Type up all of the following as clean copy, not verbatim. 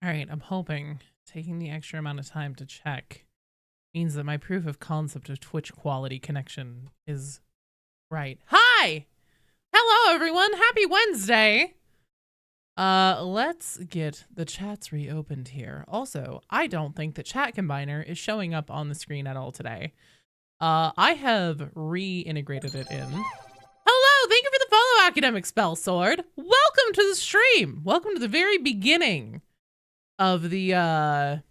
All right, I'm hoping taking the extra amount of time to check means that my proof of concept of Twitch quality connection is right. Hi! Hello, everyone. Happy Wednesday. Let's get the chats reopened here. Also, I don't think that Chat Combiner is showing up on the screen at all today. I have re-integrated it in. Hello, thank you for the follow, Academic Spell Sword. Welcome to the stream. Welcome to the very beginning of the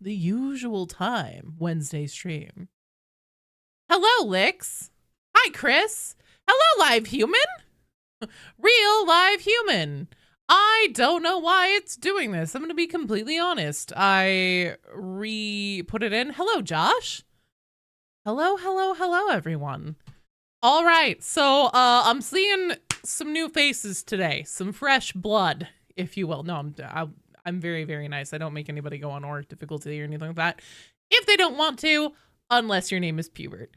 usual time Wednesday stream. Hello, Lix. Hi, Chris. Hello, live human. Real live human. I don't know why it's doing this. I'm going to be completely honest. I put it in. Hello, Josh. Hello, everyone. All right. So, I'm seeing some new faces today. Some fresh blood, if you will. No, I'm very, very nice. I don't make anybody go on or difficulty or anything like that if they don't want to, unless your name is Pubert.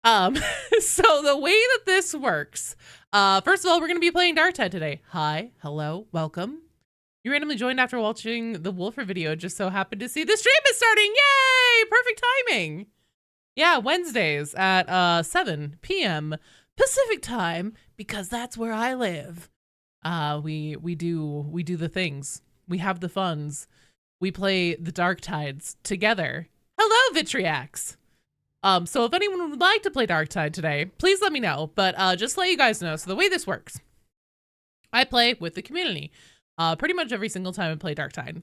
So the way that this works, first of all, we're going to be playing Darktide today. Hi, hello, welcome. You randomly joined after watching the Wolfer video. Just so happened to see the stream is starting. Yay! Perfect timing. Yeah, Wednesdays at 7 p.m. Pacific time, because that's where I live. We do the things. We have the funds. We play the Darktides together. Hello, Vitriax. So if anyone would like to play Darktide today, please let me know. But just to let you guys know, so the way this works, I play with the community pretty much every single time I play Darktide.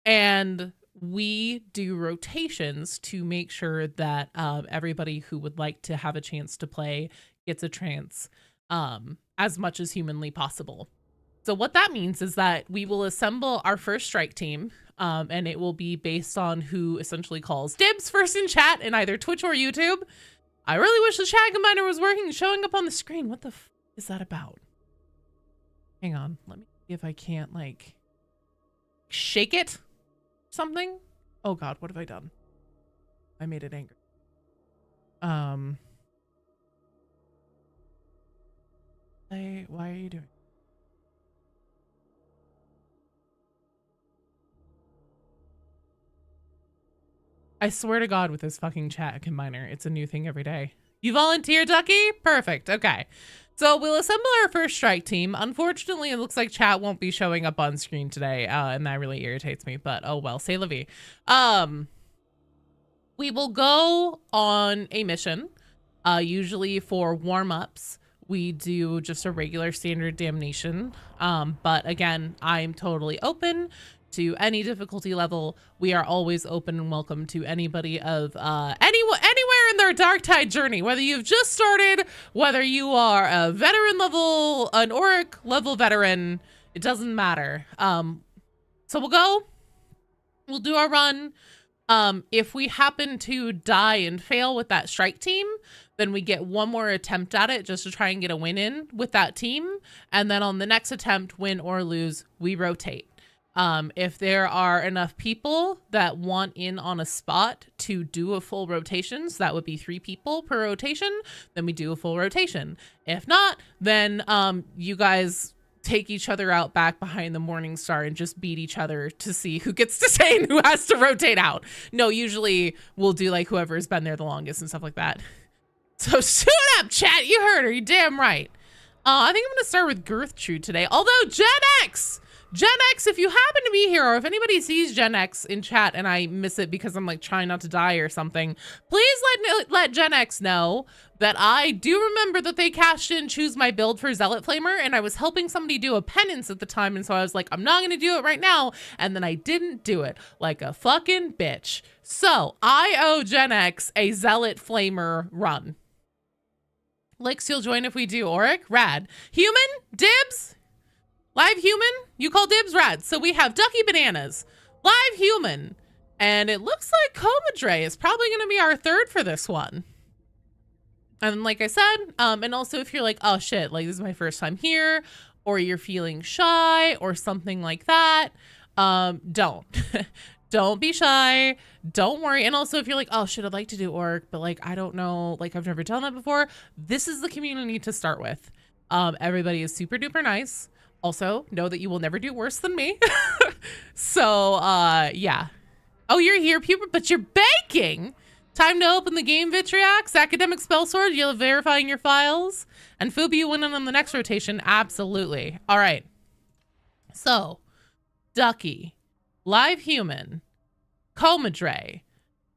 And we do rotations to make sure that everybody who would like to have a chance to play gets a chance as much as humanly possible. So what that means is that we will assemble our first strike team, and it will be based on who essentially calls dibs first in chat in either Twitch or YouTube. I really wish the chat combiner was working and showing up on the screen. What the f is that about? Hang on, let me see if I can't like shake it. Something? Oh God, what have I done? I made it angry. Why are you doing? I swear to God with this fucking chat combiner, it's a new thing every day. You volunteer, Ducky? Perfect. Okay. So we'll assemble our first strike team. Unfortunately, it looks like chat won't be showing up on screen today, and that really irritates me, but oh well, c'est la vie. We will go on a mission. Usually for warm-ups, we do just a regular standard damnation. But again, I'm totally open to any difficulty level. We are always open and welcome to anybody of anywhere in their Darktide journey, whether you've just started, whether you are a veteran level, an Auric level veteran, it doesn't matter. So we'll do our run. If we happen to die and fail with that strike team, then we get one more attempt at it just to try and get a win in with that team. And then on the next attempt, win or lose, we rotate. If there are enough people that want in on a spot to do a full rotation, so that would be 3 people per rotation, then we do a full rotation. If not, then you guys take each other out back behind the Morning Star and just beat each other to see who gets to stay and who has to rotate out. No, usually we'll do like whoever's been there the longest and stuff like that. So suit up, chat. You heard her. You damn right. I think I'm going to start with Gertrude today. Although Gen X, if you happen to be here, or if anybody sees Gen X in chat and I miss it because I'm like trying not to die or something, please let Gen X know that I do remember that they cashed in choose my build for Zealot Flamer, and I was helping somebody do a penance at the time, and so I was like, I'm not going to do it right now, and then I didn't do it like a fucking bitch. So I owe Gen X a Zealot Flamer run. Lix, you'll join if we do Auric? Rad. Human? Dibs? Live human? You call dibs? Rad. So we have Ducky Bananas, live human, and it looks like Comadre is probably going to be our third for this one. And like I said, and also if you're like, oh shit, like this is my first time here, or you're feeling shy or something like that, don't. Don't be shy. Don't worry. And also if you're like, oh shit, I'd like to do orc, but like, I don't know, like I've never done that before. This is the community to start with. Everybody is super duper nice. Also, know that you will never do worse than me. So, yeah. Oh, you're here, Puber, but you're baking! Time to open the game, Vitriax. Academic Spell Sword, you're verifying your files. And Fubi, you win on the next rotation. Absolutely. All right. So, Ducky, Live Human, Comadre.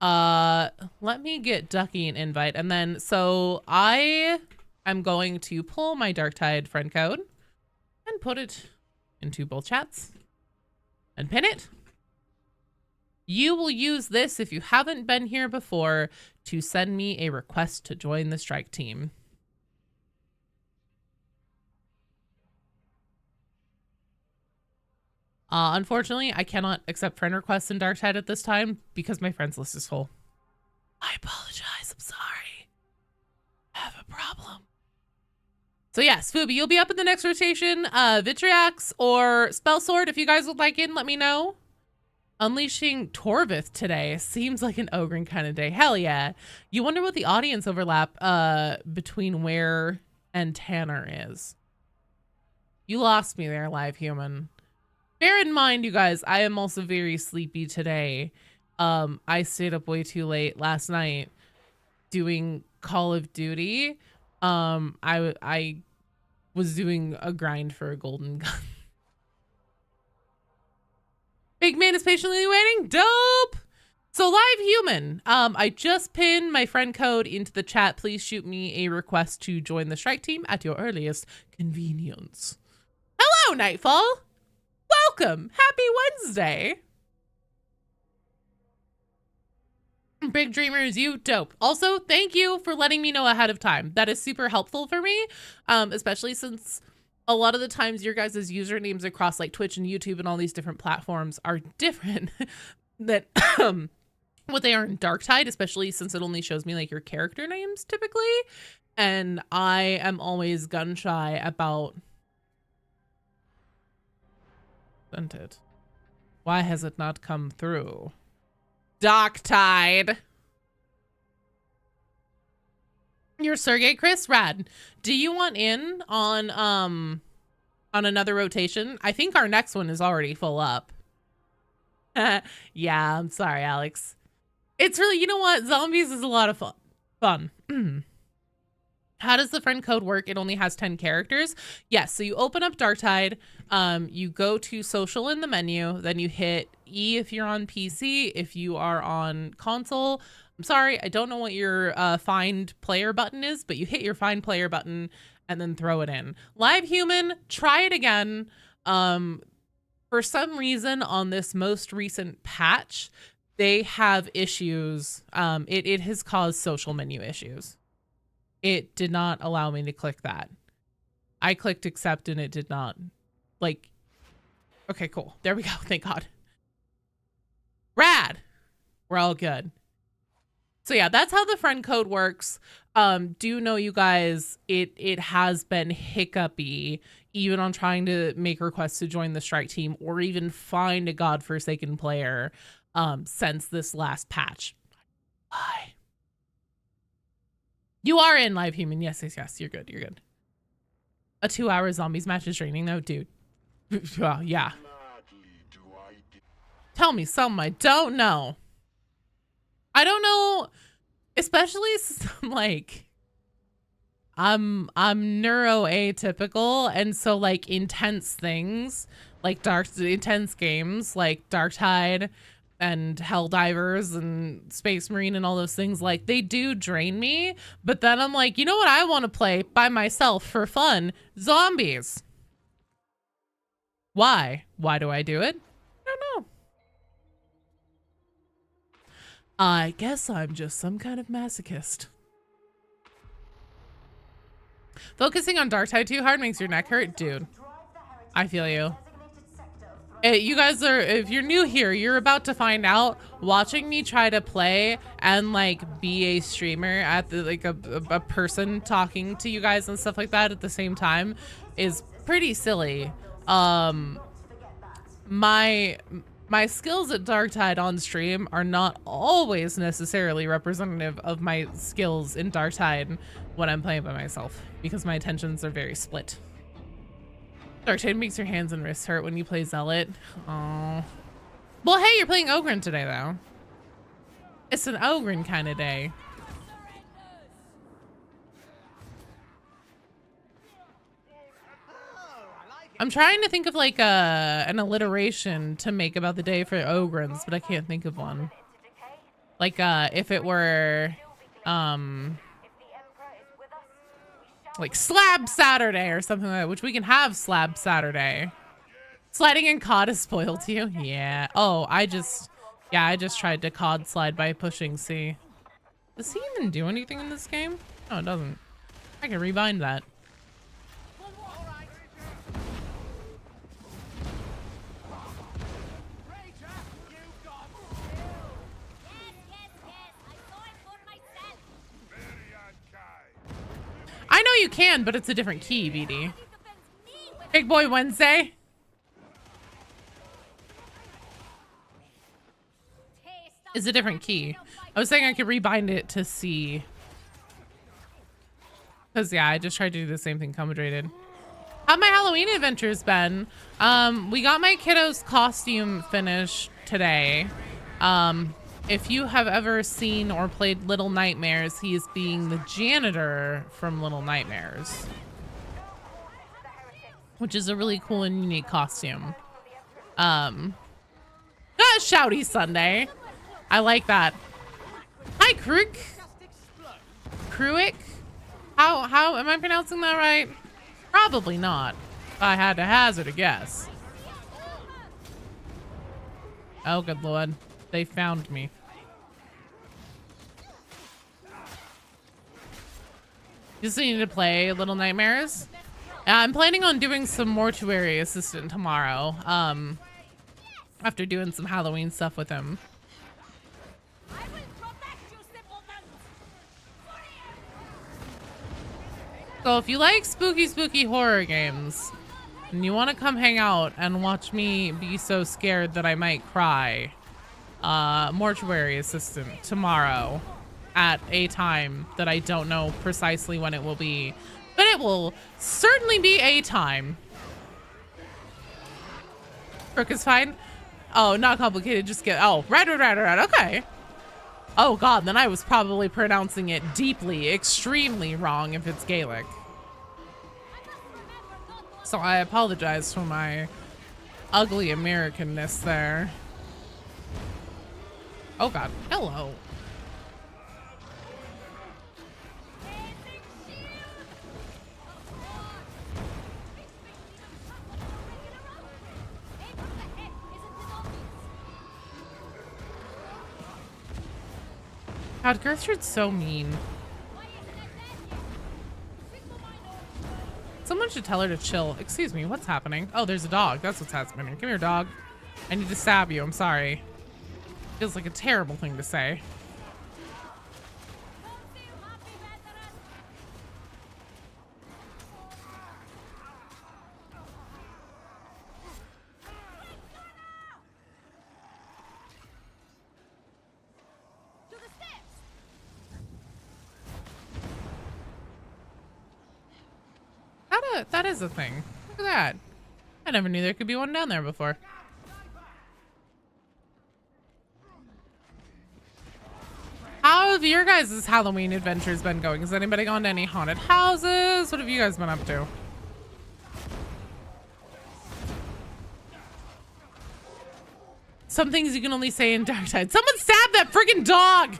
Let me get Ducky an invite. And then, so I am going to pull my Darktide friend code and put it into both chats and pin it. You will use this if you haven't been here before to send me a request to join the strike team. Unfortunately, I cannot accept friend requests in Darktide at this time because my friends list is full. I apologize. I'm sorry. I have a problem. So yes, Fubi, you'll be up in the next rotation. Vitriax or Spell Sword, if you guys would like in, let me know. Unleashing Torvith today seems like an ogre kind of day. Hell yeah. You wonder what the audience overlap between Ware and Tanner is. You lost me there, Live Human. Bear in mind, you guys, I am also very sleepy today. I stayed up way too late last night doing Call of Duty. I was doing a grind for a golden gun. Big man is patiently waiting. Dope. So Live Human, I just pinned my friend code into the chat. Please shoot me a request to join the strike team at your earliest convenience. Hello, Nightfall. Welcome. Happy Wednesday. Big dreamers, you dope. Also, thank you for letting me know ahead of time. That is super helpful for me, especially since a lot of the times your guys' usernames across like Twitch and YouTube and all these different platforms are different than what they are in Darktide, especially since it only shows me like your character names typically. And I am always gun shy about it. Why has it not come through? Darktide. You're Sergey Chris? Rad. Do you want in on another rotation? I think our next one is already full up. Yeah, I'm sorry, Alex. It's really, you know what? Zombies is a lot of fun. How does the friend code work? It only has 10 characters. Yes, so you open up Darktide, you go to social in the menu, then you hit E if you're on PC, if you are on console. I'm sorry, I don't know what your find player button is, but you hit your find player button and then throw it in. Live Human, try it again. For some reason on this most recent patch, they have issues. It has caused social menu issues. It did not allow me to click that. I clicked accept and it did not. Like, okay, cool. There we go. Thank God. Rad. We're all good. So yeah, that's how the friend code works. Do know, you guys, it has been hiccupy even on trying to make requests to join the strike team or even find a godforsaken player since this last patch. Why? You are in, Live Human. Yes, yes, yes. You're good. You're good. A 2-hour zombies match is draining though, dude. Well, yeah. Tell me something I don't know. I don't know, especially some, like, I'm neuroatypical, and so like intense things, like intense games like Darktide and Helldivers and Space Marine and all those things, like they do drain me. But then I'm like, you know what I want to play by myself for fun? Zombies. Why? Why do I do it? I don't know. I guess I'm just some kind of masochist. Focusing on Darktide too hard makes your neck hurt? Dude, I feel you. You guys are, if you're new here, you're about to find out. Watching me try to play and like be a streamer at the, like a person talking to you guys and stuff like that at the same time is pretty silly. My skills at Darktide on stream are not always necessarily representative of my skills in Darktide when I'm playing by myself, because my attentions are very split. Darktide makes your hands and wrists hurt when you play Zealot. Oh. Well, hey, you're playing Ogren today, though. It's an Ogren kind of day. I'm trying to think of like an alliteration to make about the day for Ogrens, but I can't think of one. Like if it were like Slab Saturday or something like that, which we can have Slab Saturday. Sliding in COD is spoiled to you? Yeah. Oh, I just tried to COD slide by pushing C. Does he even do anything in this game? No, it doesn't. I can rebind that. I know you can, but it's a different key, BD. Big Boy Wednesday. Is a different key. I was saying I could rebind it to C. Because, yeah, I just tried to do the same thing Commodore did. How my Halloween adventures been? We got my kiddo's costume finished today. If you have ever seen or played Little Nightmares, he is being the janitor from Little Nightmares, which is a really cool and unique costume. Shouty Sunday. I like that. Hi, Kruk. Kruick? How am I pronouncing that right? Probably not. I had to hazard a guess. Oh, good Lord. They found me. Just need to play Little Nightmares. I'm planning on doing some mortuary assistant tomorrow. After doing some Halloween stuff with him. So if you like spooky horror games and you want to come hang out and watch me be so scared that I might cry, mortuary assistant tomorrow at a time that I don't know precisely when it will be, but it will certainly be a time. Brooke is fine. Oh, not complicated. Just get, oh, right. Okay. Oh God, then I was probably pronouncing it deeply, extremely wrong if it's Gaelic. So I apologize for my ugly Americanness there. Oh God, hello. God, Gertrude's so mean. Someone should tell her to chill. Excuse me, what's happening? Oh, there's a dog. That's what's happening. Come here, dog. I need to stab you. I'm sorry. Feels like a terrible thing to say. That is a thing. Look at that. I never knew there could be one down there before. How have your guys' Halloween adventures been going? Has anybody gone to any haunted houses? What have you guys been up to? Some things you can only say in Darktide. Someone stab that friggin' dog!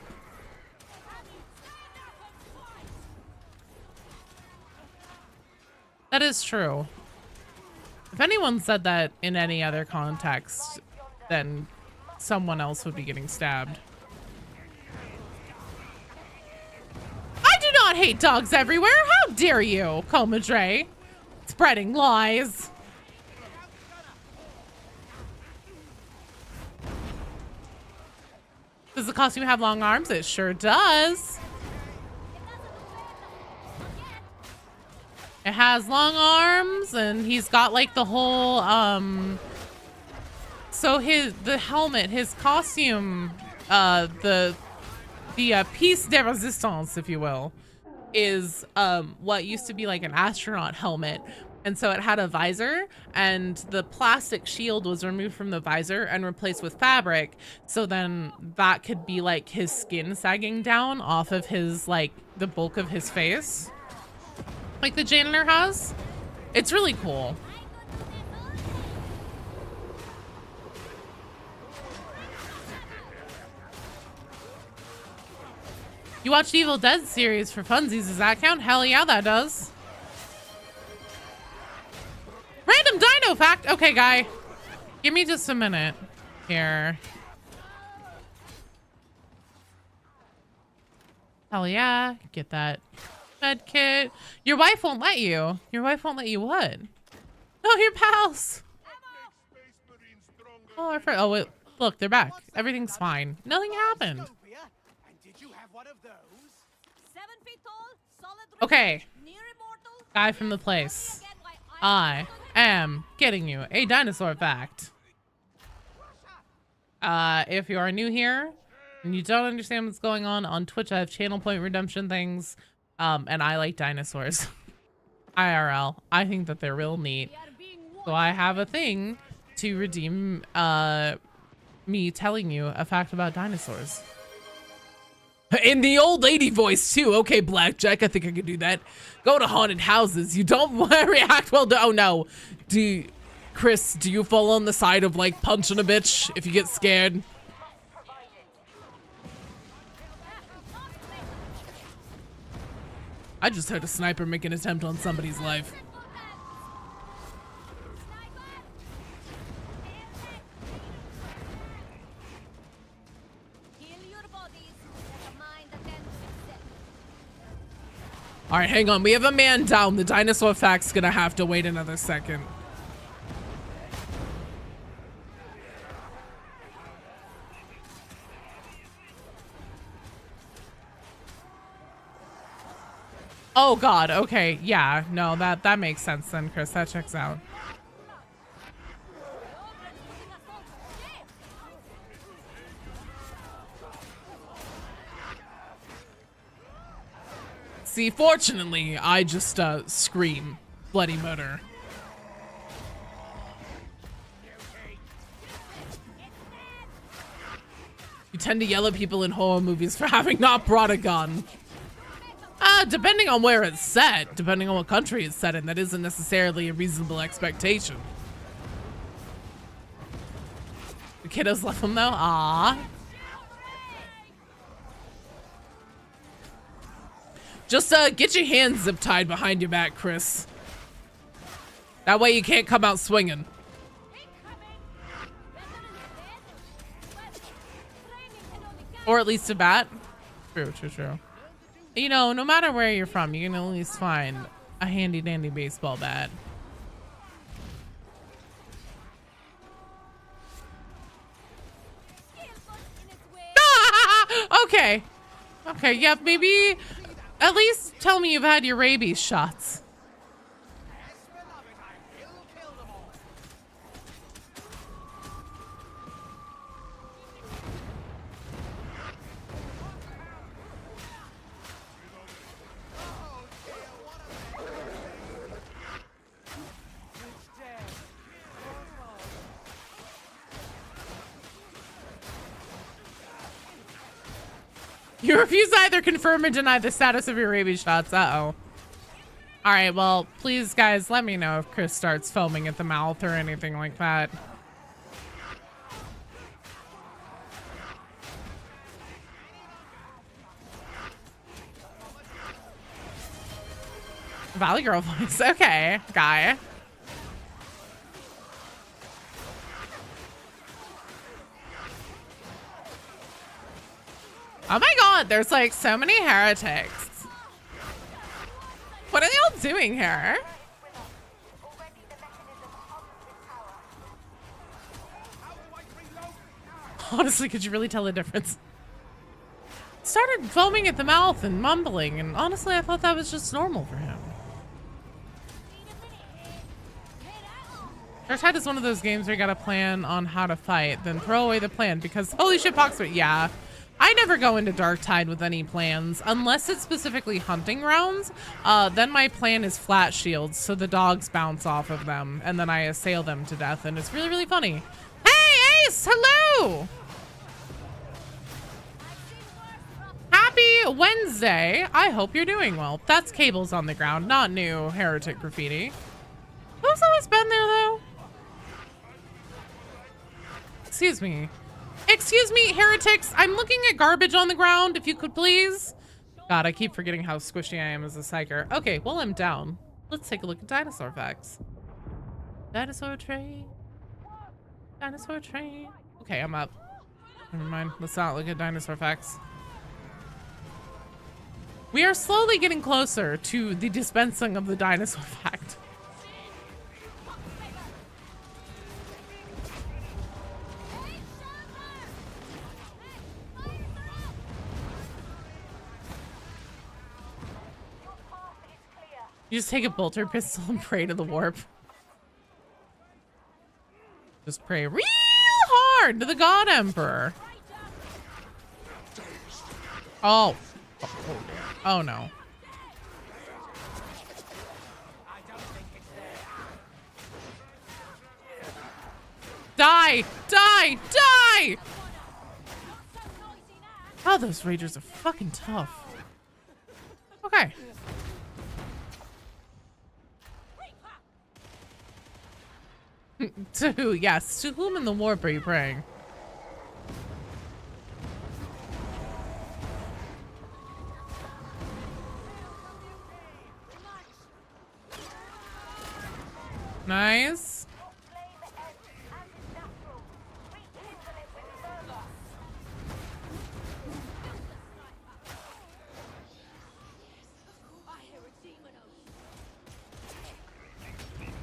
That is true. If anyone said that in any other context, then someone else would be getting stabbed. I do not hate dogs everywhere. How dare you, Comadre? Spreading lies. Does the costume have long arms? It sure does. It has long arms, and he's got like the whole so the helmet, his costume, the piece de resistance, if you will, is what used to be like an astronaut helmet, And so it had a visor, and the plastic shield was removed from the visor and replaced with fabric. So then that could be like his skin sagging down off of his, like, the bulk of his face, like the janitor has. It's really cool. You watched Evil Dead series for funsies. Does that count? Hell yeah, that does. Random dino fact. Okay, guy. Give me just a minute here. Hell yeah. Get that med kit. Your wife won't let you. Your wife won't let you what? Oh, your pals. Oh, our friend. Oh, wait. Look, they're back. Everything's fine. Nothing happened. Okay. Guy from the place. I am getting you a dinosaur fact. If you are new here and you don't understand what's going on Twitch, I have channel point redemption things, and I like dinosaurs. IRL. I think that they're real neat. So I have a thing to redeem me telling you a fact about dinosaurs. In the old lady voice too. Okay, Blackjack, I think I could do that. Go to haunted houses. You don't react well to, oh no. Chris, do you fall on the side of like punching a bitch if you get scared? I just heard a sniper make an attempt on somebody's life. All right, hang on. We have a man down. The dinosaur fact's gonna have to wait another second. Oh God. Okay. Yeah. No. That makes sense then, Chris. That checks out. See, fortunately, I just scream bloody murder. You tend to yell at people in horror movies for having not brought a gun. Depending on where it's set, depending on what country it's set in, that isn't necessarily a reasonable expectation. The kiddos left them though? Ah. Just get your hands zip tied behind your back, Chris. That way you can't come out swinging. Or at least a bat. True, true, true. You know, no matter where you're from, you can at least find a handy dandy baseball bat. Okay. Okay, yeah, maybe at least tell me you've had your rabies shots. You refuse to either confirm or deny the status of your rabies shots. Uh-oh. All right, well, please, guys, let me know if Chris starts foaming at the mouth or anything like that. Valley Girl voice. Okay, guy. Oh my god, there's like so many heretics. What are they all doing here? Honestly, could you really tell the difference? Started foaming at the mouth and mumbling, and honestly, I thought that was just normal for him. Darktide is one of those games where you gotta plan on how to fight, then throw away the plan because holy shit, Poxford. Yeah. I never go into Darktide with any plans unless it's specifically hunting grounds. Then my plan is flat shields, so the dogs bounce off of them and then I assail them to death, and it's really, really funny. Hey, Ace, hello. Happy Wednesday. I hope you're doing well. That's cables on the ground, not new heretic graffiti. Who's always been there though? Excuse me. Excuse me, heretics. I'm looking at garbage on the ground, if you could please. God, I keep forgetting how squishy I am as a psyker. Okay, well, I'm down. Let's take a look at dinosaur facts. Dinosaur train. Dinosaur train. Okay, I'm up. Never mind. Let's not look at dinosaur facts. We are slowly getting closer to the dispensing of the dinosaur fact. You just take a bolter pistol and pray to the warp. Just pray real hard to the God Emperor. Oh. Oh no. Die! Die! Die! Oh, those ragers are fucking tough. Okay. To who? Yes. To whom in the warp are you praying? Nice.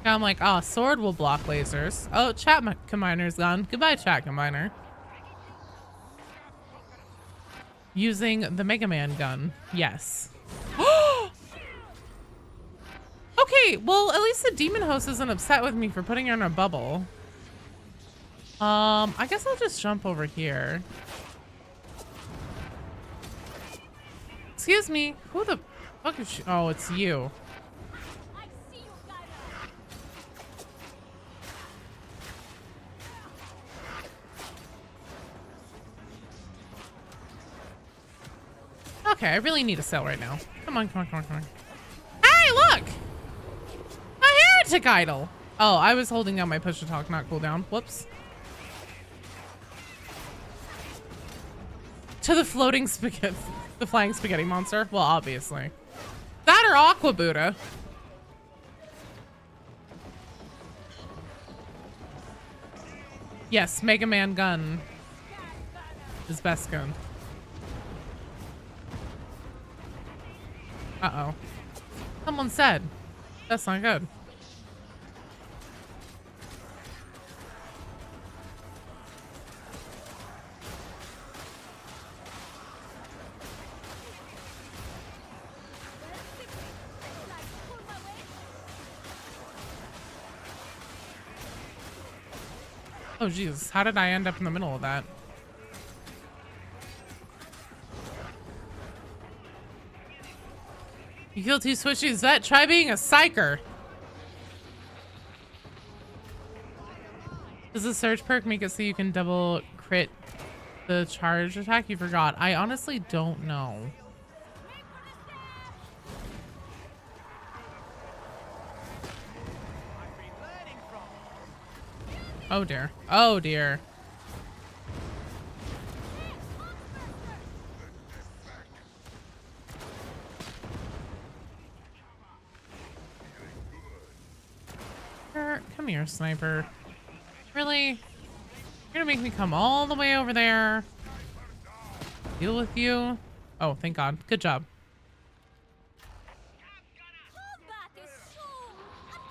I'm like, oh, sword will block lasers. Oh, chat combiner's gone. Goodbye, chat combiner. Using the Mega Man gun. Yes. Okay, well, at least the demon host isn't upset with me for putting her in a bubble. I guess I'll just jump over here. Excuse me. Who the fuck is she? Oh, it's you. Okay, I really need a cell right now. Come on, come on, come on, come on. Hey, look! A heretic idol! Oh, I was holding down my push to talk, not cooldown. Whoops. To the floating spaghetti, the flying spaghetti monster? Well, obviously. That or Aqua Buddha. Yes, Mega Man gun is best gun. Uh-oh. Someone said. That's not good. Oh, Jesus. How did I end up in the middle of that? You feel too switchy? Is that? Try being a psyker. Does the surge perk make it so you can double crit the charge attack? You forgot. I honestly don't know. Oh dear. Oh dear. Come here, sniper. Really? You're gonna make me come all the way over there? Deal with you? Oh, thank God. Good job.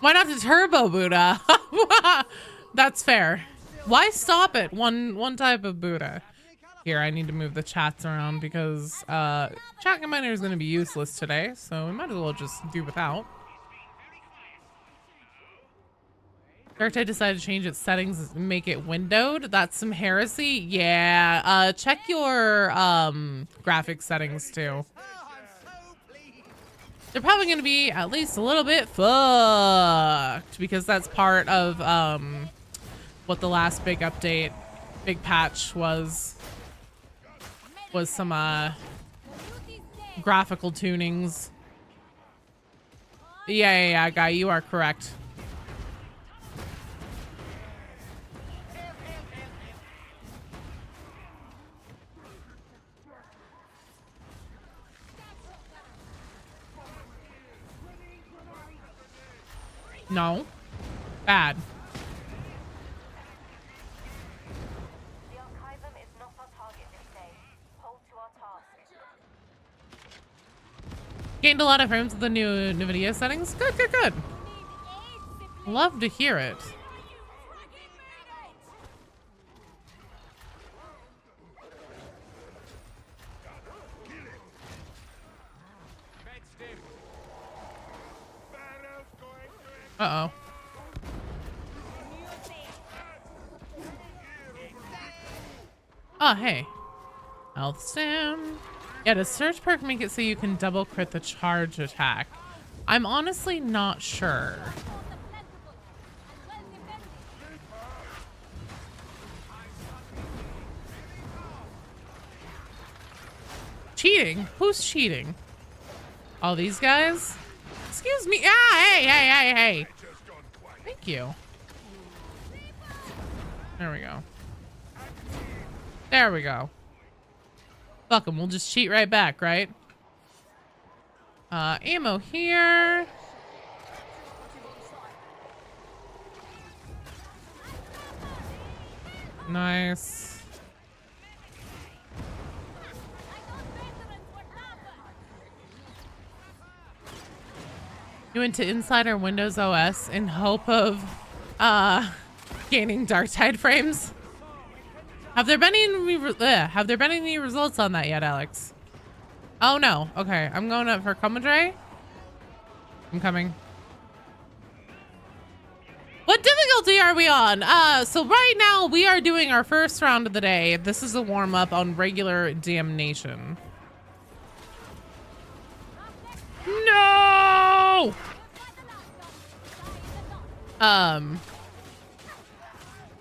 Why not the turbo Buddha? That's fair. Why stop at one type of Buddha? Here, I need to move the chats around because chat combiner is gonna be useless today, so we might as well just do without. Darktide decided to change its settings and make it windowed. That's some heresy. Yeah. Check your graphics settings too. They're probably going to be at least a little bit fucked because that's part of what the last big update, big patch was some graphical tunings. Yeah, guy, you are correct. No. Bad. The archivum is not our target this day. Hold to our task. Gained a lot of frames with the new video settings. Good. Love to hear it. Uh-oh. Oh, hey. Health stem. Yeah, does search perk make it so you can double crit the charge attack? I'm honestly not sure. Cheating? Who's cheating? All these guys? Excuse me. Ah, hey. Thank you. There we go. Fuck them. We'll just cheat right back, right? Ammo here. Nice. You went to Insider Windows OS in hope of gaining Darktide frames. Have there been any results on that yet, Alex? Oh no. Okay, I'm going up for Commodore. I'm coming. What difficulty are we on? So right now we are doing our first round of the day. This is a warm up on regular damnation. No!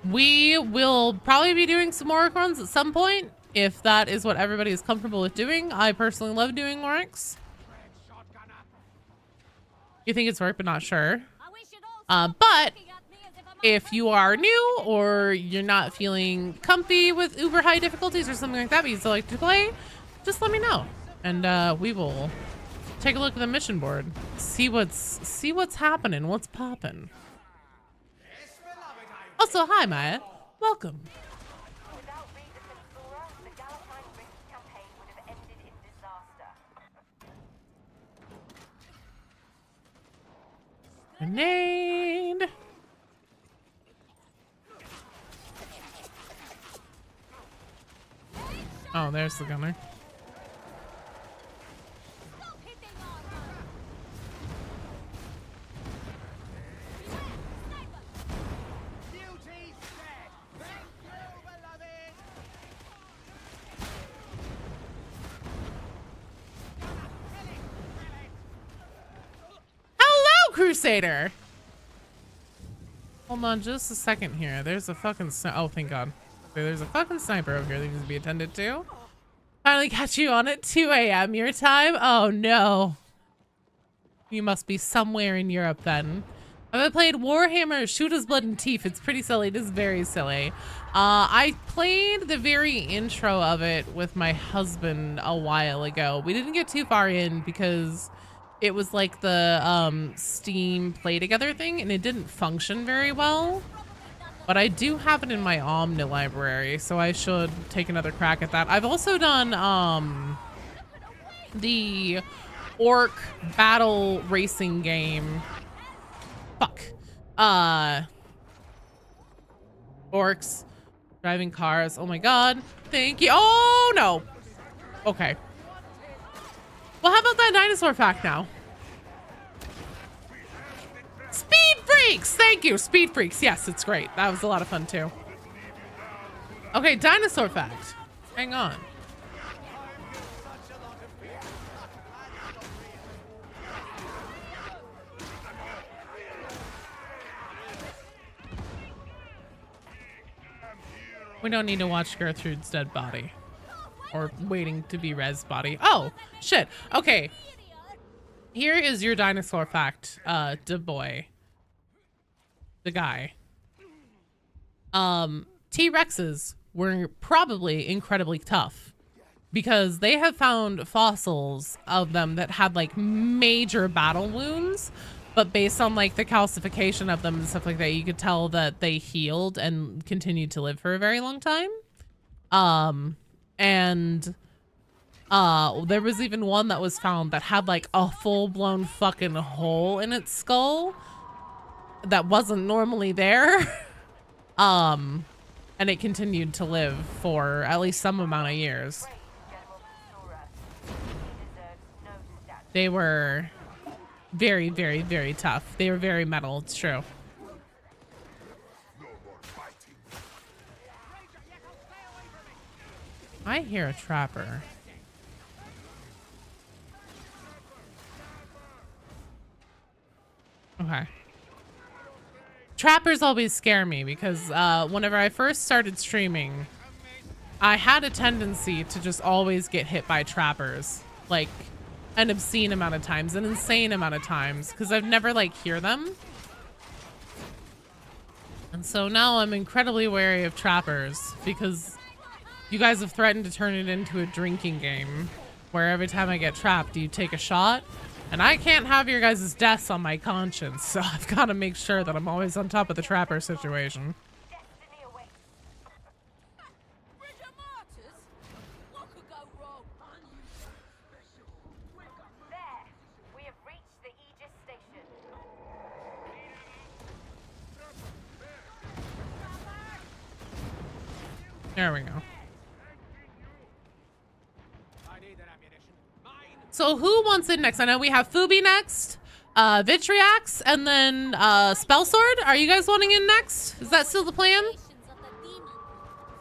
We will probably be doing some Oric runs at some point, if that is what everybody is comfortable with doing. I personally love doing Orics. You think it's work, but not sure. But if you are new or you're not feeling comfy with uber high difficulties or something like that, but you still like to play, just let me know, and we will take a look at the mission board, see what's happening, what's popping. Also, hi Maya, welcome. Without Regis and Flora, the Darktide Rift campaign would have ended in disaster. Grenade. Oh, there's the gunner. Crusader. Hold on just a second here. There's a fucking oh, thank God. Okay, there's a fucking sniper over here that needs to be attended to. Finally catch you on at 2 a.m. your time. Oh no. You must be somewhere in Europe then. I've played Warhammer Shoot His Blood and Teeth. It's pretty silly. It is very silly. I played the very intro of it with my husband a while ago. We didn't get too far in because it was like the Steam play together thing and it didn't function very well. But I do have it in my Omni library, so I should take another crack at that. I've also done the Orc battle racing game. Fuck. Orcs driving cars. Oh my God. Thank you. Oh no. Okay. Well, how about that dinosaur fact now? Speed Freaks! Thank you! Speed Freaks. Yes, it's great. That was a lot of fun too. Okay, dinosaur fact. Hang on. We don't need to watch Gertrude's dead body. Or waiting to be res body. Oh, shit. Okay. Here is your dinosaur fact, da boy. The guy. T-Rexes were probably incredibly tough because they have found fossils of them that had like major battle wounds, but based on like the calcification of them and stuff like that, you could tell that they healed and continued to live for a very long time. There was even one that was found that had like a full-blown fucking hole in its skull that wasn't normally there. And it continued to live for at least some amount of years. They were very, very, very tough. They were very metal, it's true. I hear a trapper. Okay. Trappers always scare me because whenever I first started streaming, I had a tendency to just always get hit by trappers, like an obscene amount of times, an insane amount of times, because I've never like hear them. And so now I'm incredibly wary of trappers because you guys have threatened to turn it into a drinking game where every time I get trapped, you take a shot. And I can't have your guys' deaths on my conscience, so I've got to make sure that I'm always on top of the trapper situation. Destiny awaits. What could go wrong? There, we have reached the Aegis station. There we go. So who wants it next? I know we have Fubi next, Vitriax, and then Spellsword. Are you guys wanting in next? Is that still the plan? I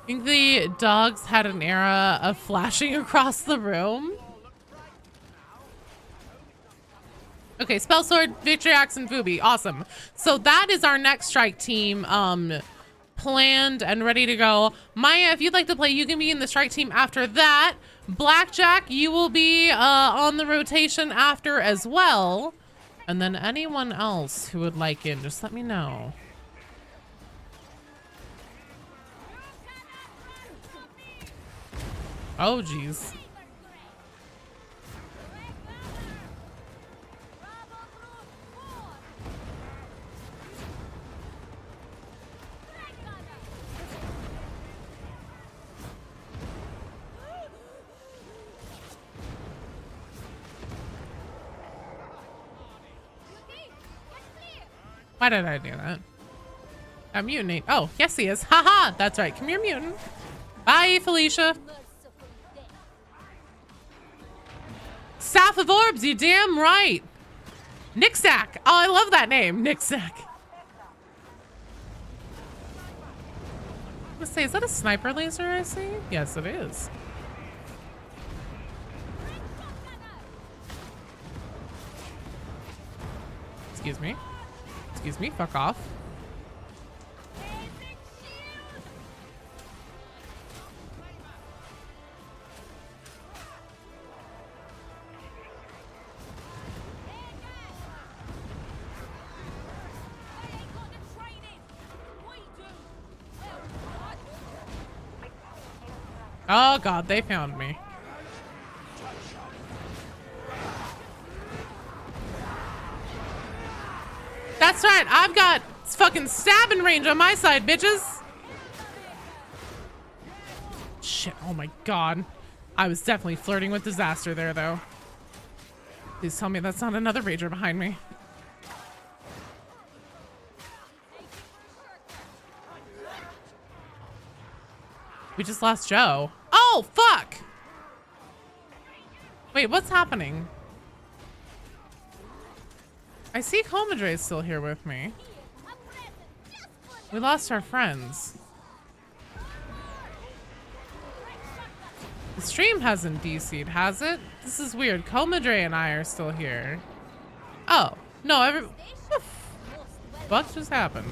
think the dogs had an era of flashing across the room. Okay, Spellsword, Vitriax, and Fubi. Awesome. So that is our next strike team planned and ready to go. Maya, if you'd like to play, you can be in the strike team after that. Blackjack, you will be on the rotation after as well. And then anyone else who would like in, just let me know. Oh, geez. Why did I do that? A mutant. Oh, yes he is. Haha, that's right. Come here, mutant. Bye, Felicia. Staff of Orbs, you damn right. Nixack. Oh, I love that name. Nixack. I'm gonna say, is that a sniper laser I see? Yes, it is. Excuse me. Excuse me, fuck off. Oh god, they found me. That's right, I've got fucking stabbing range on my side, bitches. Shit, oh my god. I was definitely flirting with disaster there, though. Please tell me that's not another rager behind me. We just lost Joe. Oh, fuck! Wait, what's happening? I see Comadre is still here with me. We lost our friends. The stream hasn't DC'd, has it? This is weird. Comadre and I are still here. Oh, no, what just happened?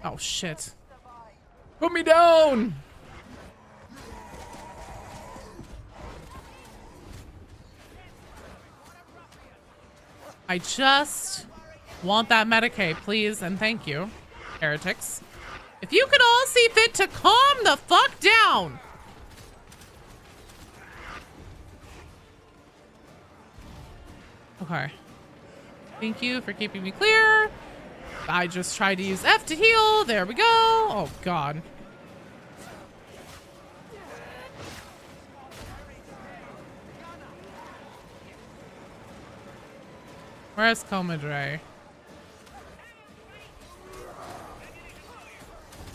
Oh, shit. Put me down! I just want that Medicaid, please, and thank you, heretics. If you could all see fit to calm the fuck down! Okay. Thank you for keeping me clear. I just tried to use F to heal. There we go. Oh, God. Where's Comadre?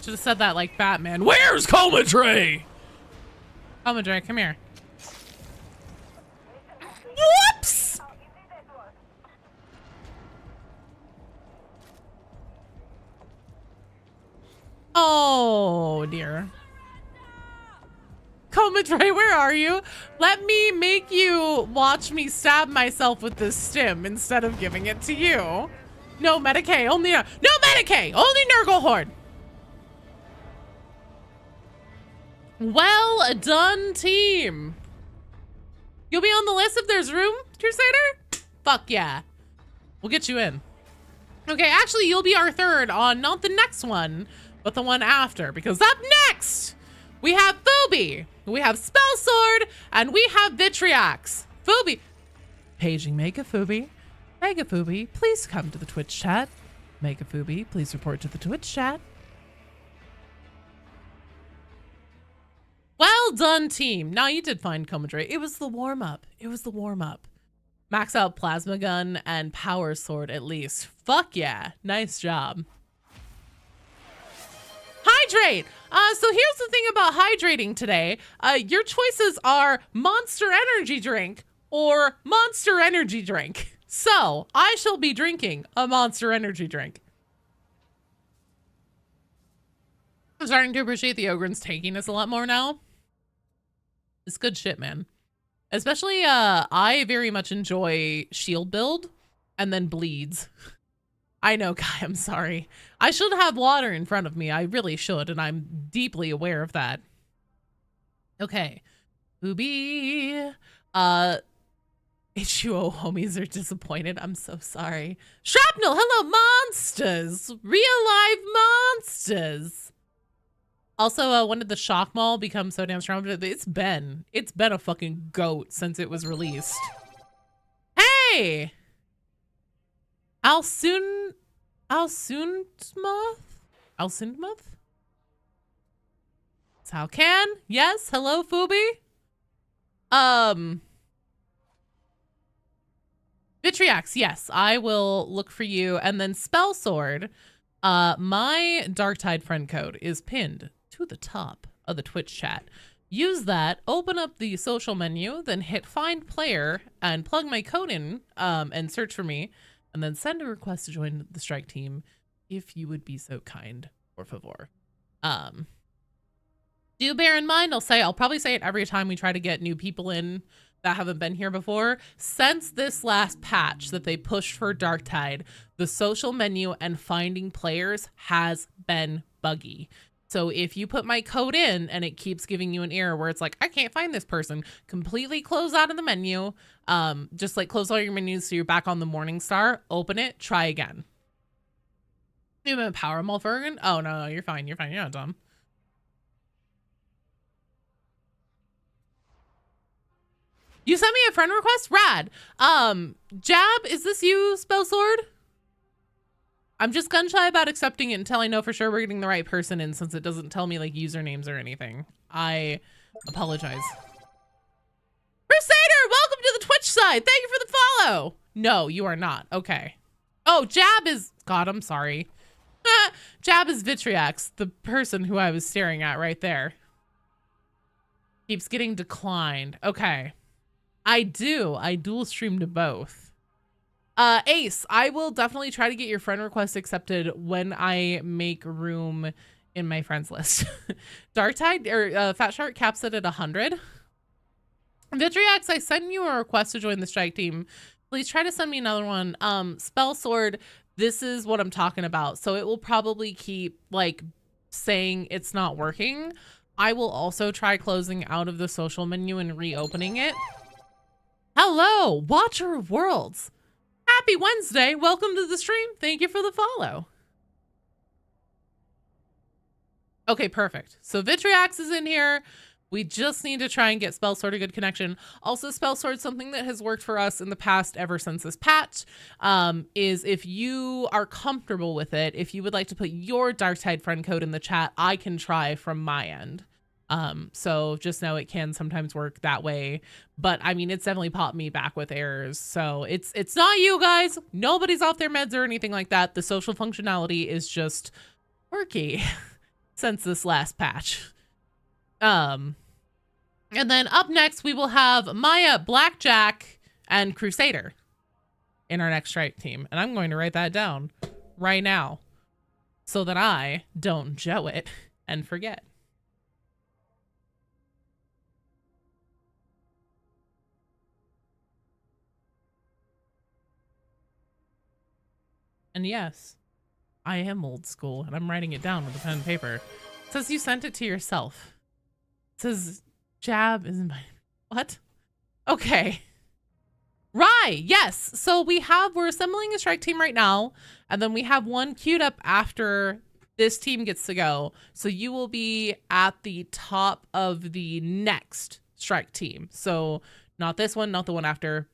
Should have said that like Batman. Where's Comadre? Comadre, come here. Whoops! Oh, dear. Comadre, where are you? Let me make you watch me stab myself with this stim instead of giving it to you. No Medicaid, only no Medicaid, only Nurgle Horde. Well done, team. You'll be on the list if there's room, Crusader? Fuck yeah. We'll get you in. Okay, actually, you'll be our third on not the next one, but the one after, because up next, we have Phoebe, we have Spell Sword, and we have Vitriax. Phoebe. Paging Megaphoebe. Megaphoebe, please come to the Twitch chat. Megaphoebe, please report to the Twitch chat. Well done, team. Now you did find Comadre. It was the warm-up. It was the warm-up. Max out Plasma Gun and Power Sword at least. Fuck yeah. Nice job. Hydrate! So here's the thing about hydrating today. Your choices are Monster Energy Drink or Monster Energy Drink. So I shall be drinking a Monster Energy Drink. I'm starting to appreciate the Ogryn's taking us a lot more now. It's good shit, man. Especially, I very much enjoy shield build and then bleeds. I know, Kai, I'm sorry. I should have water in front of me. I really should, and I'm deeply aware of that. Okay. Booby. H2O homies are disappointed. I'm so sorry. Shrapnel, hello, monsters. Real life monsters. Also, when did the shock mall become so damn strong? It's been a fucking goat since it was released. Hey! Alsundmoth? Salcan? Yes, hello, Phoebe? Vitriax, yes, I will look for you. And then Spell Sword, my Darktide friend code is pinned to the top of the Twitch chat. Use that, open up the social menu, then hit find player and plug my code in and search for me, and then send a request to join the strike team if you would be so kind, por favor. Do bear in mind, I'll probably say it every time we try to get new people in that haven't been here before. Since this last patch that they pushed for Darktide, the social menu and finding players has been buggy. So if you put my code in and it keeps giving you an error where it's like, I can't find this person, completely close out of the menu. Just like close all your menus so you're back on the Morningstar, open it, try again. You have a power Mulvergan? Oh, no, you're fine. You're fine. You're not dumb. You sent me a friend request? Rad. Jab, is this you, Spell Sword? I'm just gun shy about accepting it until I know for sure we're getting the right person in, since it doesn't tell me like usernames or anything. I apologize. Crusader, welcome to the Twitch side. Thank you for the follow. No, you are not. Okay. Oh, Jab is, God, I'm sorry. Jab is Vitriax, the person who I was staring at right there. Keeps getting declined. Okay. I dual stream to both. Ace, I will definitely try to get your friend request accepted when I make room in my friends list. Darktide or Fat Shark caps it at 100. Vitriax, I sent you a request to join the strike team. Please try to send me another one. Spell Sword, this is what I'm talking about. So it will probably keep like saying it's not working. I will also try closing out of the social menu and reopening it. Hello, Watcher of Worlds. Happy Wednesday. Welcome to the stream. Thank you for the follow. Okay, perfect. So Vitriax is in here. We just need to try and get Spell Sword a good connection. Also, Spell Sword, something that has worked for us in the past ever since this patch, is if you are comfortable with it, if you would like to put your Darktide friend code in the chat, I can try from my end. So just know it can sometimes work that way. But I mean, it's definitely popped me back with errors. So it's not you guys. Nobody's off their meds or anything like that. The social functionality is just quirky since this last patch. And then up next, we will have Maya, Blackjack, and Crusader in our next strike team. And I'm going to write that down right now so that I don't Joe it and forget. And yes, I am old school and I'm writing it down with a pen and paper. It says you sent it to yourself. It says Jab is my what? Okay. Right, yes. So we're assembling a strike team right now, and then we have one queued up after this team gets to go. So you will be at the top of the next strike team. So not this one, not the one after,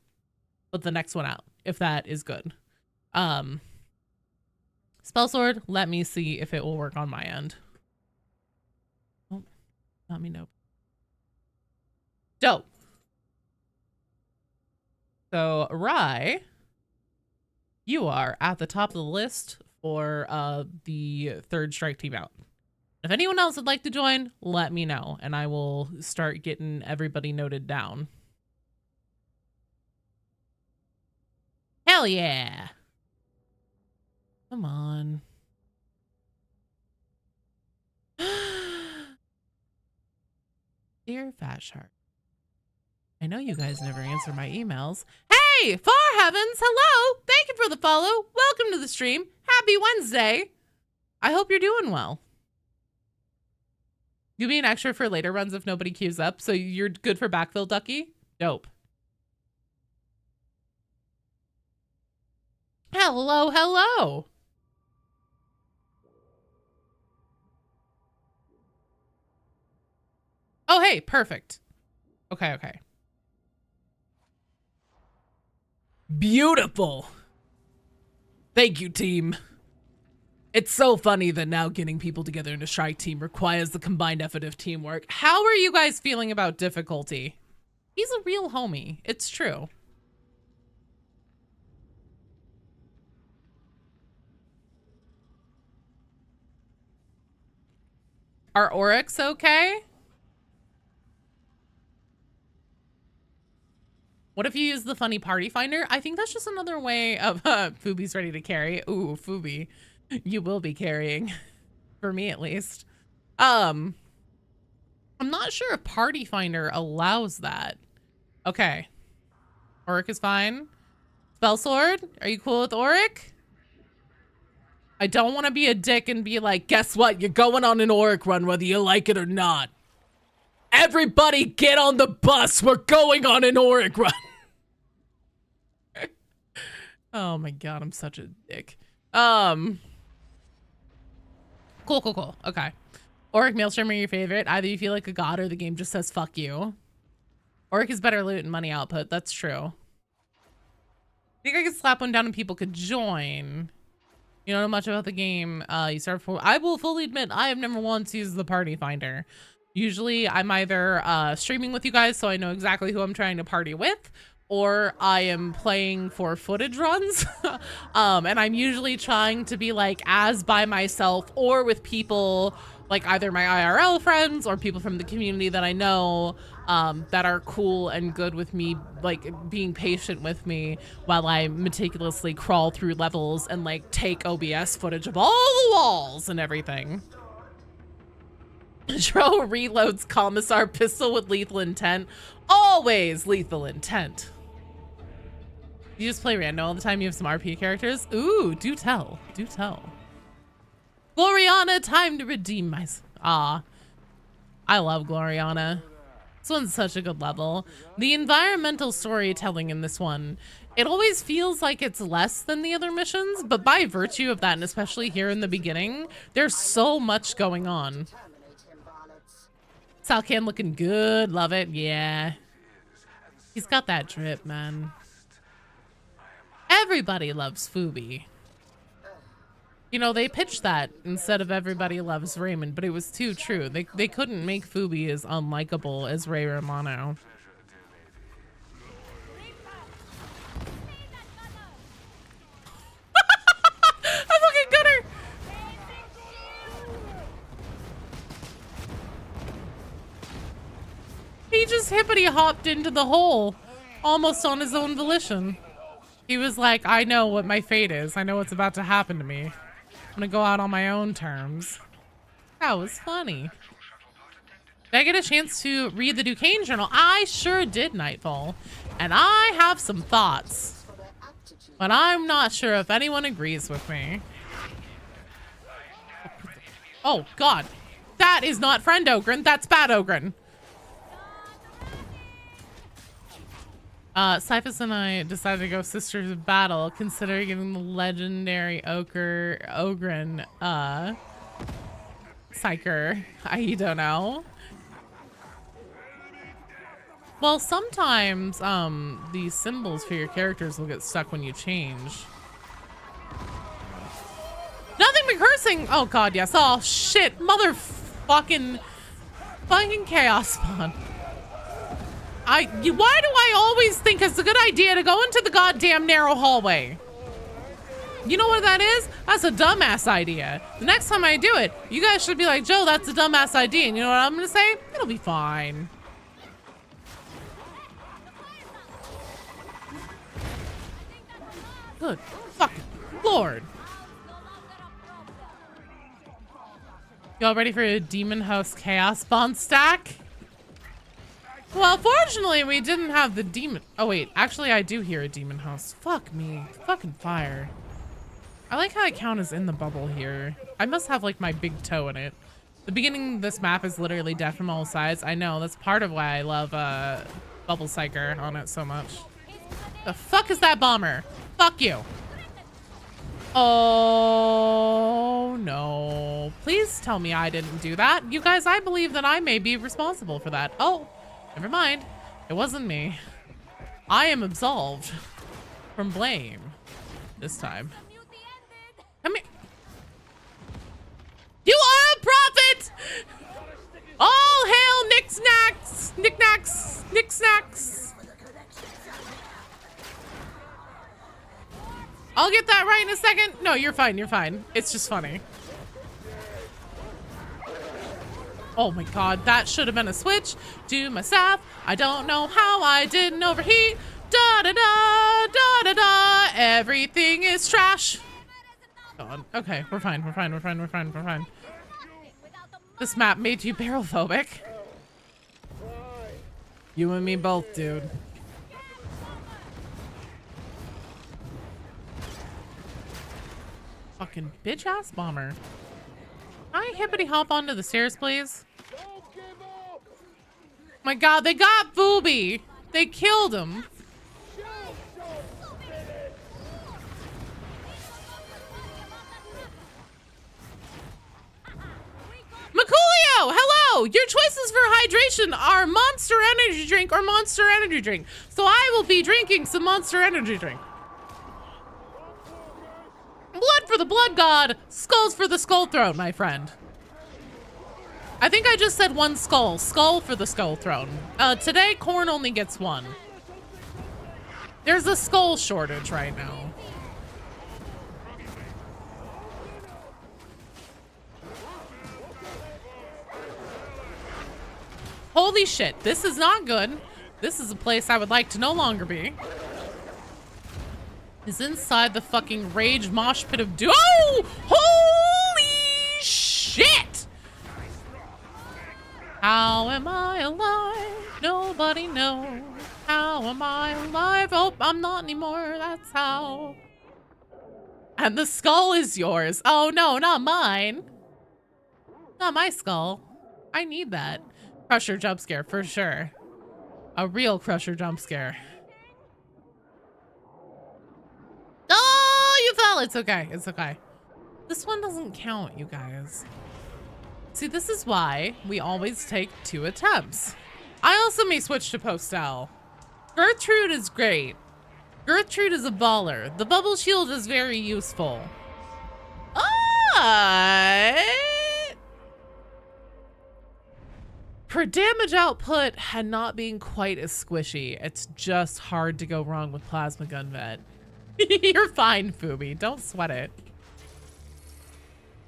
but the next one out, if that is good. Spell Sword, let me see if it will work on my end. Oh, let me know. Dope. So, Rye, you are at the top of the list for the third strike team out. If anyone else would like to join, let me know, and I will start getting everybody noted down. Hell yeah! Come on. Dear Fat Shark, I know you guys never answer my emails. Hey, Far Heavens, hello! Thank you for the follow. Welcome to the stream. Happy Wednesday. I hope you're doing well. You be an extra for later runs if nobody queues up, so you're good for backfill, Ducky? Dope. Hello, hello. Oh, hey, perfect. Okay, okay. Beautiful. Thank you, team. It's so funny that now getting people together in a strike team requires the combined effort of teamwork. How are you guys feeling about difficulty? He's a real homie. It's true. Are Oryx okay? What if you use the funny party finder? I think that's just another way of Fubi's ready to carry. Ooh, Fubi, you will be carrying for me at least. I'm not sure if party finder allows that. Okay. Auric is fine. Spell Sword, are you cool with Auric? I don't want to be a dick and be like, guess what? You're going on an Auric run whether you like it or not. Everybody get on the bus. We're going on an Auric run. Oh my god, I'm such a dick. Cool. Okay. Auric Maelstrom are your favorite. Either you feel like a god or the game just says fuck you. Auric is better loot and money output. That's true. I think I could slap one down and people could join. You don't know much about the game. You start for. I will fully admit I have never once used the party finder. Usually I'm either streaming with you guys so I know exactly who I'm trying to party with, or I am playing for footage runs. And I'm usually trying to be like as by myself or with people like either my IRL friends or people from the community that I know that are cool and good with me, like being patient with me while I meticulously crawl through levels and like take OBS footage of all the walls and everything. Dro reloads Commissar pistol with lethal intent. Always lethal intent. You just play random all the time. You have some RP characters. Ooh, do tell. Do tell. Gloriana, time to redeem myself. Ah, I love Gloriana. This one's such a good level. The environmental storytelling in this one, it always feels like it's less than the other missions, but by virtue of that, and especially here in the beginning, there's so much going on. Salcan looking good. Love it. Yeah. He's got that drip, man. Everybody loves Fubi. You know, they pitched that instead of everybody loves Raymond, but it was too true. They couldn't make Fubi as unlikable as Ray Romano. I fucking got her! He just hippity hopped into the hole almost on his own volition. He was like, I know what my fate is. I know what's about to happen to me. I'm gonna go out on my own terms. That was funny. Did I get a chance to read the Duquesne journal? I sure did, Nightfall. And I have some thoughts. But I'm not sure if anyone agrees with me. Oh, God. That is not friend Ogren. That's bad Ogren. Cyphus and I decided to go Sisters of Battle, considering getting the legendary Ogren, Psyker. I don't know. Well, sometimes, these symbols for your characters will get stuck when you change. Nothing but cursing! Oh god, yes. Oh shit, fucking chaos spawn. Why do I always think it's a good idea to go into the goddamn narrow hallway? You know what that is? That's a dumbass idea. The next time I do it, you guys should be like, Joe, that's a dumbass idea. And you know what I'm gonna say? It'll be fine. Good fucking Lord. Y'all ready for a Demon House Chaos Spawn stack? Well, fortunately, we didn't have the demon. Oh, wait. Actually, I do hear a demon house. Fuck me. Fucking fire. I like how I count as in the bubble here. I must have, like, my big toe in it. The beginning of this map is literally death from all sides. I know. That's part of why I love Bubble Psyker on it so much. The fuck is that bomber? Fuck you. Oh, no. Please tell me I didn't do that. You guys, I believe that I may be responsible for that. Oh. Never mind. It wasn't me. I am absolved from blame this time. Come here. You are a prophet! All hail knickknacks! Knickknacks! Knicksnacks! I'll get that right in a second. No, you're fine. You're fine. It's just funny. Oh my god, that should have been a switch to myself. I don't know how I didn't overheat. Da da da da da da. Everything is trash. God. Okay, we're fine. We're fine. We're fine. We're fine. We're fine. This map made you barrel phobic. You and me both, dude. Fucking bitch ass bomber. Can I hippity hop onto the stairs, please? My god, they got Booby. They killed him. Maculio, hello. Your choices for hydration are Monster Energy Drink or Monster Energy Drink. So I will be drinking some Monster Energy Drink. Blood for the blood god, skulls for the skull throne, my friend. I think I just said one skull. Skull for the skull throne. Today, corn only gets one. There's a skull shortage right now. Holy shit, this is not good. This is a place I would like to no longer be. Is inside the fucking rage mosh pit of doom. Oh! Holy shit! How am I alive? Nobody knows. How am I alive? Oh, I'm not anymore. That's how. And the skull is yours. Oh no, not mine. Not my skull. I need that. Crusher jump scare for sure. A real crusher jump scare. Oh, you fell. It's okay. It's okay. This one doesn't count, you guys. See, this is why we always take 2 attempts. I also may switch to postal. Gertrude is great. Gertrude is a baller. The bubble shield is very useful. For damage output and not being quite as squishy, it's just hard to go wrong with Plasma Gun Vet. You're fine, Fubi. Don't sweat it.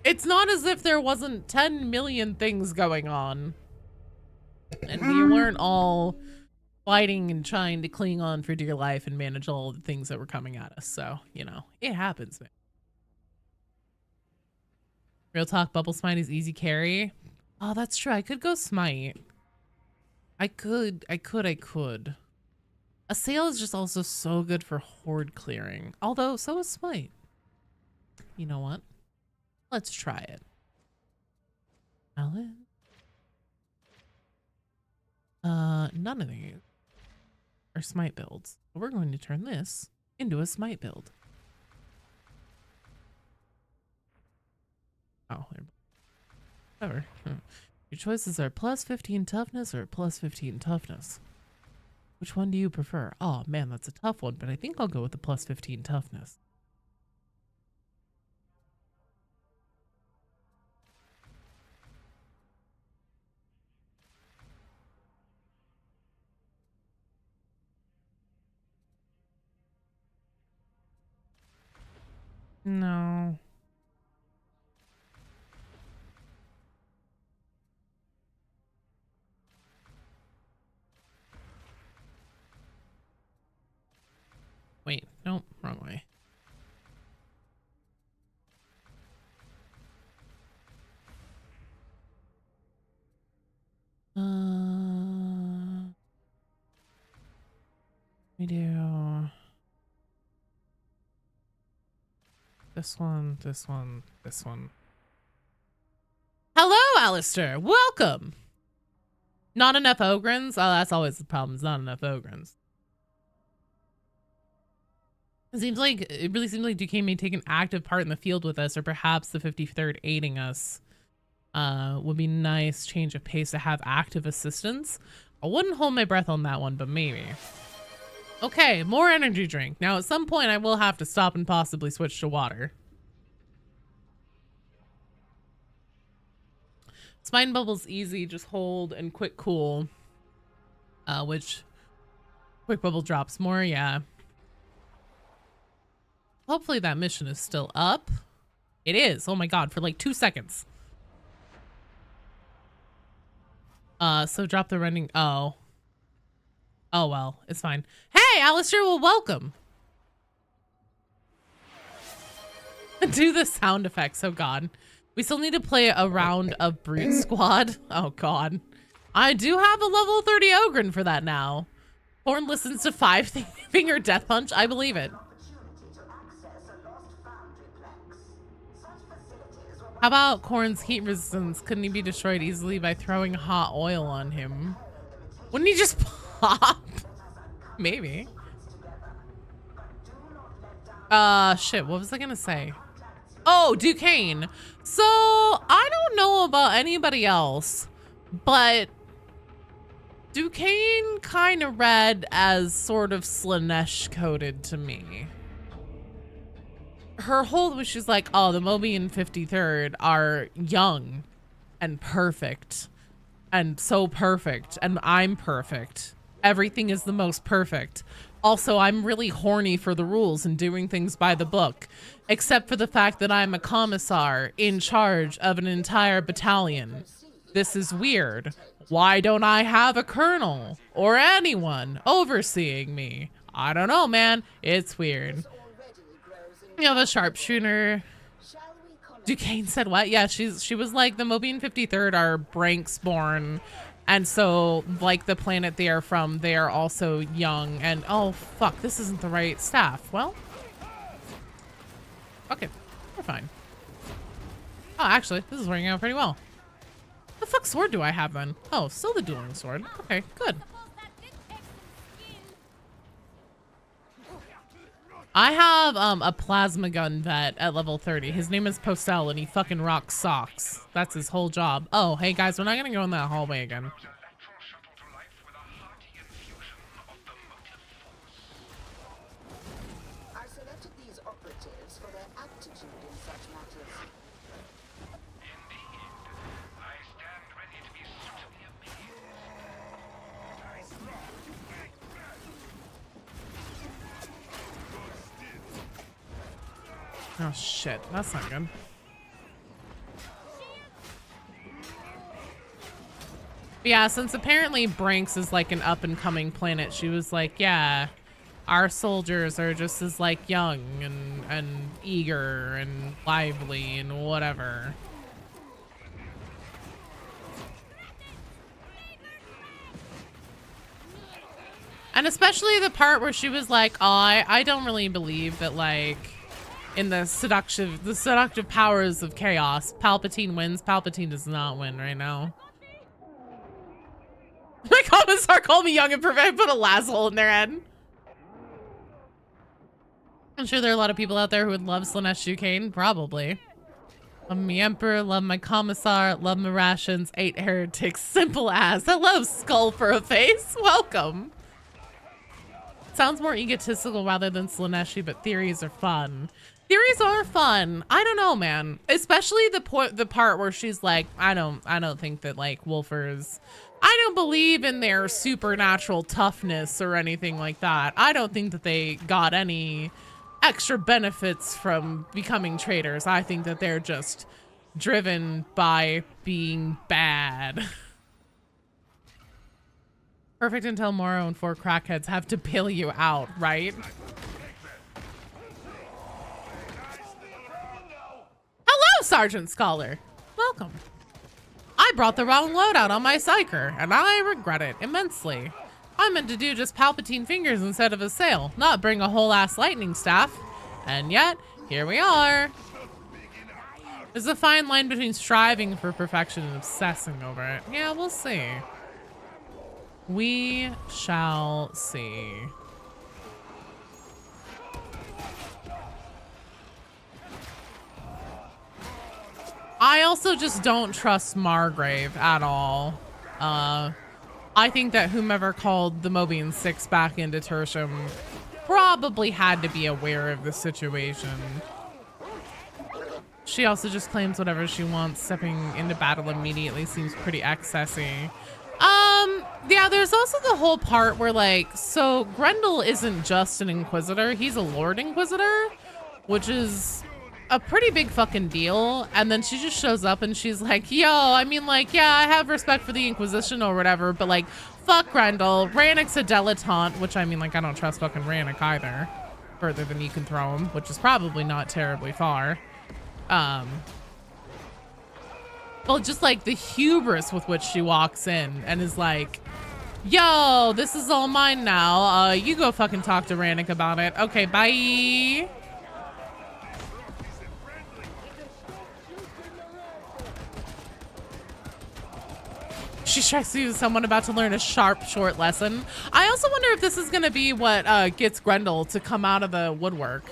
It's not as if there wasn't 10 million things going on. And we weren't all fighting and trying to cling on for dear life and manage all the things that were coming at us. So, you know, it happens, man. Real talk, Bubble Smite is easy carry. Oh, that's true. I could go Smite. I could. Assail is just also so good for horde clearing. Although, so is Smite. You know what? Let's try it. Alan? None of these are Smite builds. We're going to turn this into a Smite build. Oh, whatever. Your choices are plus 15 toughness or plus 15 toughness. Which one do you prefer? Oh man, that's a tough one, but I think I'll go with the plus 15 toughness. No. Wait, nope, wrong way. We do this one, this one, this one. Hello, Alistair. Welcome. Not enough Ogrins? Oh, that's always the problem. It's not enough Ogrins. It really seems like Duquesne may take an active part in the field with us, or perhaps the 53rd aiding us. Would be nice change of pace to have active assistance. I wouldn't hold my breath on that one, but maybe. Okay, more energy drink. Now, at some point, I will have to stop and possibly switch to water. Spine Bubble's easy. Just hold and quick cool. Which quick bubble drops more, yeah. Hopefully that mission is still up. It is. Oh my god, for like 2 seconds. So drop the running. Oh. Oh well, it's fine. Hey, Alistair, well, welcome. Do the sound effects. Oh god. We still need to play a round of Brute Squad. Oh god. I do have a level 30 Ogren for that now. Horn listens to 5-finger Death Punch. I believe it. How about Korn's heat resistance? Couldn't he be destroyed easily by throwing hot oil on him? Wouldn't he just pop? Maybe. Shit, what was I gonna say? Oh, Duquesne. So, I don't know about anybody else, but Duquesne kind of read as sort of Slanesh coded to me. Her whole was she's like, oh, the Mobian 53rd are young and perfect and so perfect and I'm perfect. Everything is the most perfect. Also, I'm really horny for the rules and doing things by the book, except for the fact that I'm a commissar in charge of an entire battalion. This is weird. Why don't I have a colonel or anyone overseeing me? I don't know, man. It's weird. You have a sharpshooter. Duquesne said what? Yeah, she was like, the Mobian 53rd are Branksborn. And so, like, the planet they are from, they are also young. And, oh, fuck, this isn't the right staff. Well, okay, we're fine. Oh, actually, this is working out pretty well. The fuck sword do I have then? Oh, still the dueling sword. Okay, good. I have a plasma gun vet at level 30. His name is Postel and he fucking rocks socks. That's his whole job. Oh, hey guys, we're not gonna go in that hallway again. I selected these operatives for their aptitude in such matters. Indeed. I stand ready to be suitably amazed. Oh shit, that's not good. But yeah, since apparently Branks is like an up and coming planet, she was like, yeah, our soldiers are just as like young and eager and lively and whatever. And especially the part where she was like, oh, I don't really believe that, like, in the seductive powers of chaos, Palpatine wins. Palpatine does not win right now. My commissar called me young and perfect, put a lasso in their head. I'm sure there are a lot of people out there who would love Slaanesh Duquesne, probably. Love me Emperor, love my commissar, love my rations, 8 heretics, simple as. Hello, skull for a face, welcome. Sounds more egotistical rather than Slaaneshi, but theories are fun. Theories are fun. I don't know, man. Especially the part where she's like, I don't think that like wolfers, I don't believe in their supernatural toughness or anything like that. I don't think that they got any extra benefits from becoming traitors. I think that they're just driven by being bad. Perfect until Moro and 4 crackheads have to bail you out, right? Hello, Sergeant Scholar. Welcome. I brought the wrong loadout on my psyker, and I regret it immensely. I meant to do just Palpatine fingers instead of a sail, not bring a whole ass lightning staff. And yet, here we are. There's a fine line between striving for perfection and obsessing over it. Yeah, we'll see. We shall see. I also just don't trust Margrave at all. I think that whomever called the Mobian 6 back into Tertium probably had to be aware of the situation. She also just claims whatever she wants. Stepping into battle immediately seems pretty excessy. Yeah, there's also the whole part where, like, so Grendel isn't just an Inquisitor, he's a Lord Inquisitor, which is a pretty big fucking deal. And then she just shows up and she's like, yo, I mean, like, yeah, I have respect for the Inquisition or whatever, but like, fuck Grendel. Rannick's a dilettante, which I mean, like, I don't trust fucking Rannick either, further than you can throw him, which is probably not terribly far. Well, just like the hubris with which she walks in and is like, yo, this is all mine now. You go fucking talk to Rannick about it. Okay, bye. She strikes you as someone about to learn a sharp, short lesson. I also wonder if this is going to be what gets Grendel to come out of the woodwork.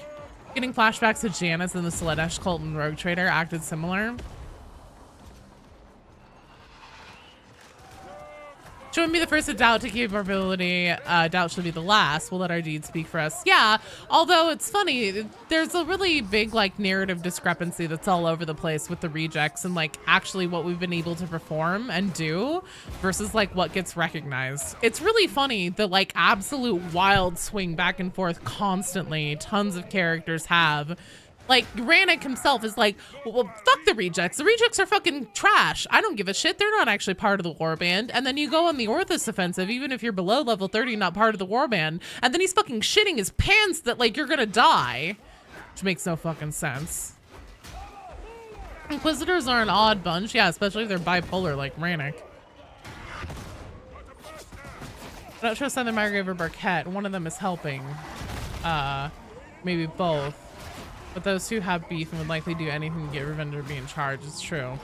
Getting flashbacks to Janice and the Slaanesh cult and Rogue Trader acted similar. She wouldn't be the first to doubt to capability. Doubt should be the last. We'll let our deeds speak for us. Yeah, although it's funny, there's a really big like narrative discrepancy that's all over the place with the rejects and like actually what we've been able to perform and do versus like what gets recognized. It's really funny the like absolute wild swing back and forth constantly tons of characters have Like, Rannick himself is like, well, fuck the rejects. The rejects are fucking trash. I don't give a shit. They're not actually part of the warband. And then you go on the Orthus offensive, even if you're below level 30, not part of the warband. And then he's fucking shitting his pants that, like, you're gonna die. Which makes no fucking sense. Inquisitors are an odd bunch. Yeah, especially if they're bipolar like Rannick. I don't trust either Margrave or Burkett. One of them is helping. Maybe both. But those two have beef and would likely do anything to get revenge or be in charge. It's true.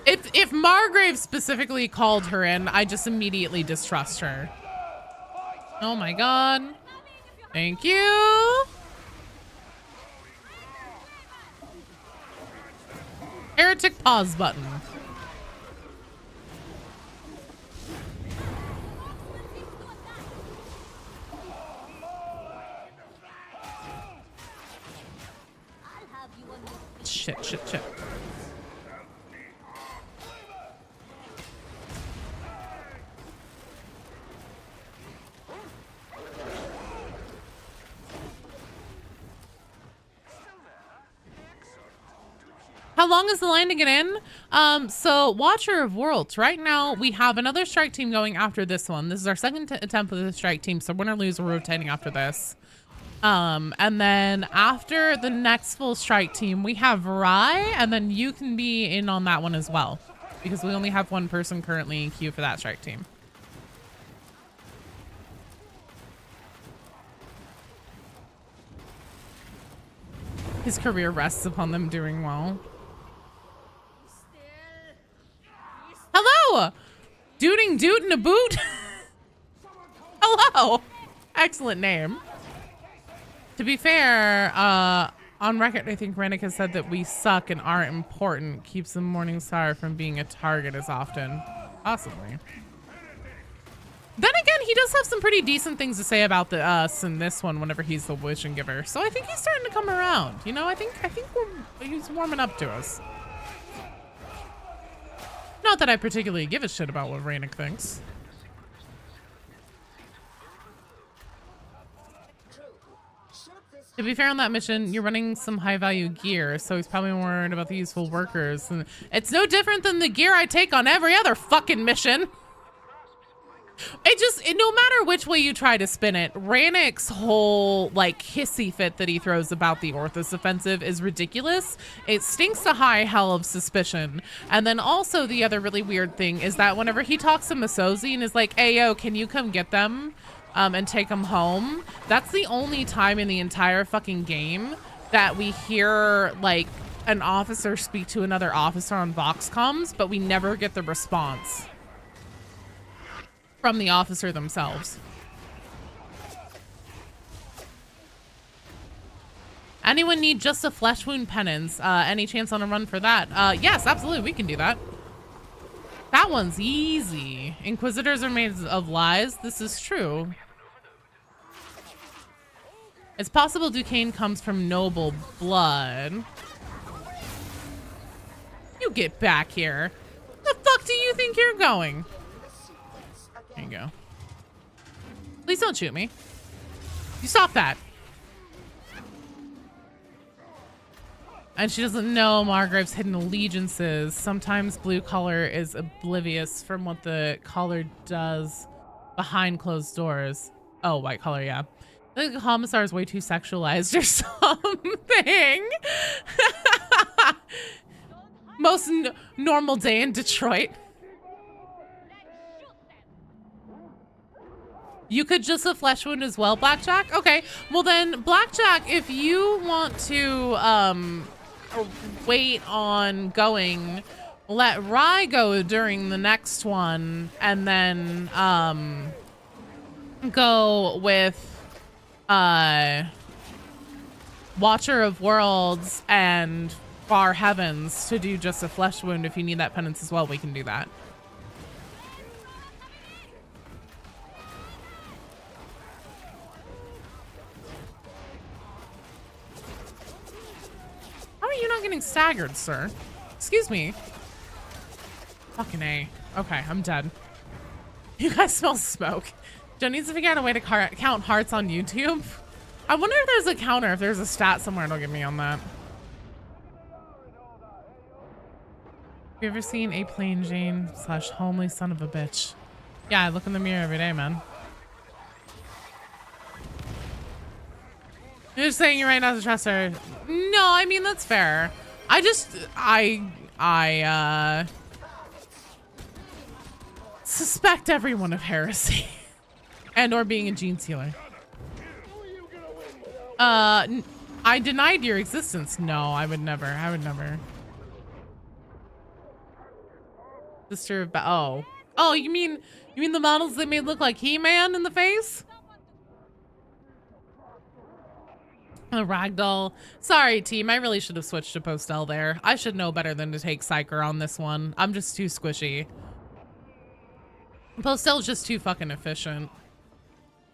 If Margrave specifically called her in, I just immediately distrust her. Oh my god. Thank you. Heretic pause button. Shit, shit, shit. How long is the line to get in? So Watcher of Worlds. Right now we have another strike team going after this one. This is our second attempt with the strike team. So win or lose, we're rotating after this. And then after the next full strike team, we have Rye, and then you can be in on that one as well, because we only have one person currently in queue for that strike team. His career rests upon them doing well. Hello! Dooting Doot and a Boot. Hello! Excellent name. To be fair, on record, I think Rannick has said that we suck and aren't important. Keeps the Morning Star from being a target as often. Possibly. Then again, he does have some pretty decent things to say about us in this one whenever he's the Wishing Giver. So I think he's starting to come around. You know, I think he's warming up to us. Not that I particularly give a shit about what Rannick thinks. To be fair on that mission, you're running some high value gear, so he's probably more worried about the useful workers. And it's no different than the gear I take on every other fucking mission. No matter which way you try to spin it, Rannick's whole like hissy fit that he throws about the Orthus offensive is ridiculous. It stinks a high hell of suspicion. And then also the other really weird thing is that whenever he talks to Masozi and is like, hey yo, can you come get them? And take them home. That's the only time in the entire fucking game that we hear like an officer speak to another officer on Vox comms, but we never get the response from the officer themselves. Anyone need just a flesh wound penance? Any chance on a run for that? Yes, absolutely, we can do that. That one's easy. Inquisitors are made of lies. This is true. It's possible Duquesne comes from noble blood. You get back here. The fuck do you think you're going? There you go. Please don't shoot me. You stop that. And she doesn't know Margrave's hidden allegiances. Sometimes blue collar is oblivious from what the collar does behind closed doors. Oh, white collar, yeah. I think the commissar is way too sexualized or something. Most normal day in Detroit. You could just a flesh wound as well, Blackjack? Okay, well then, Blackjack, if you want to wait on going, let Rye go during the next one, and then go with Watcher of Worlds and Far Heavens to do just a flesh wound. If you need that penance as well, we can do that. How are you not getting staggered, sir? Excuse me. Fucking A. Okay, I'm dead. You guys smell smoke. Joe needs to figure out a way to count hearts on YouTube. I wonder if there's a counter, if there's a stat somewhere. Don't get me on that. Have you ever seen a plain Jane / homely son of a bitch? Yeah, I look in the mirror every day, man. You're just saying you're right not to trust her. No, I mean, that's fair. I suspect everyone of heresy and or being a gene stealer. I denied your existence. No, I would never. I would never. Sister of oh, you mean the models that made look like He-Man in the face? A ragdoll. Sorry, team. I really should have switched to Postel there. I should know better than to take Psyker on this one. I'm just too squishy. Postel's just too fucking efficient.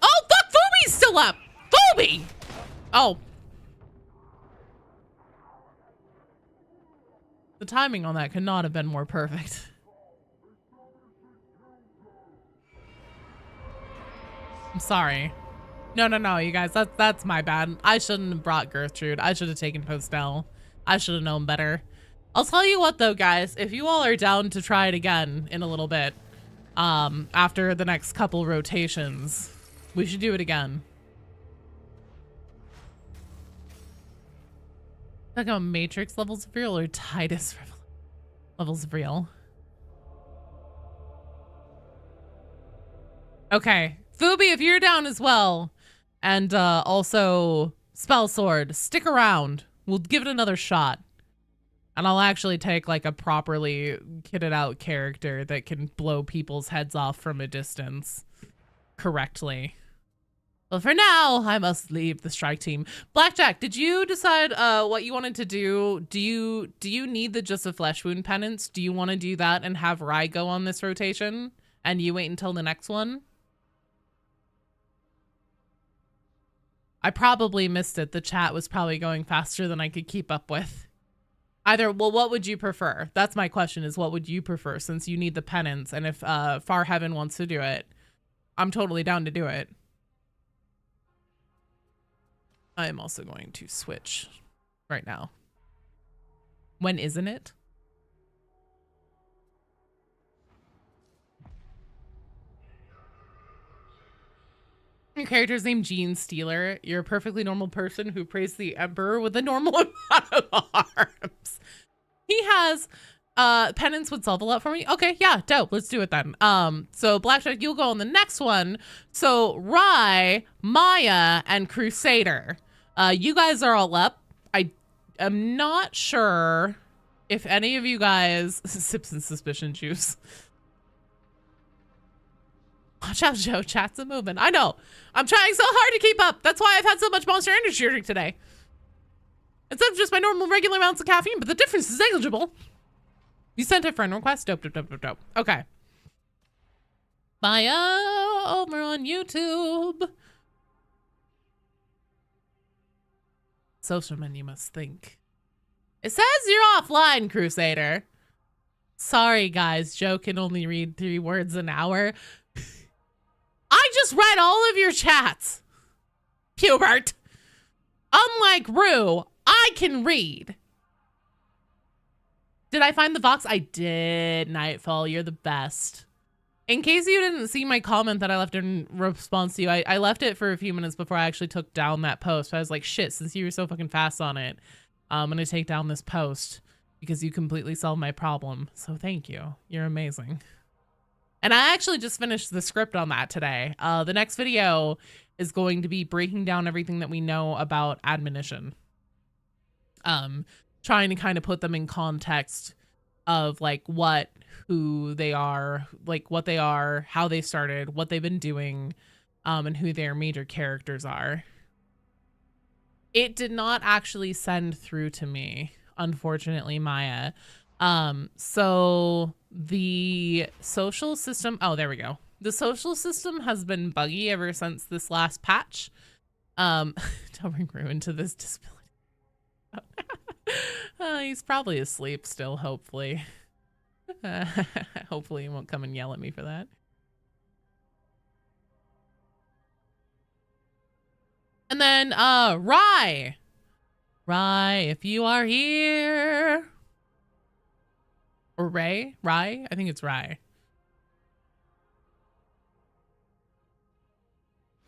Oh, fuck! Phoebe's still up! Phoebe! Oh. The timing on that could not have been more perfect. I'm sorry. No, you guys. That's my bad. I shouldn't have brought Gertrude. I should have taken Postel. I should have known better. I'll tell you what, though, guys. If you all are down to try it again in a little bit, after the next couple rotations, we should do it again. Talking about Matrix levels of real or Titus levels of real? Okay. Phoebe, if you're down as well, and also Spell Sword, stick around. We'll give it another shot. And I'll actually take like a properly kitted out character that can blow people's heads off from a distance correctly. But for now, I must leave the strike team. Blackjack, did you decide what you wanted to do? Do you need the Just a Flesh Wound penance? Do you want to do that and have Rye go on this rotation? And you wait until the next one? I probably missed it. The chat was probably going faster than I could keep up with. Either, well, what would you prefer? That's my question, is what would you prefer, since you need the penance? And if Far Heaven wants to do it, I'm totally down to do it. I am also going to switch right now. When isn't it? Your character's named Gene Stealer. You're a perfectly normal person who prays the Emperor with a normal amount of arms. He has penance would solve a lot for me. Okay, yeah, dope. Let's do it then. So Blackjack, you'll go on the next one. So Rye, Maya, and Crusader. You guys are all up. I am not sure if any of you guys sips and suspicion juice. Watch out, Joe. Chat's a movement. I know. I'm trying so hard to keep up. That's why I've had so much Monster Energy drink today. Instead of just my normal regular amounts of caffeine, but the difference is negligible. You sent a friend request? Dope. Okay. Maya over on YouTube. Social menu must think. It says you're offline, Crusader. Sorry, guys. Joe can only read 3 words an hour. I just read all of your chats, Hubert. Unlike Rue, I can read. Did I find the Vox? I did, Nightfall. You're the best. In case you didn't see my comment that I left in response to you, I left it for a few minutes before I actually took down that post. I was like, shit, since you were so fucking fast on it, I'm going to take down this post because you completely solved my problem. So thank you. You're amazing. And I actually just finished the script on that today. The next video is going to be breaking down everything that we know about admonition. Trying to kind of put them in context of like who they are, like what they are, how they started, what they've been doing, and who their major characters are. It did not actually send through to me, unfortunately, Maya. So the social system, oh, there we go. The social system has been buggy ever since this last patch. Don't bring ruin to this disability. He's probably asleep still, hopefully. Hopefully he won't come and yell at me for that. And then, Rye. Rye, if you are here. Or Ray? Rye? I think it's Rye.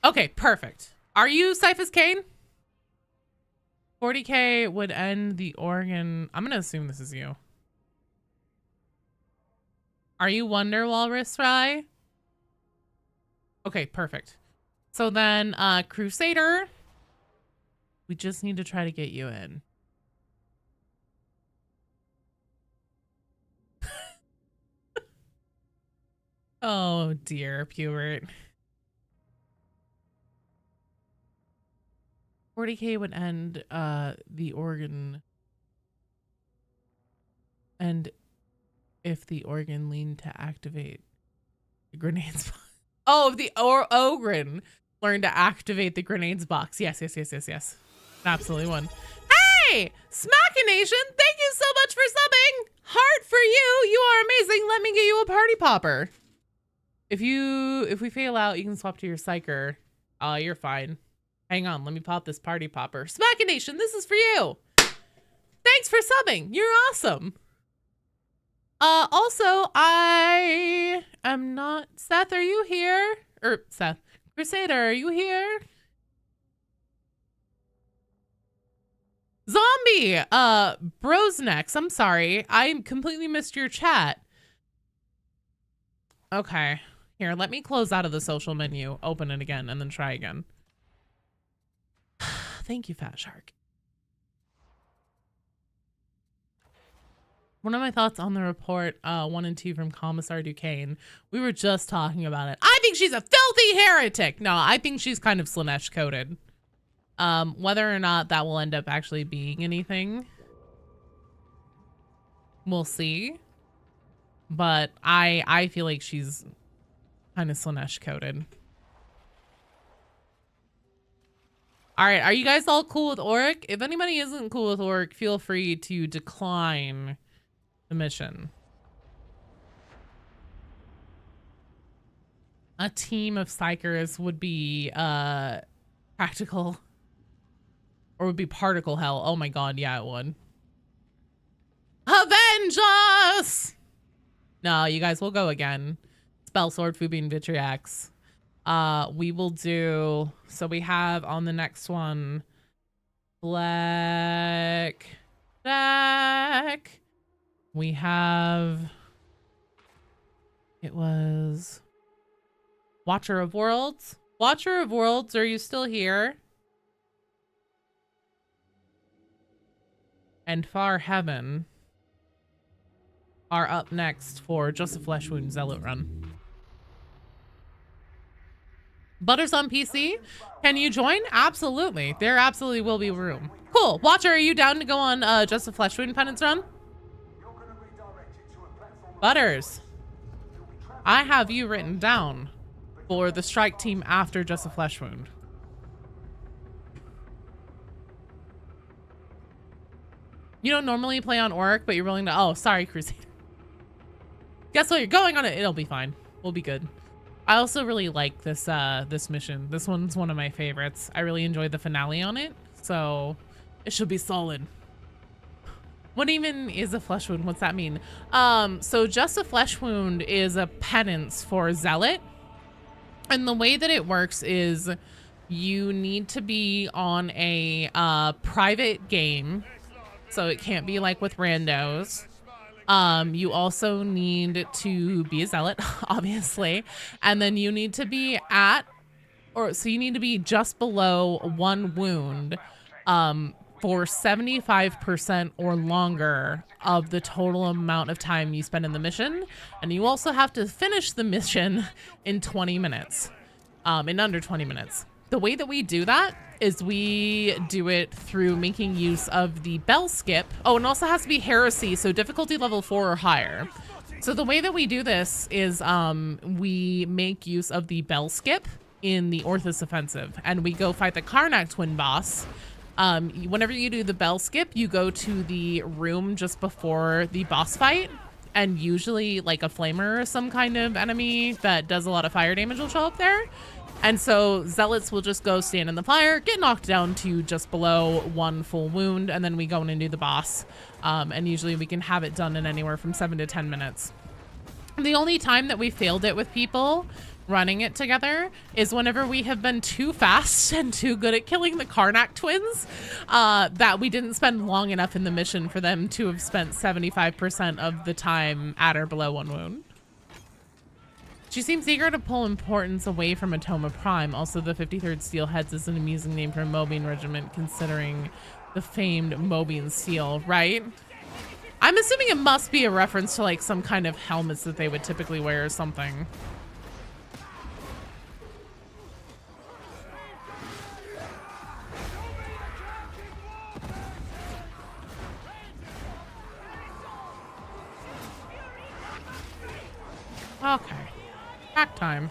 Okay, perfect. Are you Cyphus Kane? 40K would end the Oregon. I'm going to assume this is you. Are you Wonder Walrus Rye? Okay, perfect. So then, Crusader, we just need to try to get you in. Oh dear, Pubert. 40K would end the organ. And if the organ leaned to activate the grenades. Oh, if the Ogren learned to activate the grenades box. Yes. Absolutely one. Hey, Smackination, thank you so much for subbing. Heart for you. You are amazing. Let me get you a party popper. If we fail out, you can swap to your psyker. You're fine. Hang on, let me pop this party popper. Smackination, this is for you. Thanks for subbing. You're awesome. Also, I am not... Seth, are you here? Or Seth. Crusader, are you here? Zombie! Brosnex, I'm sorry. I completely missed your chat. Okay. Here, let me close out of the social menu, open it again, and then try again. Thank you, Fat Shark. One of my thoughts on the report 1 and 2 from Commissar Duquesne. We were just talking about it. I think she's a filthy heretic. No, I think she's kind of Slanesh coded. Whether or not that will end up actually being anything, we'll see. But I feel like she's kind of Slanesh coded. All right, are you guys all cool with Auric? If anybody isn't cool with Auric, feel free to decline the mission. A team of psychers would be practical, or would be particle hell. Oh my god, yeah, it would. Avenge us! No, you guys will go again. Spell Sword, Fubi, and Vitriax. We will do, so we have on the next one, Black Jack. We have, it was Watcher of Worlds. Watcher of Worlds, are you still here? And Far Heaven are up next for Just a Flesh Wound Zealot run. Butters on PC, can you join? Absolutely. There absolutely will be room. Cool. Watcher, are you down to go on Just a Flesh Wound Penance run? Butters, I have you written down for the strike team after Just a Flesh Wound. You don't normally play on Auric, but you're willing to... Oh, sorry, Crusader. Guess what? You're going on it. It'll be fine. We'll be good. I also really like this this mission. This one's one of my favorites. I really enjoyed the finale on it, so it should be solid. What even is a flesh wound? What's that mean? So Just a Flesh Wound is a penance for Zealot. And the way that it works is you need to be on a private game. So it can't be like with randos. You also need to be a Zealot, obviously. And then you need to be so you need to be just below 1 wound for 75% or longer of the total amount of time you spend in the mission. And you also have to finish the mission in 20 minutes, in under 20 minutes. The way that we do that is we do it through making use of the bell skip. Oh, and it also has to be heresy, so difficulty level 4 or higher. So the way that we do this is we make use of the bell skip in the Orthus offensive, and we go fight the Karnak twin boss. Whenever you do the bell skip, you go to the room just before the boss fight, and usually like a flamer or some kind of enemy that does a lot of fire damage will show up there. And so zealots will just go stand in the fire, get knocked down to just below 1 full wound, and then we go in and do the boss. And usually we can have it done in anywhere from 7 to 10 minutes. The only time that we failed it with people running it together is whenever we have been too fast and too good at killing the Karnak twins, that we didn't spend long enough in the mission for them to have spent 75% of the time at or below 1 wound. She seems eager to pull importance away from Atoma Prime. Also, the 53rd Steelheads is an amusing name for a Mobian regiment, considering the famed Mobian seal, right? I'm assuming it must be a reference to like some kind of helmets that they would typically wear or something. Okay. Back time.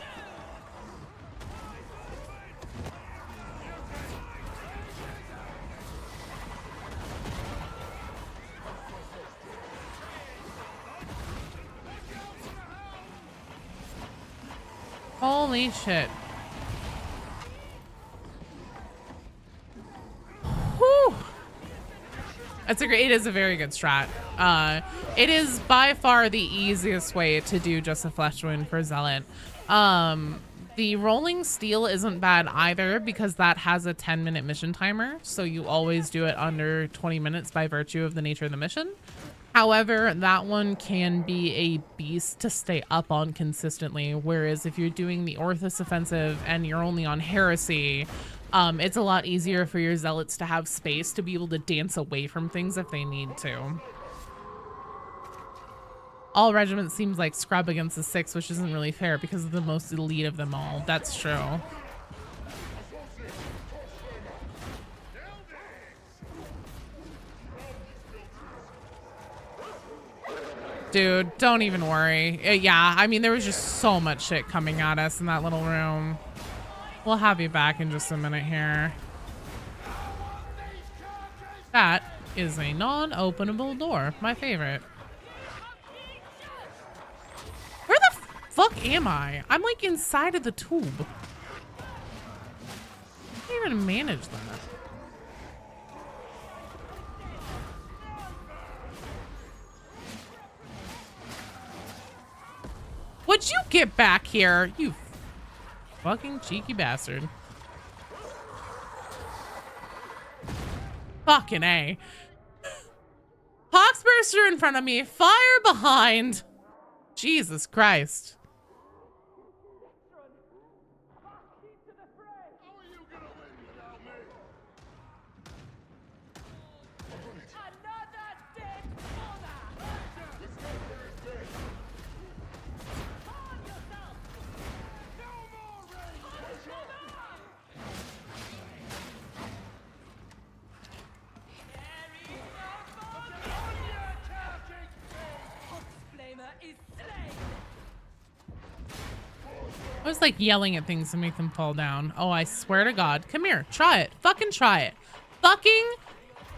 Holy shit. Whew. It is a very good strat. It is by far the easiest way to do just a flesh wound for Zealot. The rolling steel isn't bad either because that has a 10-minute mission timer. So you always do it under 20 minutes by virtue of the nature of the mission. However, that one can be a beast to stay up on consistently. Whereas if you're doing the Orthus offensive and you're only on heresy, it's a lot easier for your zealots to have space to be able to dance away from things if they need to. All regiments seems like scrub against the 6, which isn't really fair because of the most elite of them all. That's true. Dude, don't even worry. Yeah, I mean, there was just so much shit coming at us in that little room. We'll have you back in just a minute here. That is a non-openable door. My favorite. Where the fuck am I? I'm like inside of the tube. I can't even manage that. Would you get back here, you fucking cheeky bastard. Fucking A. Hawksburster in front of me, fire behind. Jesus Christ. I was like yelling at things to make them fall down. Oh, I swear to God. Come here. Try it. Fucking try it. Fucking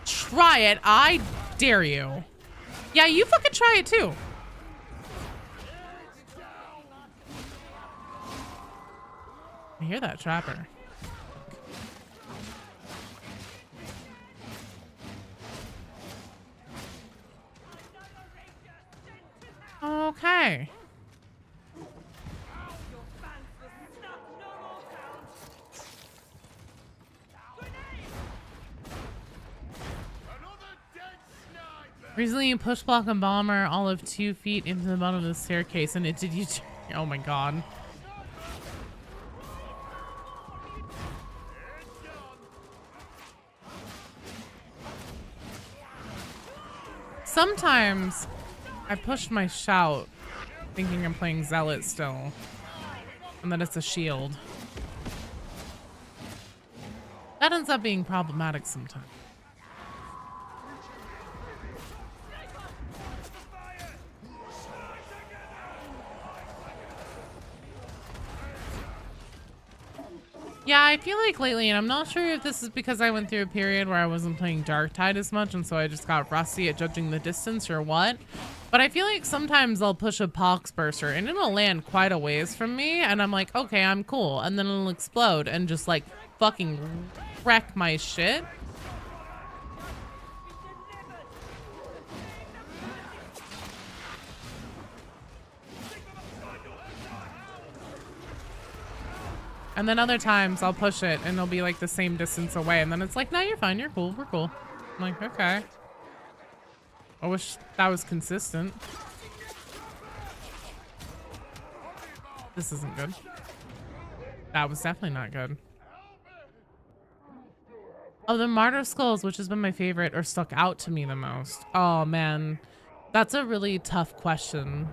try it. I dare you. Yeah, you fucking try it too. I hear that trapper. Okay. Recently, you push block a bomber all of 2 feet into the bottom of the staircase, and it did you. Oh my God. Sometimes I push my shout thinking I'm playing Zealot still, and that it's a shield. That ends up being problematic sometimes. Yeah, I feel like lately, and I'm not sure if this is because I went through a period where I wasn't playing Darktide as much, and so I just got rusty at judging the distance or what, But I feel like sometimes I'll push a pox burster and it'll land quite a ways from me, and I'm like, okay, I'm cool. And then it'll explode and just like fucking wreck my shit. And then other times I'll push it and it'll be like the same distance away, and then it's like, no, you're fine, you're cool, we're cool. I'm like, okay. I wish that was consistent. This isn't good. That was definitely not good. Oh, the martyr skulls, which has been my favorite or stuck out to me the most. Oh man, that's a really tough question.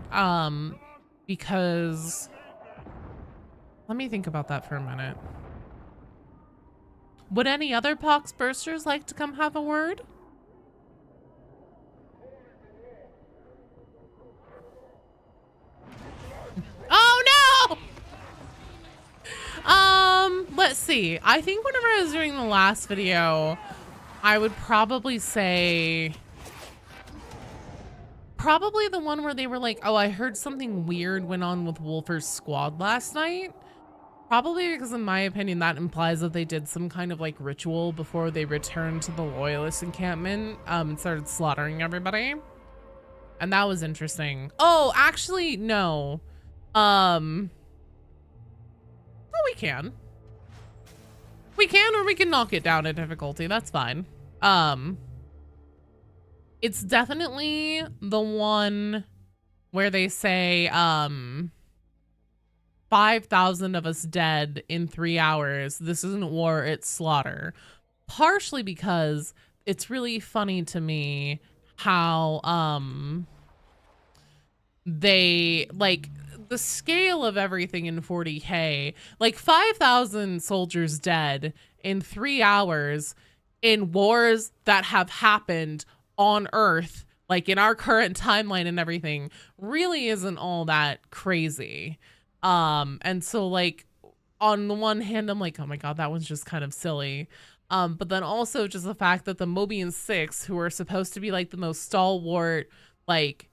Because let me think about that for a minute. Would any other pox bursters like to come have a word? Oh no! Let's see. I think whenever I was doing the last video, I would probably say probably the one where they were like, oh, I heard something weird went on with Wolfer's squad last night. Probably because in my opinion, that implies that they did some kind of like ritual before they returned to the loyalist encampment and started slaughtering everybody. And that was interesting. Oh, actually, no. Oh, we can. We can, or we can knock it down in difficulty. That's fine. It's definitely the one where they say 5,000 of us dead in 3 hours. This isn't war, it's slaughter. Partially because it's really funny to me how they like the scale of everything in 40K, like 5,000 soldiers dead in 3 hours in wars that have happened on Earth, like in our current timeline and everything, really isn't all that crazy. And so like on the one hand, I'm like, oh my God, that one's just kind of silly. But then also just the fact that the Mobian 6, who are supposed to be like the most stalwart, like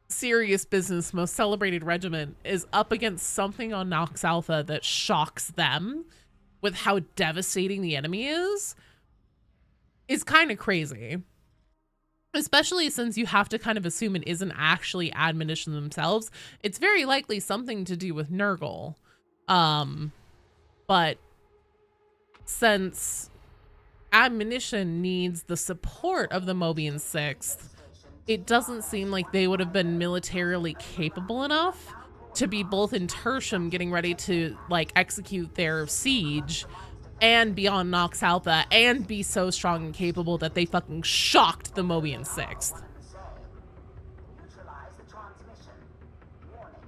serious business, most celebrated regiment, is up against something on Nox Alpha that shocks them with how devastating the enemy is kind of crazy. Especially since you have to kind of assume it isn't actually admonition themselves. It's very likely something to do with Nurgle. But since admonition needs the support of the Mobian 6th, it doesn't seem like they would have been militarily capable enough to be both in Tertium getting ready to like execute their siege and be on Nox Alpha and be so strong and capable that they fucking shocked the Mobian 6th. Neutralize the transmission. Warning.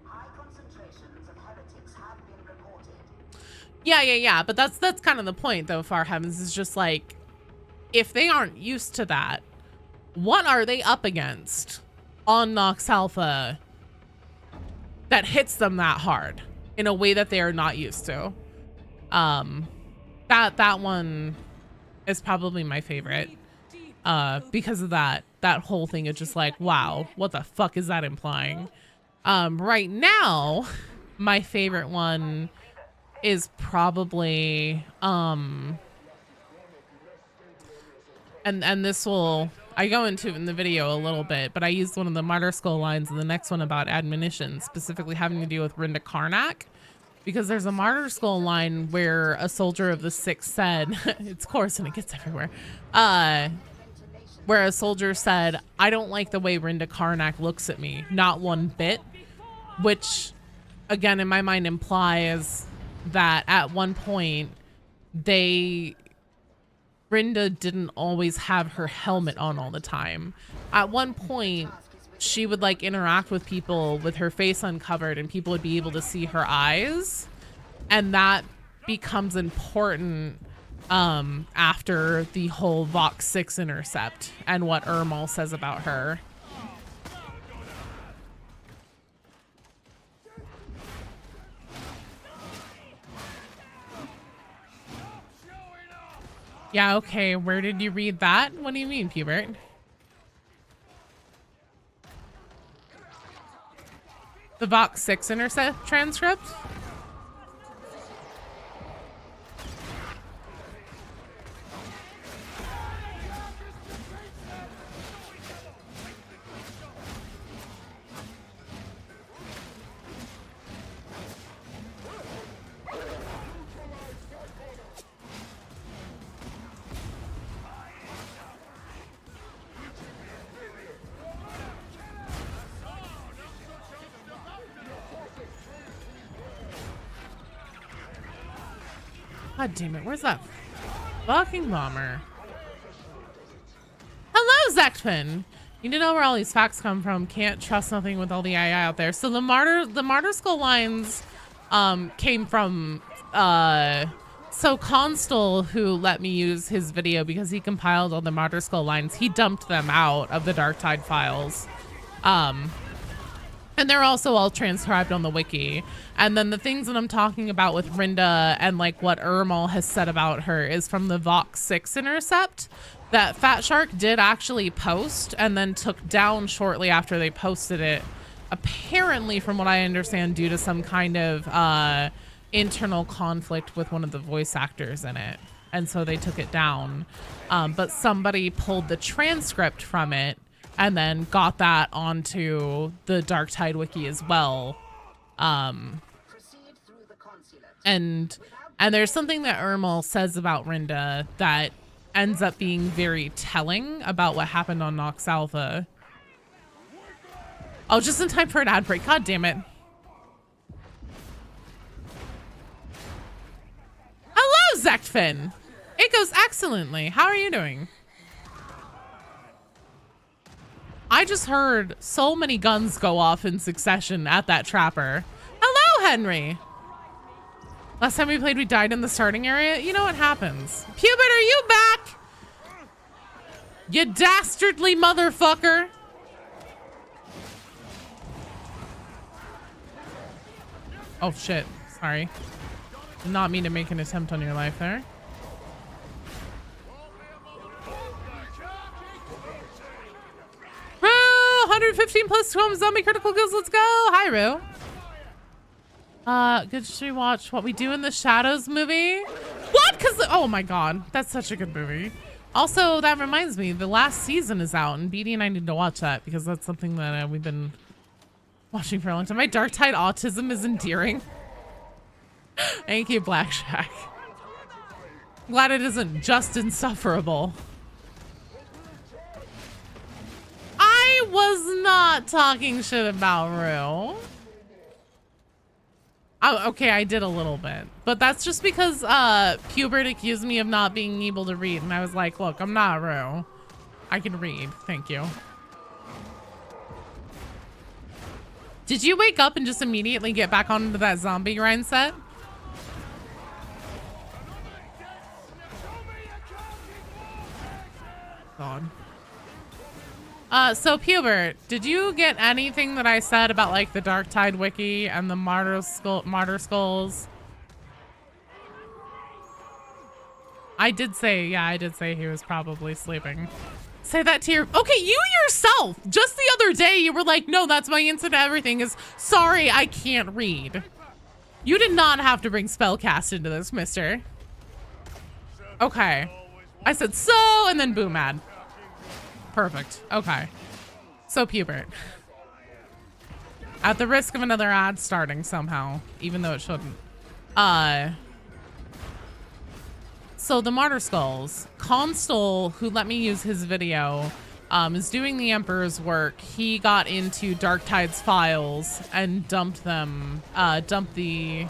High concentrations of heretics have been reported. Yeah. But that's kind of the point though, Far Heavens, is just like, if they aren't used to that, what are they up against on Nox Alpha that hits them that hard in a way that they are not used to? That one is probably my favorite because of that whole thing is just like, wow, what the fuck is that implying? Right now, my favorite one is probably and this will, I go into it in the video a little bit, but I used one of the Martyr Skull lines in the next one about admonition, specifically having to do with Rinda Karnak, because there's a Martyr Skull line where a soldier of the 6 said, it's coarse and it gets everywhere, where a soldier said, I don't like the way Rinda Karnak looks at me, not one bit, which again in my mind implies that at one point Rinda didn't always have her helmet on all the time. At one point, she would like interact with people with her face uncovered and people would be able to see her eyes. And that becomes important after the whole Vox 6 intercept and what Ermal says about her. Yeah, okay, where did you read that? What do you mean, Pubert? The Vox 6 intercept transcript? God damn it, where's that fucking bomber? Hello, Zektpin! You need to know where all these facts come from. Can't trust nothing with all the AI out there. So the martyr skull lines came from so Constable, who let me use his video because he compiled all the martyr skull lines, he dumped them out of the Darktide files. And they're also all transcribed on the wiki. And then the things that I'm talking about with Rinda and like what Ermal has said about her is from the Vox 6 intercept that Fat Shark did actually post and then took down shortly after they posted it. Apparently, from what I understand, due to some kind of internal conflict with one of the voice actors in it. And so they took it down. But somebody pulled the transcript from it and then got that onto the Darktide wiki as well. And there's something that Ermal says about Rinda that ends up being very telling about what happened on Nox Alpha. Oh, just in time for an ad break. God damn it. Hello, Zektpin. It goes excellently. How are you doing? I just heard so many guns go off in succession at that trapper. Hello, Henry. Last time we played, we died in the starting area. You know what happens. Pubert, are you back? You dastardly motherfucker. Oh, shit. Sorry. Did not mean to make an attempt on your life there. Rue, 115 plus 12 zombie critical kills. Let's go. Hi, Rue. Good to watch What We Do in the Shadows movie. What? Oh my god, that's such a good movie. Also, that reminds me, the last season is out, and BD and I need to watch that because that's something that we've been watching for a long time. My Darktide autism is endearing. Thank you, Black Shack. Glad it isn't just insufferable. I was not talking shit about Rue. Oh, okay, I did a little bit, but that's just because Pubert accused me of not being able to read, and I was like, look, I'm not Rue. I can read, thank you. Did you wake up and just immediately get back onto that zombie grind set? God. So Pubert, did you get anything that I said about like the Darktide wiki and the martyr skulls? I did say he was probably sleeping. Say that to your, okay, you yourself, just the other day you were like, no, that's my answer to everything is, sorry, I can't read. You did not have to bring spellcast into this, mister. Okay. I said so, and then boom ad. Perfect. Okay. So Pubert. At the risk of another ad starting somehow, even though it shouldn't. So the Martyr Skulls. Constable, who let me use his video, is doing the Emperor's work. He got into Darktide's files and dumped them. Dumped the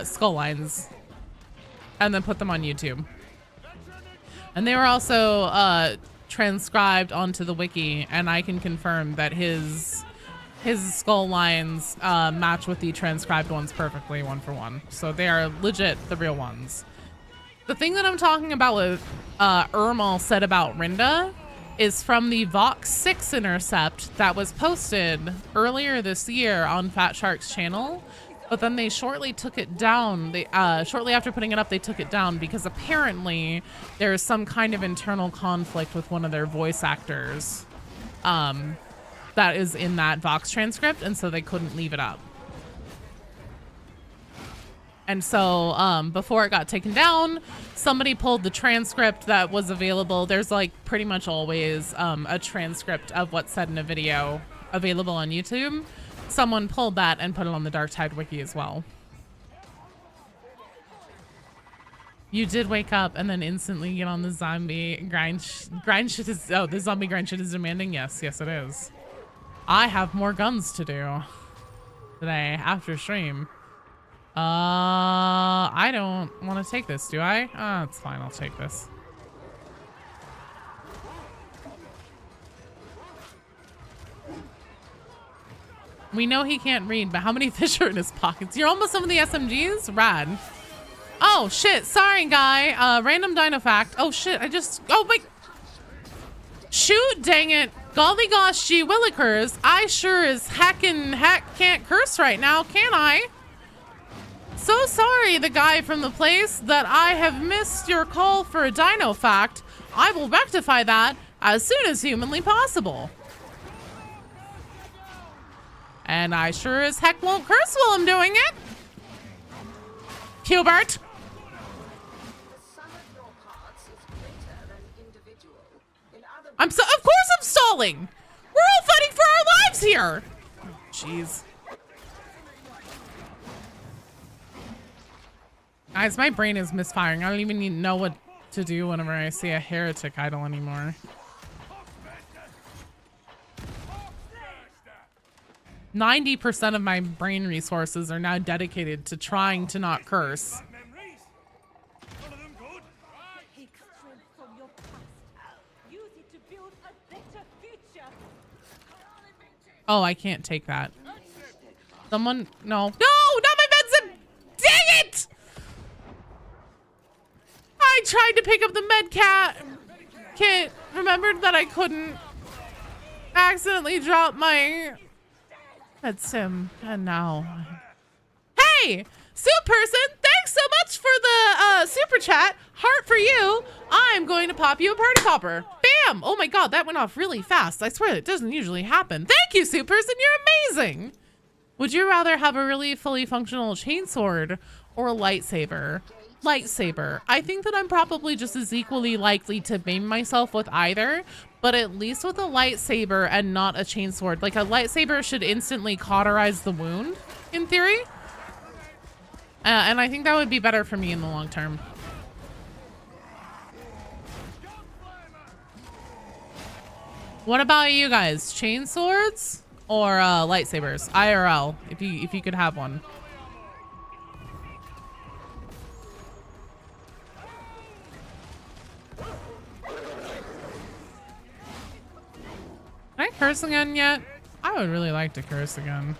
skull lines. And then put them on YouTube. And they were also transcribed onto the wiki, and I can confirm that his skull lines match with the transcribed ones perfectly, 1 for 1. So they are legit the real ones. The thing that I'm talking about with Ermal said about Rinda is from the Vox 6 intercept that was posted earlier this year on Fat Shark's channel. But then they shortly took it down. They shortly after putting it up, they took it down because apparently there is some kind of internal conflict with one of their voice actors that is in that Vox transcript, and so they couldn't leave it up. And so before it got taken down, somebody pulled the transcript that was available. There's like pretty much always a transcript of what's said in a video available on YouTube. Someone pulled that and put it on the Darktide wiki as well. You did wake up and then instantly get on the zombie grind shit is, oh, the zombie grind shit is demanding. Yes, yes it is. I have more guns to do today after stream. I don't want to take this, do I? It's fine, I'll take this. We know he can't read, but how many fish are in his pockets? You're almost some of the SMGs? Rad. Oh, shit. Sorry, guy. Random dino fact. Oh, shit. Oh, wait. Shoot, dang it. Golly gosh, gee willikers. I sure as heck can't curse right now, can I? So sorry, the guy from the place, that I have missed your call for a dino fact. I will rectify that as soon as humanly possible. And I sure as heck won't curse while I'm doing it. Hubert. Of course I'm stalling. We're all fighting for our lives here. Jeez. Guys, my brain is misfiring. I don't even know what to do whenever I see a heretic idol anymore. 90% of my brain resources are now dedicated to trying to not curse. Oh, I can't take that. Someone, no. No, not my medicine! Dang it! I tried to pick up the med kit, remembered that I couldn't. Accidentally dropped my sim, and now. Hey, soup person, thanks so much for the super chat. Heart for you. I'm going to pop you a party popper. Bam! Oh my god, that went off really fast. I swear it doesn't usually happen. Thank you, soup person, you're amazing. Would you rather have a really fully functional chainsword or a lightsaber? Lightsaber. I think that I'm probably just as equally likely to maim myself with either, but at least with a lightsaber and not a chainsword. Like, a lightsaber should instantly cauterize the wound, in theory. And I think that would be better for me in the long term. What about you guys? Chainswords or lightsabers? IRL, if you could have one. Can I curse again yet? I would really like to curse again.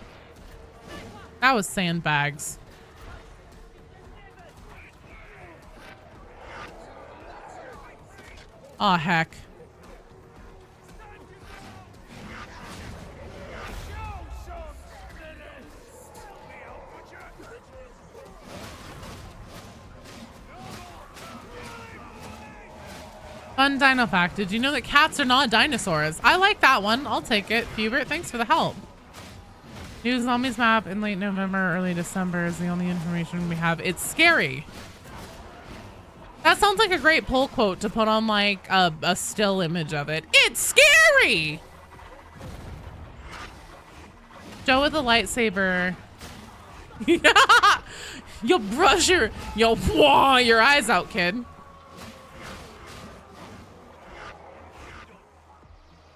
That was sandbags. Aw, heck. Fun dino fact. Did you know that cats are not dinosaurs? I like that one. I'll take it. Hubert, thanks for the help. New zombies map in late November, early December is the only information we have. It's scary. That sounds like a great pull quote to put on like a still image of it. It's scary! Joe with a lightsaber. You'll brush your eyes out, kid.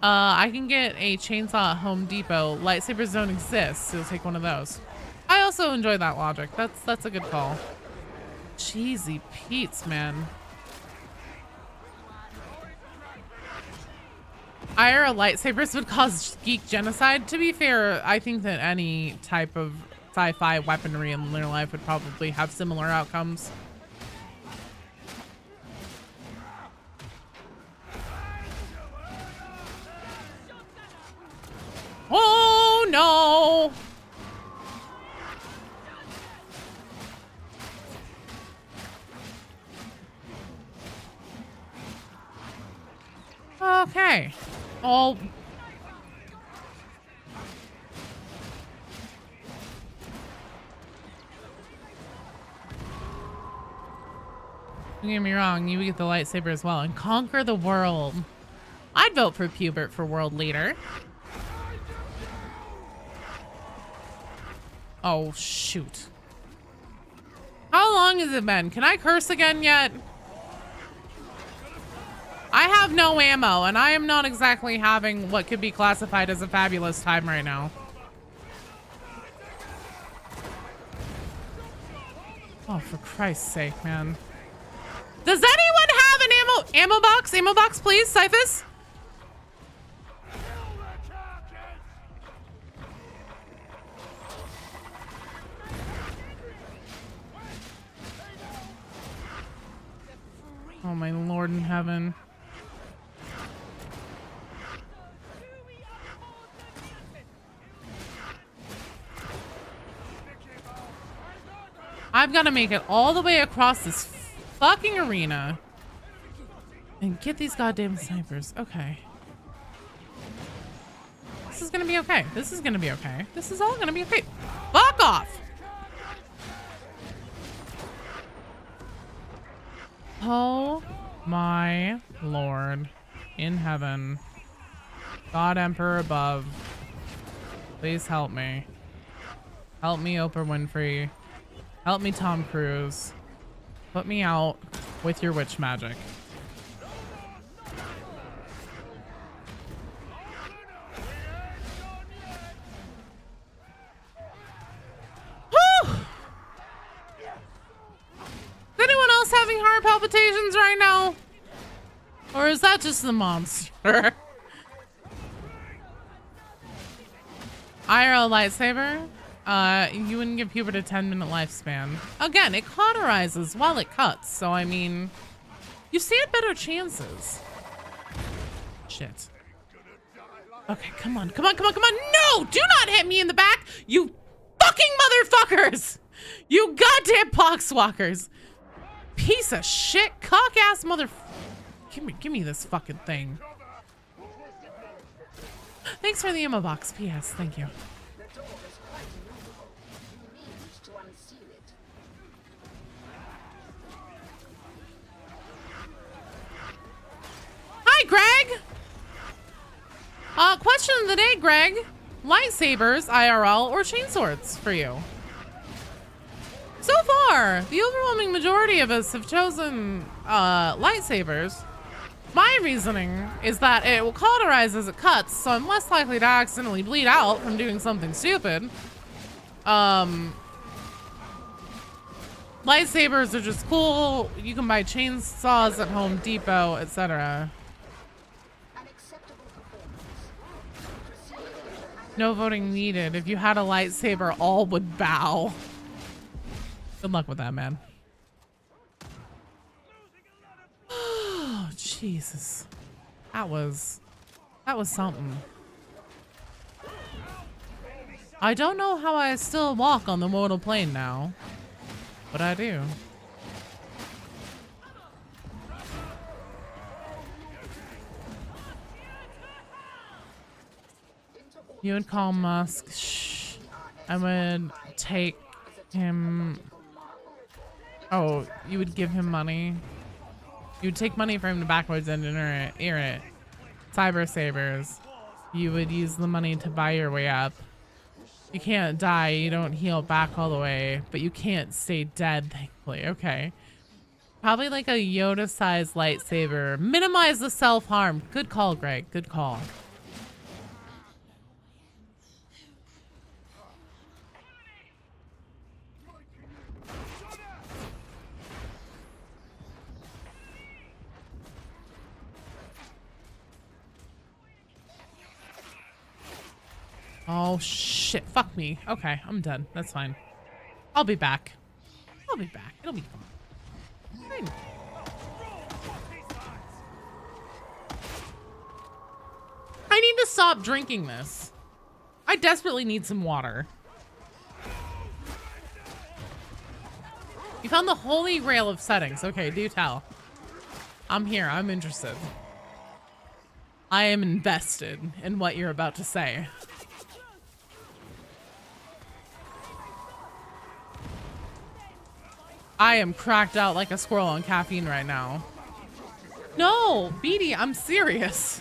I can get a chainsaw at Home Depot. Lightsabers don't exist, so you'll take one of those. I also enjoy that logic. That's a good call. Cheesy Pete's, man. IRL lightsabers would cause geek genocide. To be fair, I think that any type of sci-fi weaponry in real life would probably have similar outcomes. Oh no! Okay. Oh. Don't get me wrong, you would get the lightsaber as well and conquer the world. I'd vote for Pubert for world leader. Oh, shoot. How long has it been? Can I curse again yet? I have no ammo, and I am not exactly having what could be classified as a fabulous time right now. Oh, for Christ's sake, man. Does anyone have an ammo box? Ammo box, please, Cyphus? Oh, my Lord in heaven. I've got to make it all the way across this fucking arena and get these goddamn snipers. Okay. This is gonna be okay. This is gonna be okay. This is all gonna be okay. Fuck off! Oh my Lord in heaven. God Emperor above. Please help me. Help me, Oprah Winfrey. Help me, Tom Cruise. Put me out with your witch magic. Whew! Is anyone else having heart palpitations right now? Or is that just the monster? IRL lightsaber? You wouldn't give Hubert a 10-minute lifespan. Again, it cauterizes while it cuts, so I mean, you stand better chances. Shit. Okay, come on, come on, come on, come on. No, do not hit me in the back, you fucking motherfuckers! You goddamn poxwalkers! Piece of shit, cock-ass mother. Give me this fucking thing. Thanks for the ammo box, P.S. Thank you. Hi, Greg! Question of the day, Greg. Lightsabers, IRL, or chainswords for you? So far, the overwhelming majority of us have chosen lightsabers. My reasoning is that it will cauterize as it cuts, so I'm less likely to accidentally bleed out from doing something stupid. Lightsabers are just cool. You can buy chainsaws at Home Depot, etc. No voting needed. If you had a lightsaber, all would bow. Good luck with that, man. Oh, Jesus. That was something. I don't know how I still walk on the mortal plane now, but I do. You would call Musk. Shh. I would take him. Oh, you would give him money. You would take money from him to backwards and ear it. Cyber sabers. You would use the money to buy your way up. You can't die. You don't heal back all the way, but you can't stay dead, thankfully. Okay. Probably like a Yoda-sized lightsaber. Minimize the self-harm. Good call, Greg. Good call. Oh shit, fuck me. Okay, I'm done. That's fine. I'll be back. I'll be back. It'll be fine. I need to stop drinking this. I desperately need some water. You found the holy grail of settings. Okay, do tell. I'm here. I'm interested. I am invested in what you're about to say. I am cracked out like a squirrel on caffeine right now. No, Beatty, I'm serious.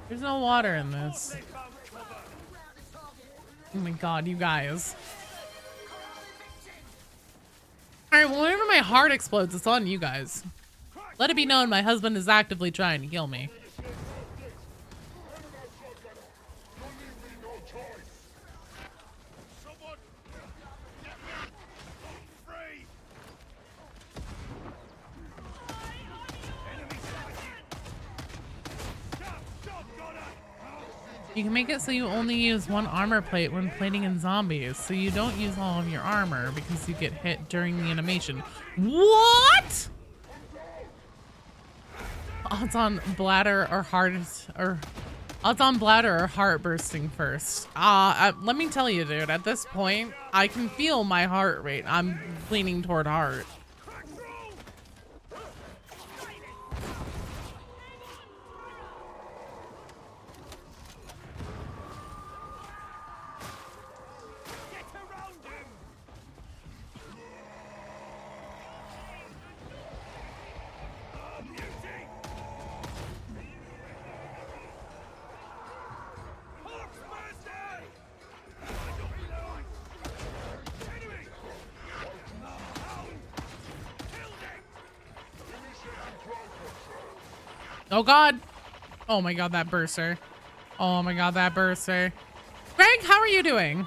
There's no water in this. Oh my god, you guys. Alright, well, whenever my heart explodes, it's on you guys. Let it be known my husband is actively trying to kill me. You can make it so you only use one armor plate when plating in zombies, so you don't use all of your armor because you get hit during the animation. What? Odds on bladder or heart, or odds on bladder or heart bursting first. Let me tell you, dude, at this point, I can feel my heart rate. I'm leaning toward heart. Oh god. Oh my god, that burster. Oh my god, that burster. Greg, how are you doing?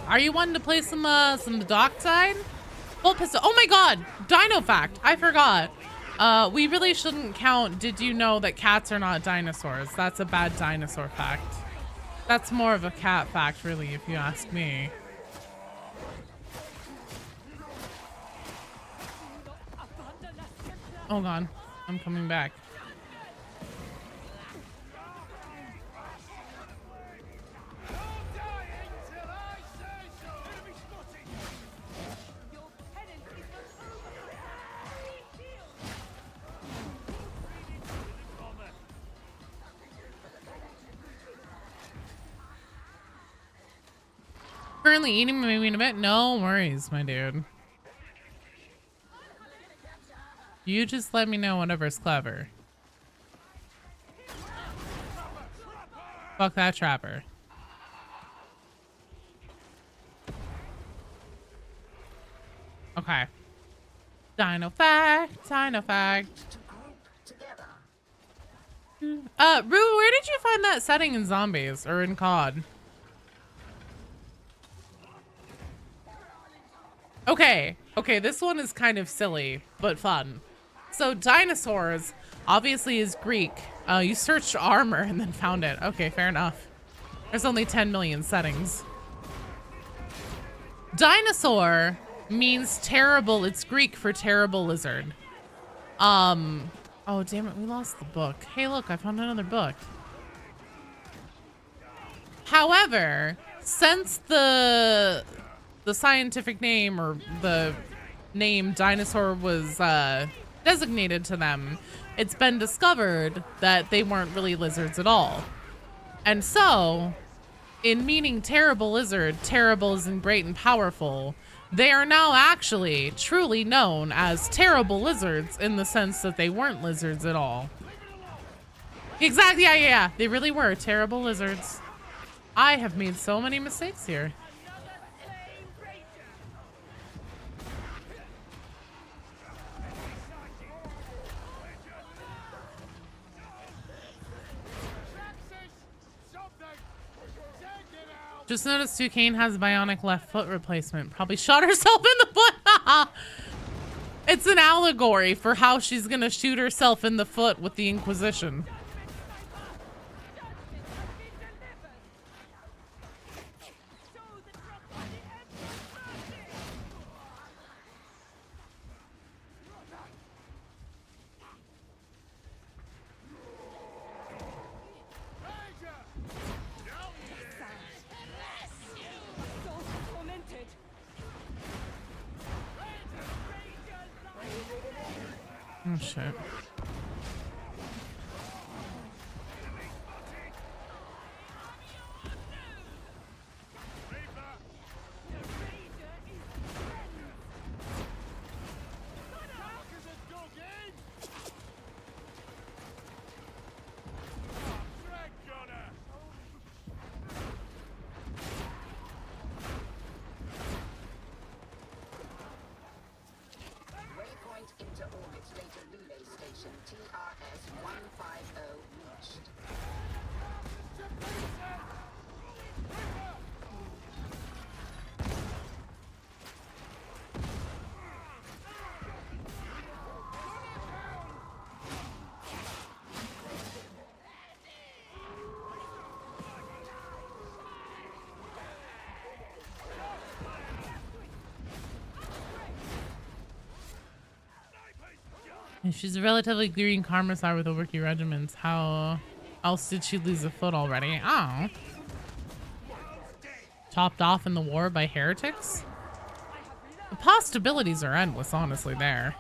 Are you wanting to play some Darktide? Full pistol. Oh my god, Dino fact. I forgot. We really shouldn't count did you know that cats are not dinosaurs. That's a bad dinosaur fact. That's more of a cat fact, really, if you ask me. Oh god, I'm coming back. Currently eating maybe in a bit? No worries, my dude. You just let me know whatever's clever. Fuck that trapper. Okay. Dino fact, Dino fact. Rue, where did you find that setting in zombies or in COD? Okay, this one is kind of silly, but fun. So dinosaurs obviously is Greek. You searched armor and then found it. Okay, fair enough. There's only 10 million settings. Dinosaur means terrible. It's Greek for terrible lizard. Oh damn it, we lost the book. Hey look, I found another book. However, since the scientific name or the name dinosaur was designated to them, it's been discovered that they weren't really lizards at all. And so, in meaning terrible lizard, terrible as in great and powerful, they are now actually truly known as terrible lizards in the sense that they weren't lizards at all. Exactly, yeah, they really were terrible lizards. I have made so many mistakes here. Just noticed Duquesne has a bionic left foot replacement. Probably shot herself in the foot. It's an allegory for how she's gonna shoot herself in the foot with the Inquisition. Oh shit. Waypoint into orbit data relay station TRS-150 reached. And she's a relatively green Karmasar with Overkey regiments. How else did she lose a foot already? Oh. Chopped off in the war by heretics? The possibilities are endless, honestly, there.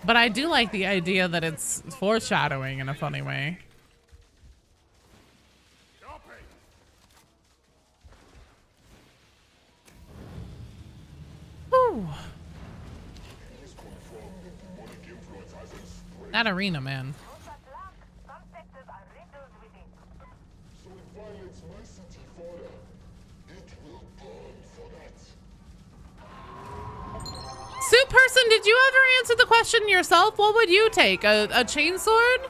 But I do like the idea that it's foreshadowing in a funny way. Whew. That arena, man. Those at last, some sectors are riddled with it. So it violates my city further. It will burn for that. Soup person, did you ever answer the question yourself? What would you take? A chainsword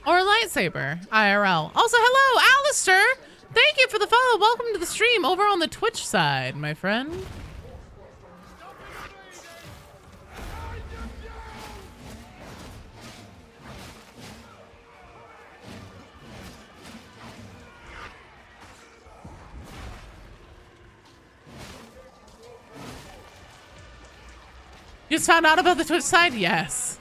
or a lightsaber? IRL. Also, hello, Alistair. Thank you for the follow. Welcome to the stream over on the Twitch side, my friend. You just found out about the Twitch side? Yes.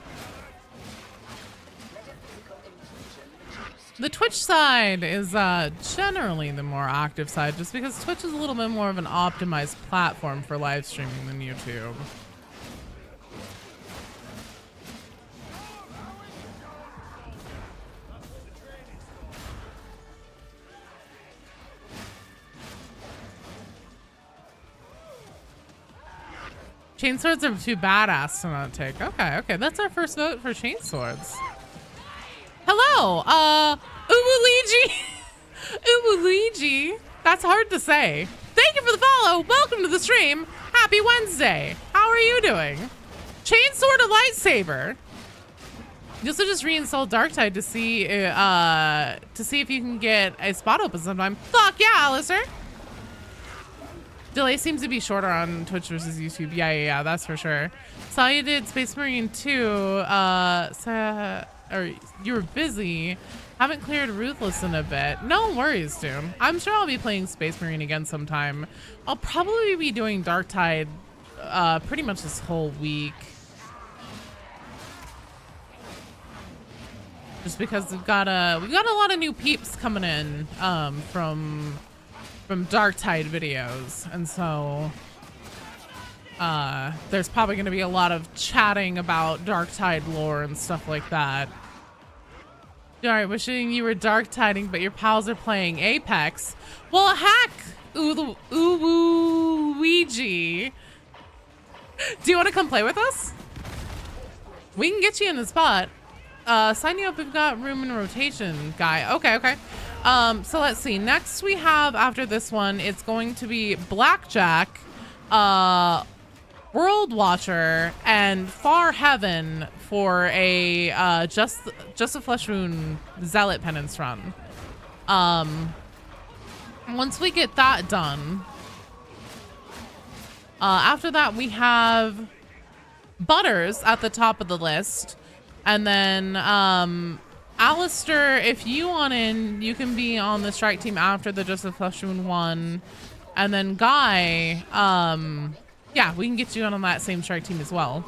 The Twitch side is generally the more active side just because Twitch is a little bit more of an optimized platform for live streaming than YouTube. Chainswords are too badass to not take. Okay, okay. That's our first vote for chainswords. Hello, Uwuluigi. That's hard to say. Thank you for the follow. Welcome to the stream. Happy Wednesday. How are you doing? Chainsword or lightsaber? You also just reinstalled Darktide to see if you can get a spot open sometime. Fuck yeah, Alistair. Delay seems to be shorter on Twitch versus YouTube. Yeah, that's for sure. Saw you did Space Marine 2. Or you were busy. Haven't cleared Ruthless in a bit. No worries, dude. I'm sure I'll be playing Space Marine again sometime. I'll probably be doing Darktide pretty much this whole week. Just because we've got a lot of new peeps coming in from Darktide videos, and so there's probably going to be a lot of chatting about Darktide lore and stuff like that. Alright, wishing you were Darktiding, but your pals are playing Apex. Well, heck, Uwuluigi. Do you want to come play with us? We can get you in the spot. Sign you up, we've got room in rotation, guy. Okay. So let's see. Next we have, after this one, it's going to be Blackjack, World Watcher, and Far Heaven for a just a Flesh Wound Zealot Penance run. Once we get that done, after that we have Butters at the top of the list, and then Alistair, if you want in, you can be on the strike team after the Just a Flesh Wound one. And then Guy, yeah, we can get you on that same strike team as well.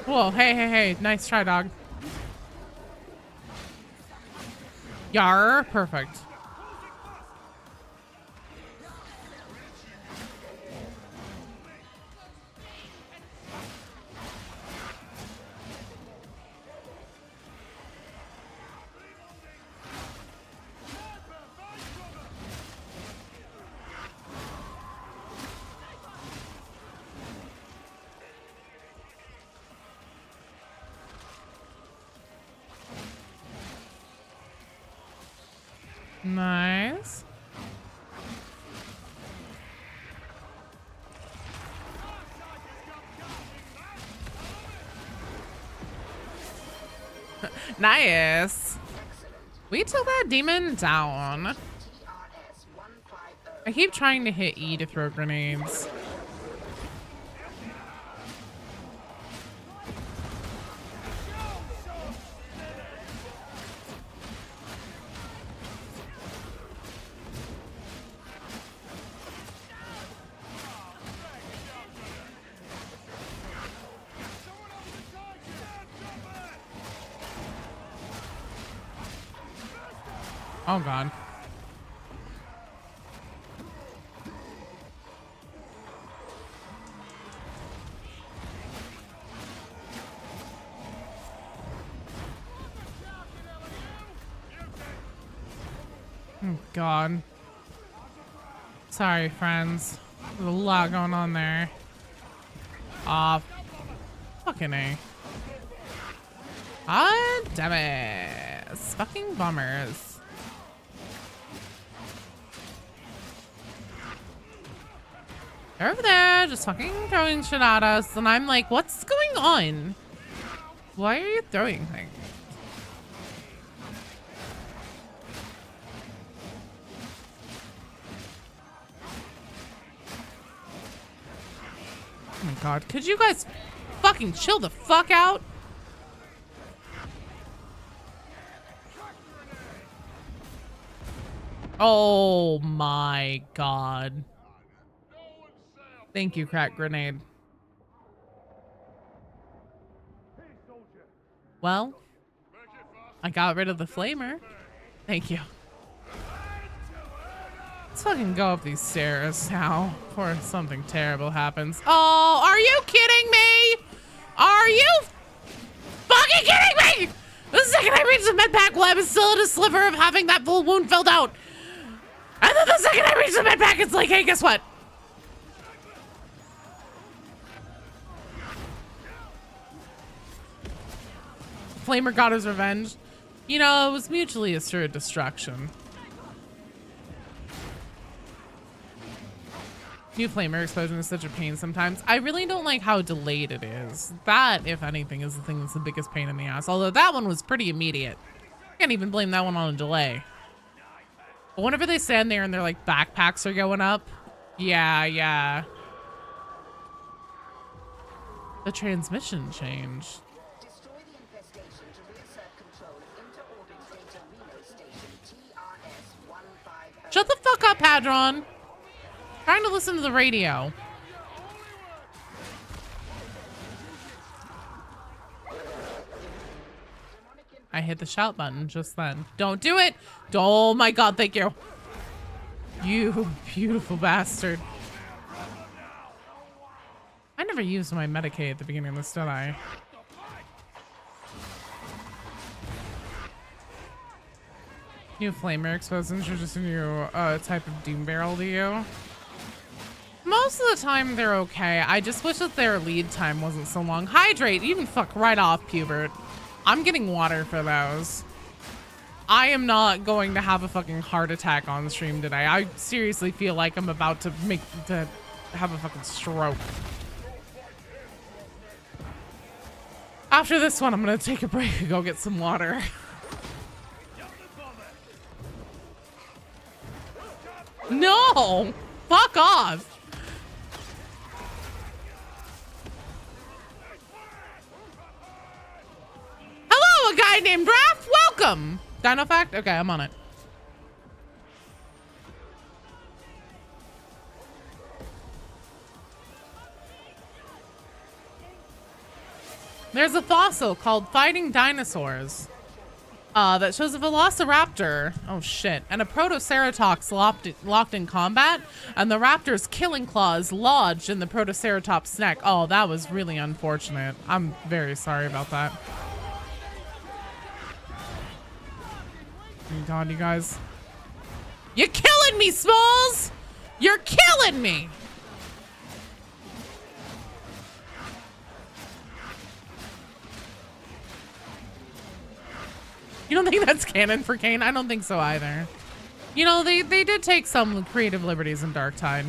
Whoa, hey, nice try, dog. Yar, perfect. Nice. Nice. We took that demon down. TRS 150. I keep trying to hit E to throw grenades. Oh god. Oh god. Sorry, friends. There's a lot going on there. Aw, fucking A. Ah, damn it. Fucking bummers. They're over there just fucking throwing shit at us, and I'm like, what's going on? Why are you throwing things? Oh my god, could you guys fucking chill the fuck out? Oh my god. Thank you, crack grenade. Well, I got rid of the flamer. Thank you. Let's fucking go up these stairs now before something terrible happens. Oh, are you kidding me? Are you fucking kidding me? The second I reach the med pack, well, I'm still in a sliver of having that full wound filled out. And then the second I reach the med pack, it's like, hey, guess what? Flamer got his revenge. You know, it was mutually assured destruction. New flamer explosion is such a pain sometimes. I really don't like how delayed it is. That, if anything, is the thing that's the biggest pain in the ass. Although that one was pretty immediate. Can't even blame that one on a delay. But whenever they stand there and their like backpacks are going up, yeah. The transmission changed. Destroy the infestation to reassert control of inter-orbit data relay station TRS 150. Shut the fuck up, Hadron. Trying to listen to the radio. I hit the shout button just then. Don't do it. Oh my god, thank you. You beautiful bastard. I never used my Medicaid at the beginning of this, did I? New flamer explosions are just a new type of doom barrel to you. Most of the time they're okay. I just wish that their lead time wasn't so long. Hydrate, you can fuck right off, Pubert. I'm getting water for those. I am not going to have a fucking heart attack on stream today. I seriously feel like I'm about to have a fucking stroke. After this one, I'm gonna take a break and go get some water. No! Fuck off! Hello, a guy named Raph! Welcome! Dino fact? Okay, I'm on it. There's a fossil called Fighting Dinosaurs that shows a velociraptor, oh shit, and a protoceratops locked in combat, and the raptor's killing claws lodged in the protoceratops' neck. Oh, that was really unfortunate. I'm very sorry about that. Oh god, you guys. You're killing me, Smalls! You're killing me! You don't think that's canon for Kane? I don't think so either. You know, they did take some creative liberties in Darktide.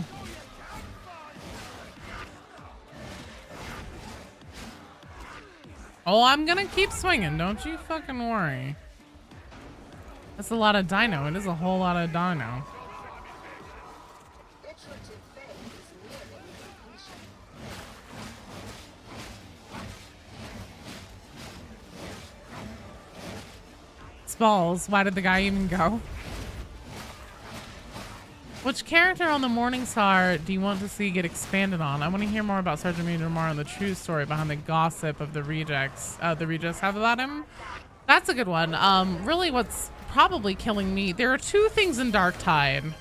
Oh, I'm gonna keep swinging. Don't you fucking worry. That's a lot of dino. It is a whole lot of dino. Iterative phase nearing completion. Balls. Why did the guy even go? Which character on the Morning Star do you want to see get expanded on? I want to hear more about Sergeant Major Mar and the true story behind the gossip of the rejects have about him. That's a good one. Really what's probably killing me, there are two things in Darktide,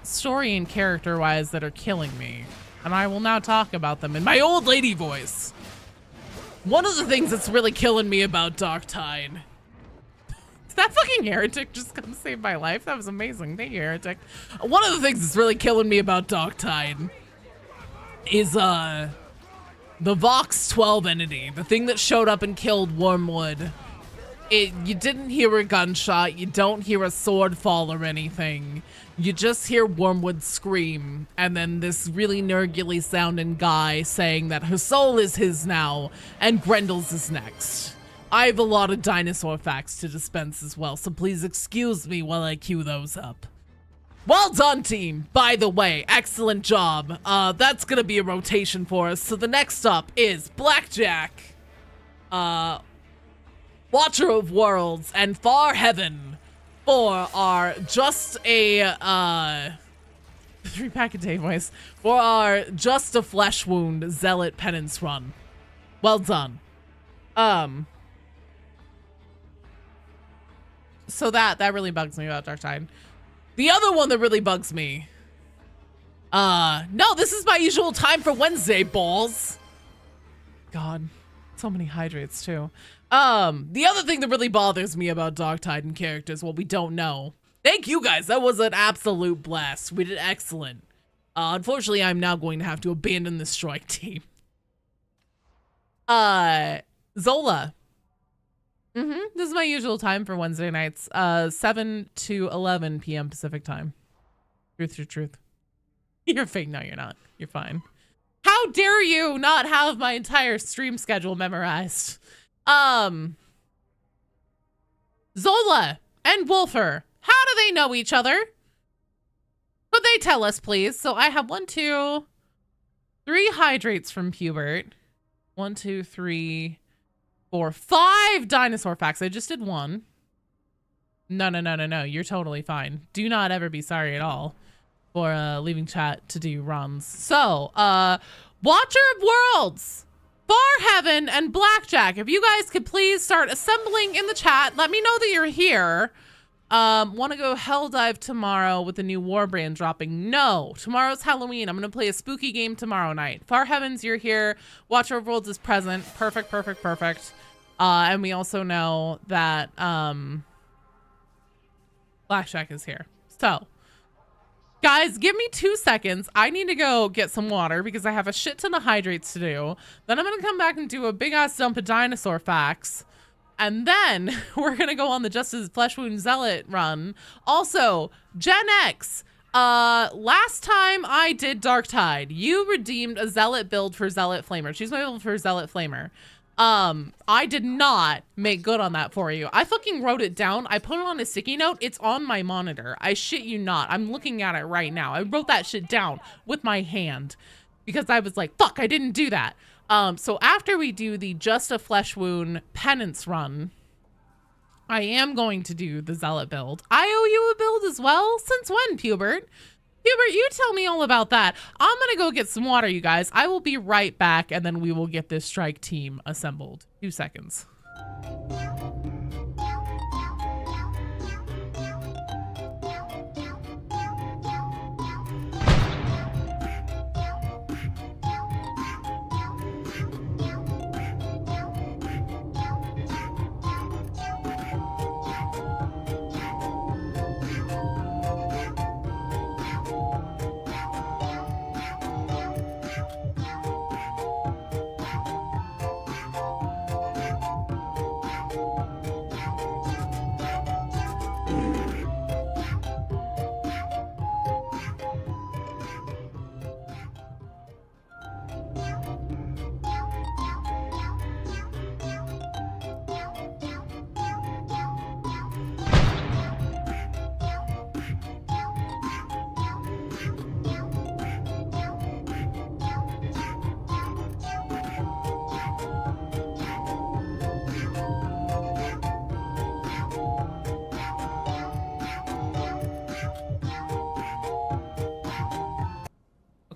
story and character wise, that are killing me. And I will now talk about them in my old lady voice. One of the things that's really killing me about Darktide. Did that fucking heretic just come save my life? That was amazing. Thank you, heretic. One of the things that's really killing me about Darktide is the Vox 12 entity, the thing that showed up and killed Wormwood. You didn't hear a gunshot, you don't hear a sword fall or anything. You just hear Wormwood scream, and then this really nergily sounding guy saying that her soul is his now, and Grendel's is next. I have a lot of dinosaur facts to dispense as well, so please excuse me while I cue those up. Well done, team. By the way, excellent job. That's gonna be a rotation for us. So the next up is Blackjack, Watcher of Worlds, and Far Heaven for our Just a 3-pack a day voice for our Just a Flesh Wound Zealot Penance run. Well done. So that really bugs me about Darktide. The other one that really bugs me. No, this is my usual time for Wednesday, balls. God, so many hydrates too. The other thing that really bothers me about Darktide and characters, well, we don't know. Thank you guys, that was an absolute blast. We did excellent. Unfortunately, I'm now going to have to abandon the strike team. Zola. This is my usual time for Wednesday nights, 7 to 11 p.m. Pacific time. Truth. You're fake. No, you're not. You're fine. How dare you not have my entire stream schedule memorized? Zola and Wolfer, how do they know each other? Could they tell us, please? So I have 1, 2, 3 hydrates from Pubert. 1, 2, 3, 4, 5 dinosaur facts. I just did 1. No. You're totally fine. Do not ever be sorry at all for leaving chat to do runs. So, Watcher of Worlds, Far Heaven, and Blackjack. If you guys could please start assembling in the chat, let me know that you're here. Want to go hell dive tomorrow with the new Warbrand dropping? No, tomorrow's Halloween. I'm going to play a spooky game tomorrow night. Far Heavens, you're here. Watcher of Worlds is present. Perfect. And we also know that Blackjack is here. So, guys, give me 2 seconds. I need to go get some water because I have a shit ton of hydrates to do. Then I'm going to come back and do a big ass dump of dinosaur facts. And then we're going to go on the Justice Flesh Wound Zealot run. Also, Gen X, last time I did Darktide, you redeemed a Zealot build for Zealot Flamer. Choose my build for Zealot Flamer. I did not make good on that for you. I fucking wrote it down. I put it on a sticky note. It's on my monitor. I shit you not. I'm looking at it right now. I wrote that shit down with my hand because I was like, fuck, I didn't do that. So after we do the Just a Flesh Wound Penance run, I am going to do the Zealot build. I owe you a build as well. Since when, Pubert? Hubert, you tell me all about that. I'm gonna go get some water, you guys. I will be right back, and then we will get this strike team assembled. 2 seconds.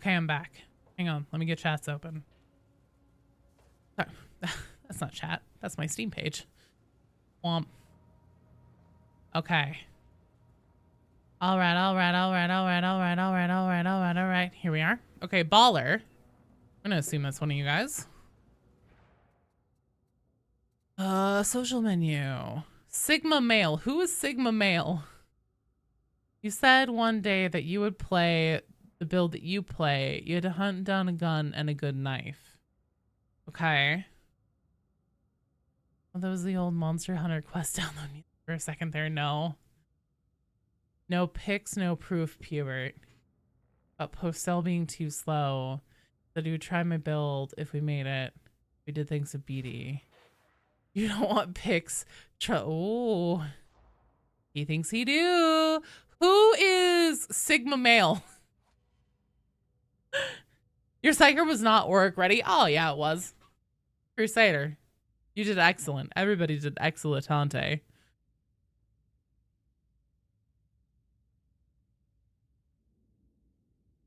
Okay, I'm back. Hang on. Let me get chats open. Sorry. That's not chat. That's my Steam page. Womp. Okay. All right. Here we are. Okay, baller. I'm gonna assume that's one of you guys. Social menu. Sigma male. Who is Sigma male? You said one day that you would play the build that you play. You had to hunt down a gun and a good knife. Okay. Well, that was the old Monster Hunter quest download for a second there. No. No pics, no proof, Pubert. But post-sell being too slow. Said he would try my build if we made it. We did things to BD. You don't want pics. Oh. He thinks he do. Who is Sigma male? Your psyker was not work ready. Oh yeah, it was. Crusader. You did excellent. Everybody did excellentante.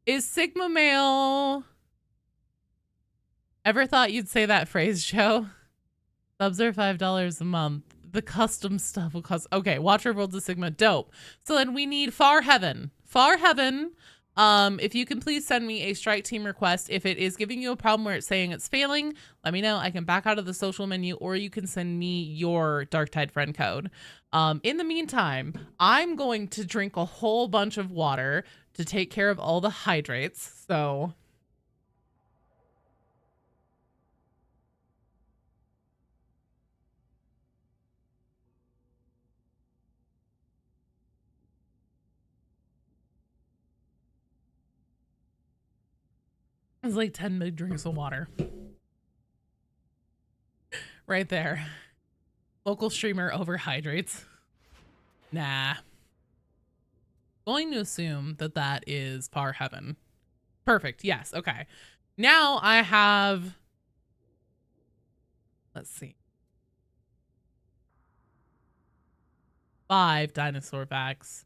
Is Sigma male? Ever thought you'd say that phrase, Joe? Subs are $5 a month. The custom stuff will cost. Okay, Watcher Worlds of Sigma. Dope. So then we need Far Heaven. Far Heaven. If you can please send me a strike team request. If it is giving you a problem where it's saying it's failing, let me know. I can back out of the social menu, or you can send me your Darktide friend code. In the meantime, I'm going to drink a whole bunch of water to take care of all the hydrates. So it's like 10 big drinks of water. Right there. Local streamer overhydrates. Nah. Going to assume that that is Far Heaven. Perfect. Yes. Okay. Now I have, let's see, 5 dinosaur facts,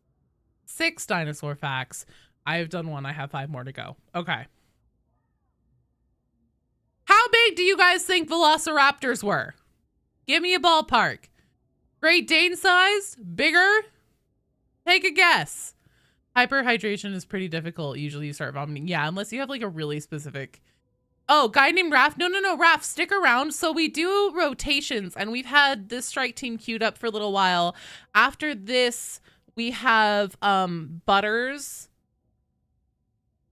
6 dinosaur facts. I have done 1. I have 5 more to go. Okay. How big do you guys think velociraptors were? Give me a ballpark. Great Dane size? Bigger? Take a guess. Hyperhydration is pretty difficult. Usually you start vomiting. Yeah, unless you have like a really specific. Oh, guy named Raph. No, Raph, stick around. So we do rotations, and we've had this strike team queued up for a little while. After this, we have Butters.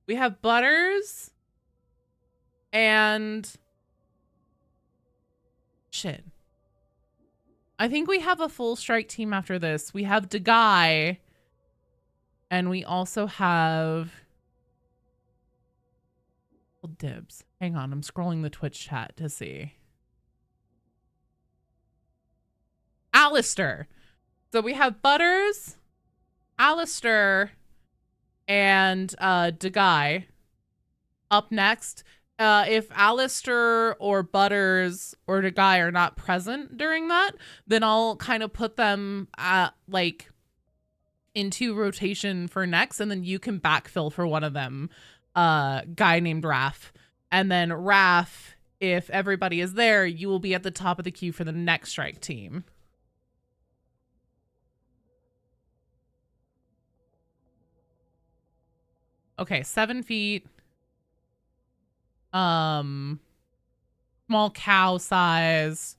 We have Butters and shit. I think we have a full strike team after this. We have Guy. And we also have dibs. Hang on, I'm scrolling the Twitch chat to see. Alistair. So we have Butters, Alistair, and Guy up next. If Alistair or Butters or Guy are not present during that, then I'll kind of put them like into rotation for next, and then you can backfill for one of them. Guy named Raph, and then Raph, if everybody is there, you will be at the top of the queue for the next strike team. Okay, 7 feet. Small cow size,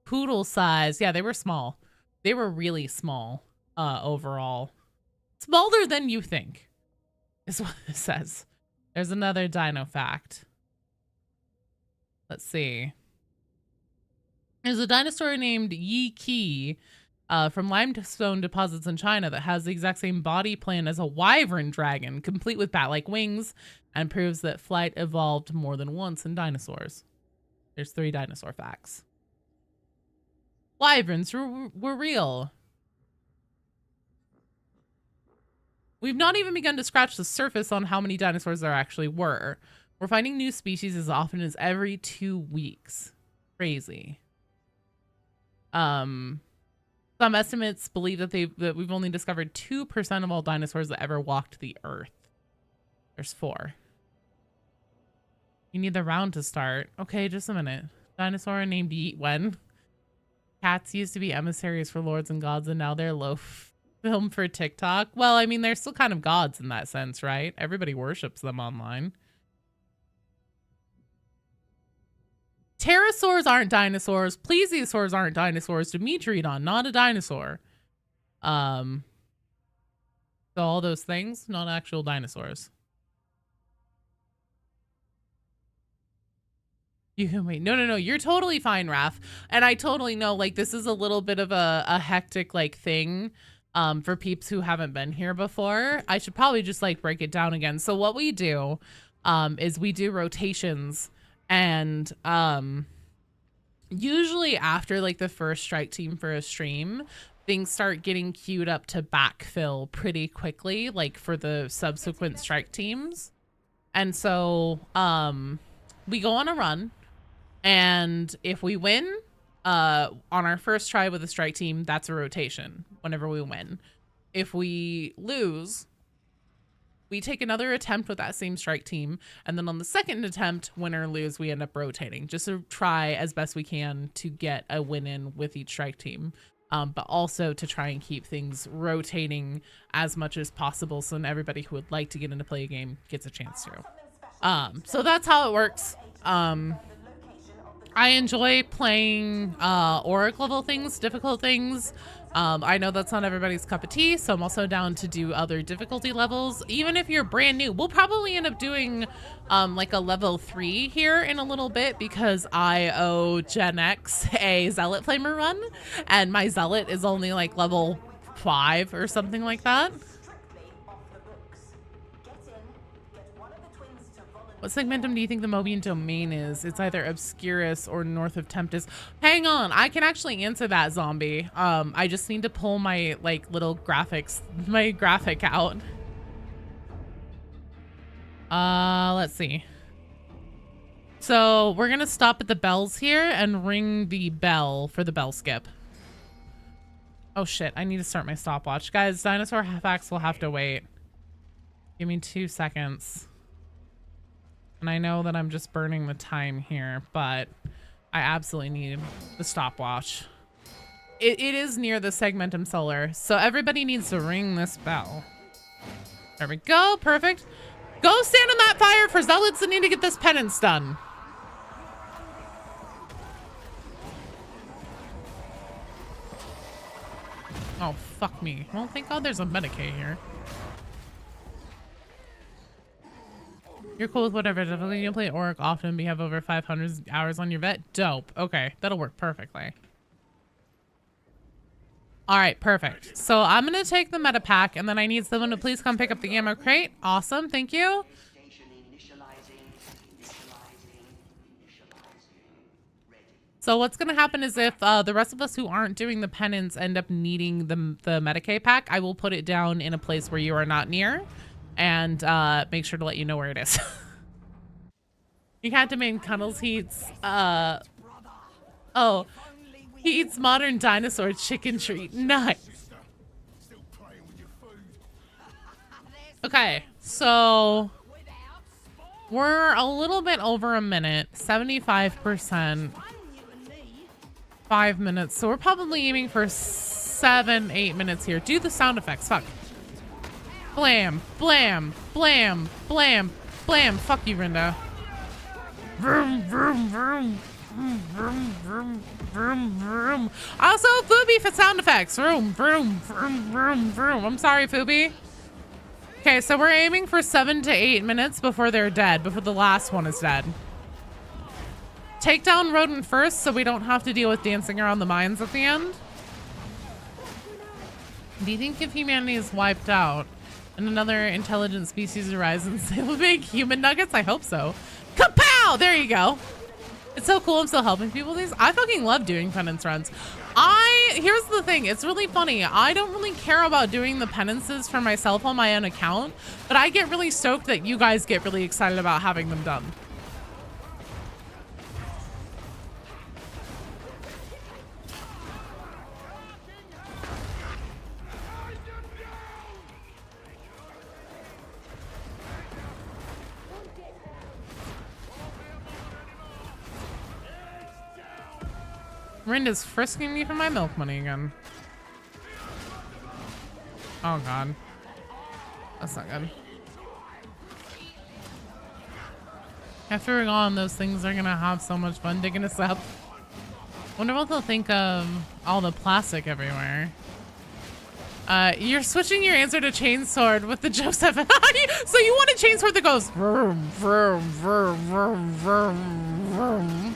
poodle size. Yeah, they were small. They were really small. Overall, smaller than you think is what it says. There's another dino fact. Let's see. There's a dinosaur named Yi Qi from limestone deposits in China that has the exact same body plan as a wyvern dragon, complete with bat-like wings, and proves that flight evolved more than once in dinosaurs. There's 3 dinosaur facts. Wyverns were real. We've not even begun to scratch the surface on how many dinosaurs there actually were. We're finding new species as often as every 2 weeks. Crazy. Some estimates believe that we've only discovered 2% of all dinosaurs that ever walked the earth. There's 4. You need the round to start. Okay, just a minute. Dinosaur named Eat When. Cats used to be emissaries for lords and gods, and now they're loaf film for TikTok. Well, I mean, they're still kind of gods in that sense, right? Everybody worships them online. Pterosaurs aren't dinosaurs. Plesiosaurs aren't dinosaurs. Dimetrodon, not a dinosaur. So all those things, not actual dinosaurs. You can wait. No. You're totally fine, Raph. And I totally know, like, this is a little bit of a hectic, like, thing for peeps who haven't been here before. I should probably just, like, break it down again. So what we do is we do rotations. And usually after, like, the first strike team for a stream, things start getting queued up to backfill pretty quickly, like, for the subsequent strike teams. And so we go on a run. And if we win on our first try with a strike team, that's a rotation whenever we win. If we lose, we take another attempt with that same strike team. And then on the second attempt, win or lose, we end up rotating just to try as best we can to get a win in with each strike team. But also to try and keep things rotating as much as possible so everybody who would like to get into play a game gets a chance to. So that's how it works. I enjoy playing Auric level things, difficult things. I know that's not everybody's cup of tea, so I'm also down to do other difficulty levels. Even if you're brand new, we'll probably end up doing like a level 3 here in a little bit because I owe Gen X a Zealot Flamer run, and my Zealot is only like level 5 or something like that. What segmentum do you think the Mobian domain is? It's either Obscurus or north of Tempest. Hang on, I can actually answer that, zombie. I just need to pull my like little graphics, my graphic out. Let's see. So we're gonna stop at the bells here and ring the bell for the bell skip. Oh shit, I need to start my stopwatch. Guys, dinosaur facts will have to wait. Give me 2 seconds. And I know that I'm just burning the time here, but I absolutely need the stopwatch. It is near the segmentum solar, so everybody needs to ring this bell. There we go, perfect. Go stand in that fire for zealots that need to get this penance done. Oh, fuck me. Well, thank God there's a Medicaid here. You're cool with whatever difficulty. You play Auric often, but you have over 500 hours on your vet. Dope. Okay, that'll work perfectly. All right, perfect. So I'm going to take the meta pack, and then I need someone to please come pick up the ammo crate. Awesome, thank you. So what's going to happen is if the rest of us who aren't doing the penance end up needing the Medicaid pack, I will put it down in a place where you are not near. And make sure to let you know where it is. You can't demand Cuddles. He eats, oh, he eats modern dinosaur chicken treat. Nice. Okay, so we're a little bit over a minute, 75%, 5 minutes. So we're probably aiming for 7-8 minutes here. Do the sound effects, fuck. Blam, blam, blam, blam, blam. Fuck you, Rinda. Vroom, vroom, vroom. Vroom, vroom, vroom, vroom. Also, Fubi for sound effects. Vroom, vroom, vroom, vroom, vroom. I'm sorry, Fubi. Okay, so we're aiming for 7 to 8 minutes before they're dead, before the last one is dead. Take down rodent first so we don't have to deal with dancing around the mines at the end. Do you think if humanity is wiped out and another intelligent species arises, they will make human nuggets? I hope so. Kapow! There you go. It's so cool. I'm still helping people with these. I fucking love doing penance runs. Here's the thing. It's really funny. I don't really care about doing the penances for myself on my own account, but I get really stoked that you guys get really excited about having them done. Miranda's frisking me for my milk money again. Oh god. That's not good. After we're gone, those things are gonna have so much fun digging us up. Wonder what they'll think of all the plastic everywhere. You're switching your answer to chainsword with the Joseph. So you want a chainsword that goes vroom, vroom, vroom, vroom, vroom, vroom.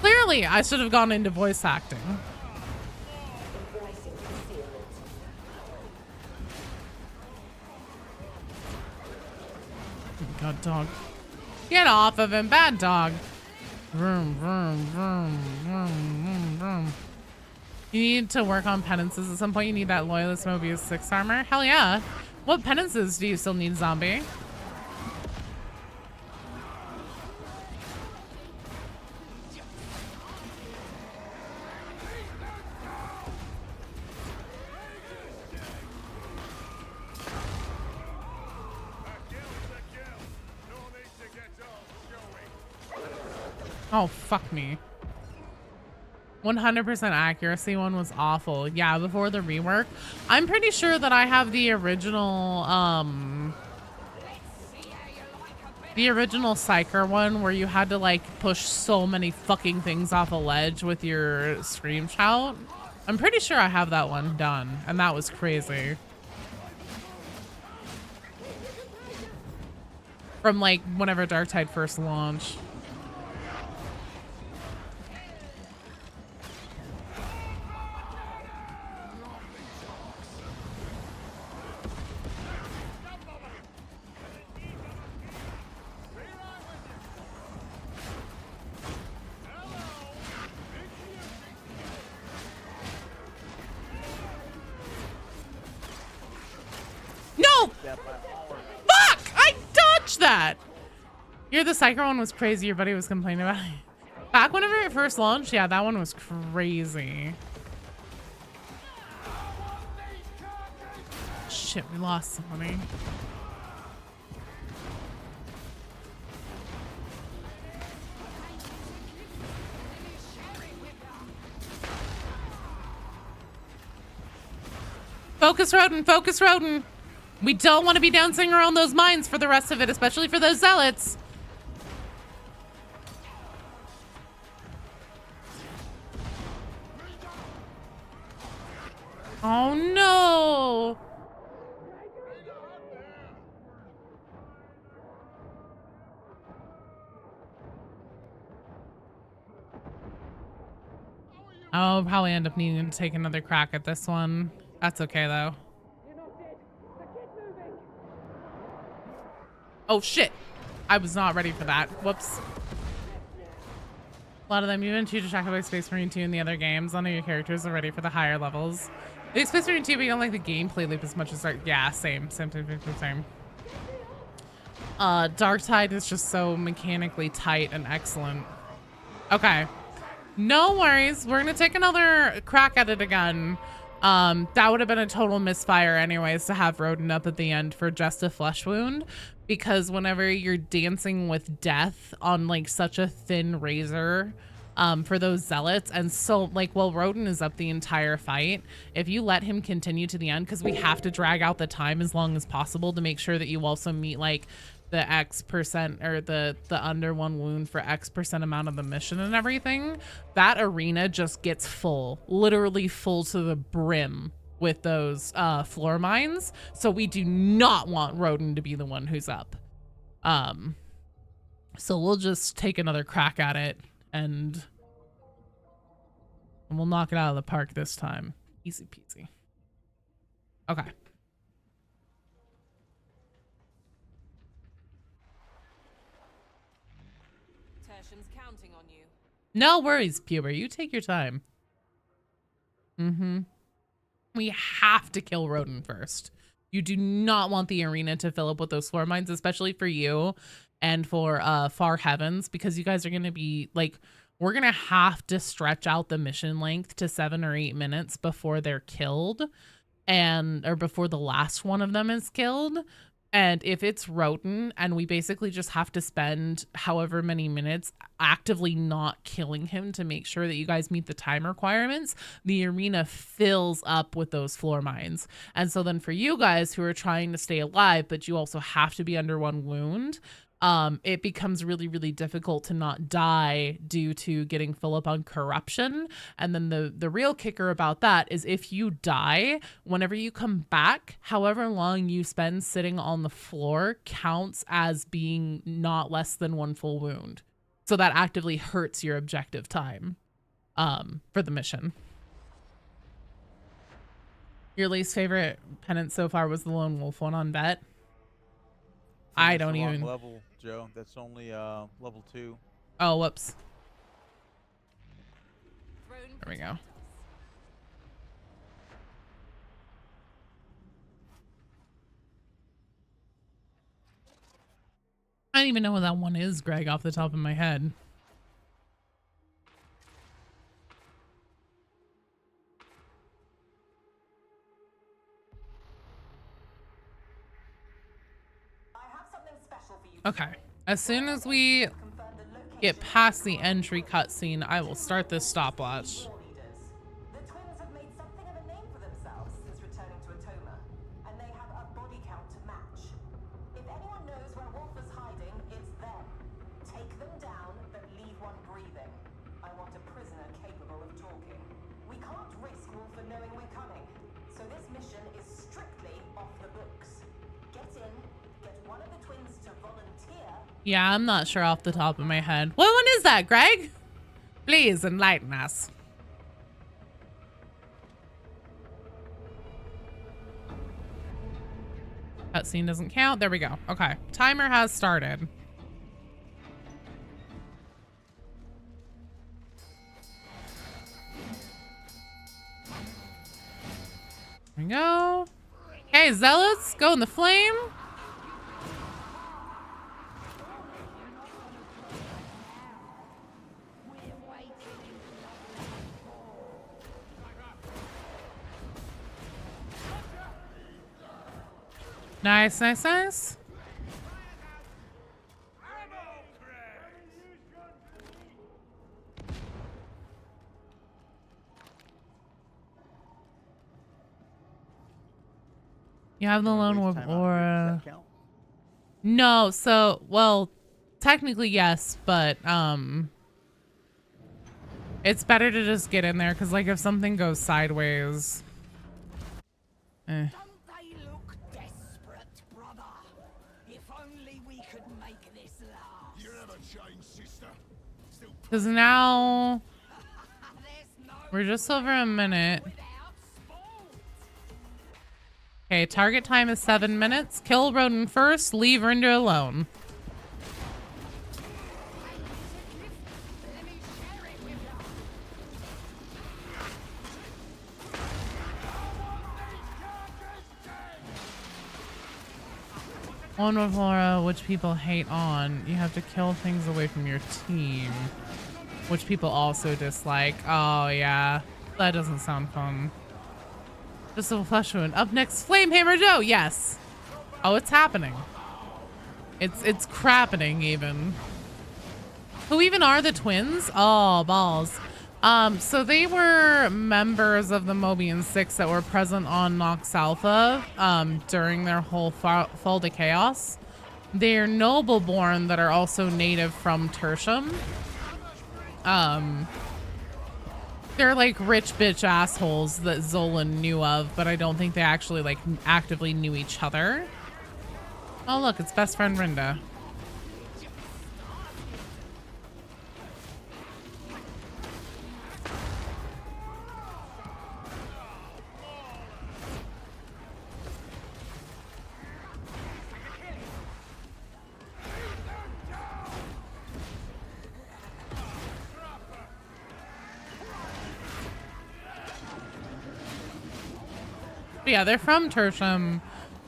Clearly, I should have gone into voice acting. God, dog. Get off of him, bad dog. Vroom, vroom, vroom, vroom, vroom, vroom. You need to work on penances at some point. You need that Loyalist Mobius 6 armor. Hell yeah. What penances do you still need, zombie? Oh, fuck me. 100% accuracy one was awful. Yeah, before the rework. I'm pretty sure that I have the original Psyker one where you had to like push so many fucking things off a ledge with your scream shout. I'm pretty sure I have that one done, and that was crazy. From like whenever Darktide first launched. No! Fuck! I dodged that! You're the Psycho one was crazy. Your buddy was complaining about it. Back whenever it first launched, yeah, that one was crazy. Shit, we lost somebody. Focus, Rodent, focus, Rodent. We don't want to be dancing around those mines for the rest of it, especially for those zealots. Oh no! I'll probably end up needing to take another crack at this one. That's okay though. Oh shit! I was not ready for that. Whoops. A lot of them, even 2 distracted by Space Marine 2 in the other games. None of your characters are ready for the higher levels. The Space Marine 2, but you don't like the gameplay loop as much as yeah, same. Darktide is just so mechanically tight and excellent. Okay. No worries. We're gonna take another crack at it again. That would have been a total misfire anyways to have Rodent up at the end for just a flesh wound, because whenever you're dancing with death on like such a thin razor for those zealots, and so like while Rodent is up the entire fight, if you let him continue to the end, because we have to drag out the time as long as possible to make sure that you also meet like the X% or the under 1 wound for X% amount of the mission and everything, that arena just gets full, literally full to the brim with those floor mines. So we do not want Rodent to be the one who's up. So we'll just take another crack at it and we'll knock it out of the park this time. Easy peasy. Okay. Counting on you. No worries, Puber. You take your time. We have to kill Rodent first. You do not want the arena to fill up with those floor mines, especially for you and for Far Heavens, because you guys are going to be like, we're going to have to stretch out the mission length to 7 or 8 minutes before they're killed, or before the last one of them is killed, And if it's rodent and we basically just have to spend however many minutes actively not killing him to make sure that you guys meet the time requirements, the arena fills up with those floor mines. And so then for you guys who are trying to stay alive, but you also have to be under 1 wound, it becomes really, really difficult to not die due to getting full up on corruption. And then the real kicker about that is if you die, whenever you come back, however long you spend sitting on the floor counts as being not less than 1 full wound. So that actively hurts your objective time for the mission. Your least favorite penance so far was the lone wolf one on bet. I don't even level, Joe. That's only level 2. Oh, whoops. Throne There we go. I don't even know what that one is, Greg, off the top of my head. Okay. As soon as we get past the entry cutscene, I will start this stopwatch. The twins have made something of a name for themselves since returning to Atoma, and they have a body count to match. If anyone knows where Wolf is hiding, it's them. Take them down, but leave one breathing. I want a prisoner capable of talking. We can't risk Wolf knowing we're coming, so this mission is strictly off the books. Get in, get one of the twins to volunteer. Yeah, I'm not sure off the top of my head. What one is that, Greg? Please enlighten us. Cutscene doesn't count. There we go. Okay. Timer has started. There we go. Okay, zealots, go in the flame. Nice, nice, nice. You have the lone wolf aura. No, so, well, technically yes, but it's better to just get in there because, like, if something goes sideways, Don't they look desperate, brother? If only we could make this last. You never change, sister. Still because now There's no we're just over a minute. without sport. Okay, target time is 7 minutes. Kill rodent first, leave Rinder alone. Let me share it with you. One with aura, which people hate on. You have to kill things away from your team, which people also dislike. Oh yeah, that doesn't sound fun. Just a flesh wound. Up next, Flame Hammer Joe. Yes. Oh, it's happening. It's crappening even. Who even are the twins? Oh, balls. So they were members of the Mobian Six that were present on Nox Alpha during their whole fall to chaos. They're noble-born that are also native from Tertium. They're like rich bitch assholes that Zolan knew of, but I don't think they actually like actively knew each other. Oh look, it's best friend Rinda. Yeah, they're from Tertium.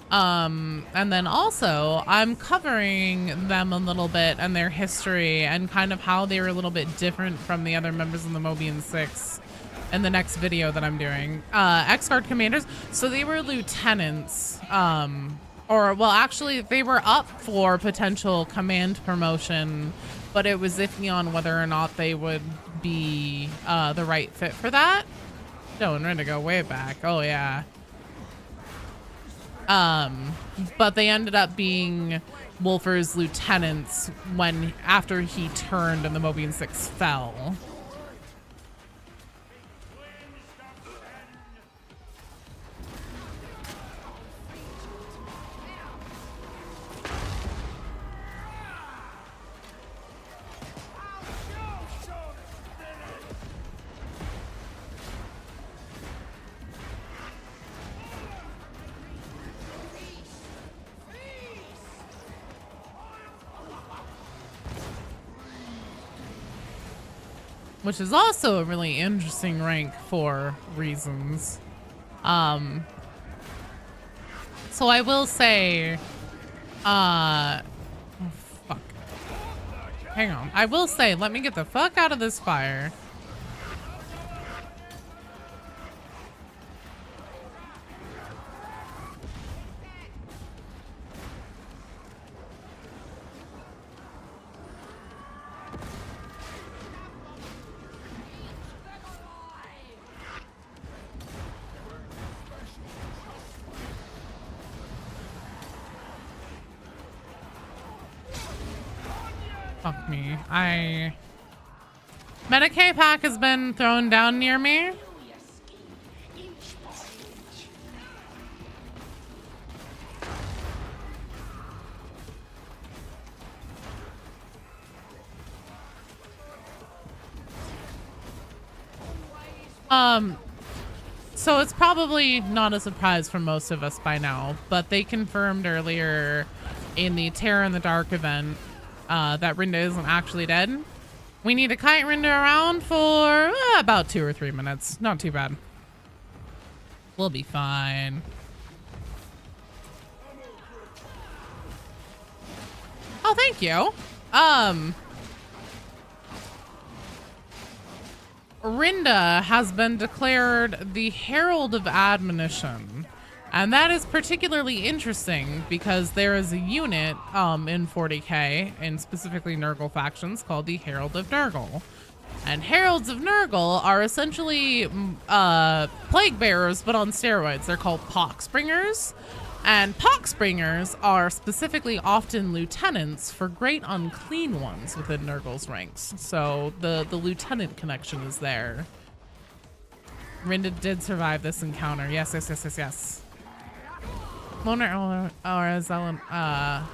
And then also I'm covering them a little bit and their history and kind of how they were a little bit different from the other members of the Mobian Six in the next video that I'm doing. X-Guard commanders. So they were lieutenants, or Or, well, actually, they were up for potential command promotion, but it was iffy on whether or not they would be the right fit for that. Joe and Rinda go way back. Oh, yeah. But they ended up being Wolfer's lieutenants after he turned and the Mobian 6 fell. Which is also a really interesting rank for reasons. So I will say, oh, fuck. Hang on. I will say, let me get the fuck out of this fire. Fuck me. Medicaid pack has been thrown down near me. So it's probably not a surprise for most of us by now, but they confirmed earlier in the Terror in the Dark event that Rinda isn't actually dead. We need to kite Rinda around for about 2 or 3 minutes. Not too bad. We'll be fine. Oh, thank you. Rinda has been declared the Herald of Admonition. And that is particularly interesting because there is a unit in 40k, and specifically Nurgle factions, called the Herald of Nurgle. And Heralds of Nurgle are essentially plague bearers, but on steroids. They're called poxbringers. And poxbringers are specifically often lieutenants for great unclean ones within Nurgle's ranks. So the lieutenant connection is there. Rinda did survive this encounter. Yes, yes, yes, yes, yes. Loner or Zelen,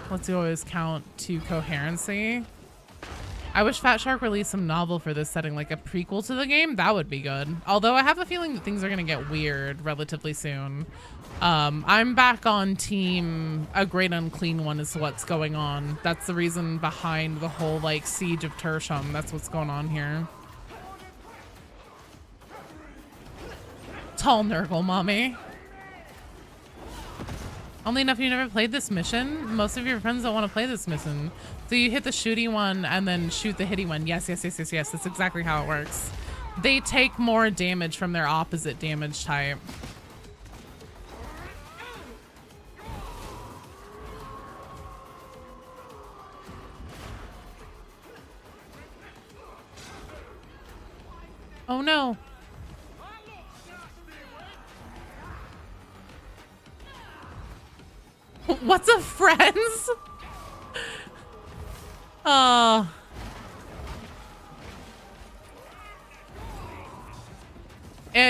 let's always count to coherency. I wish Fat Shark released some novel for this setting, like a prequel to the game. That would be good. Although I have a feeling that things are gonna get weird relatively soon. I'm back on team a great unclean one is what's going on. That's the reason behind the whole like siege of Tertium. That's what's going on here. Tall Nurgle mommy. Only enough you never played this mission? Most of your friends don't want to play this mission. So you hit the shooty one and then shoot the hitty one. Yes, yes, yes, yes, yes. That's exactly how it works. They take more damage from their opposite damage type. Oh no. What's a friends?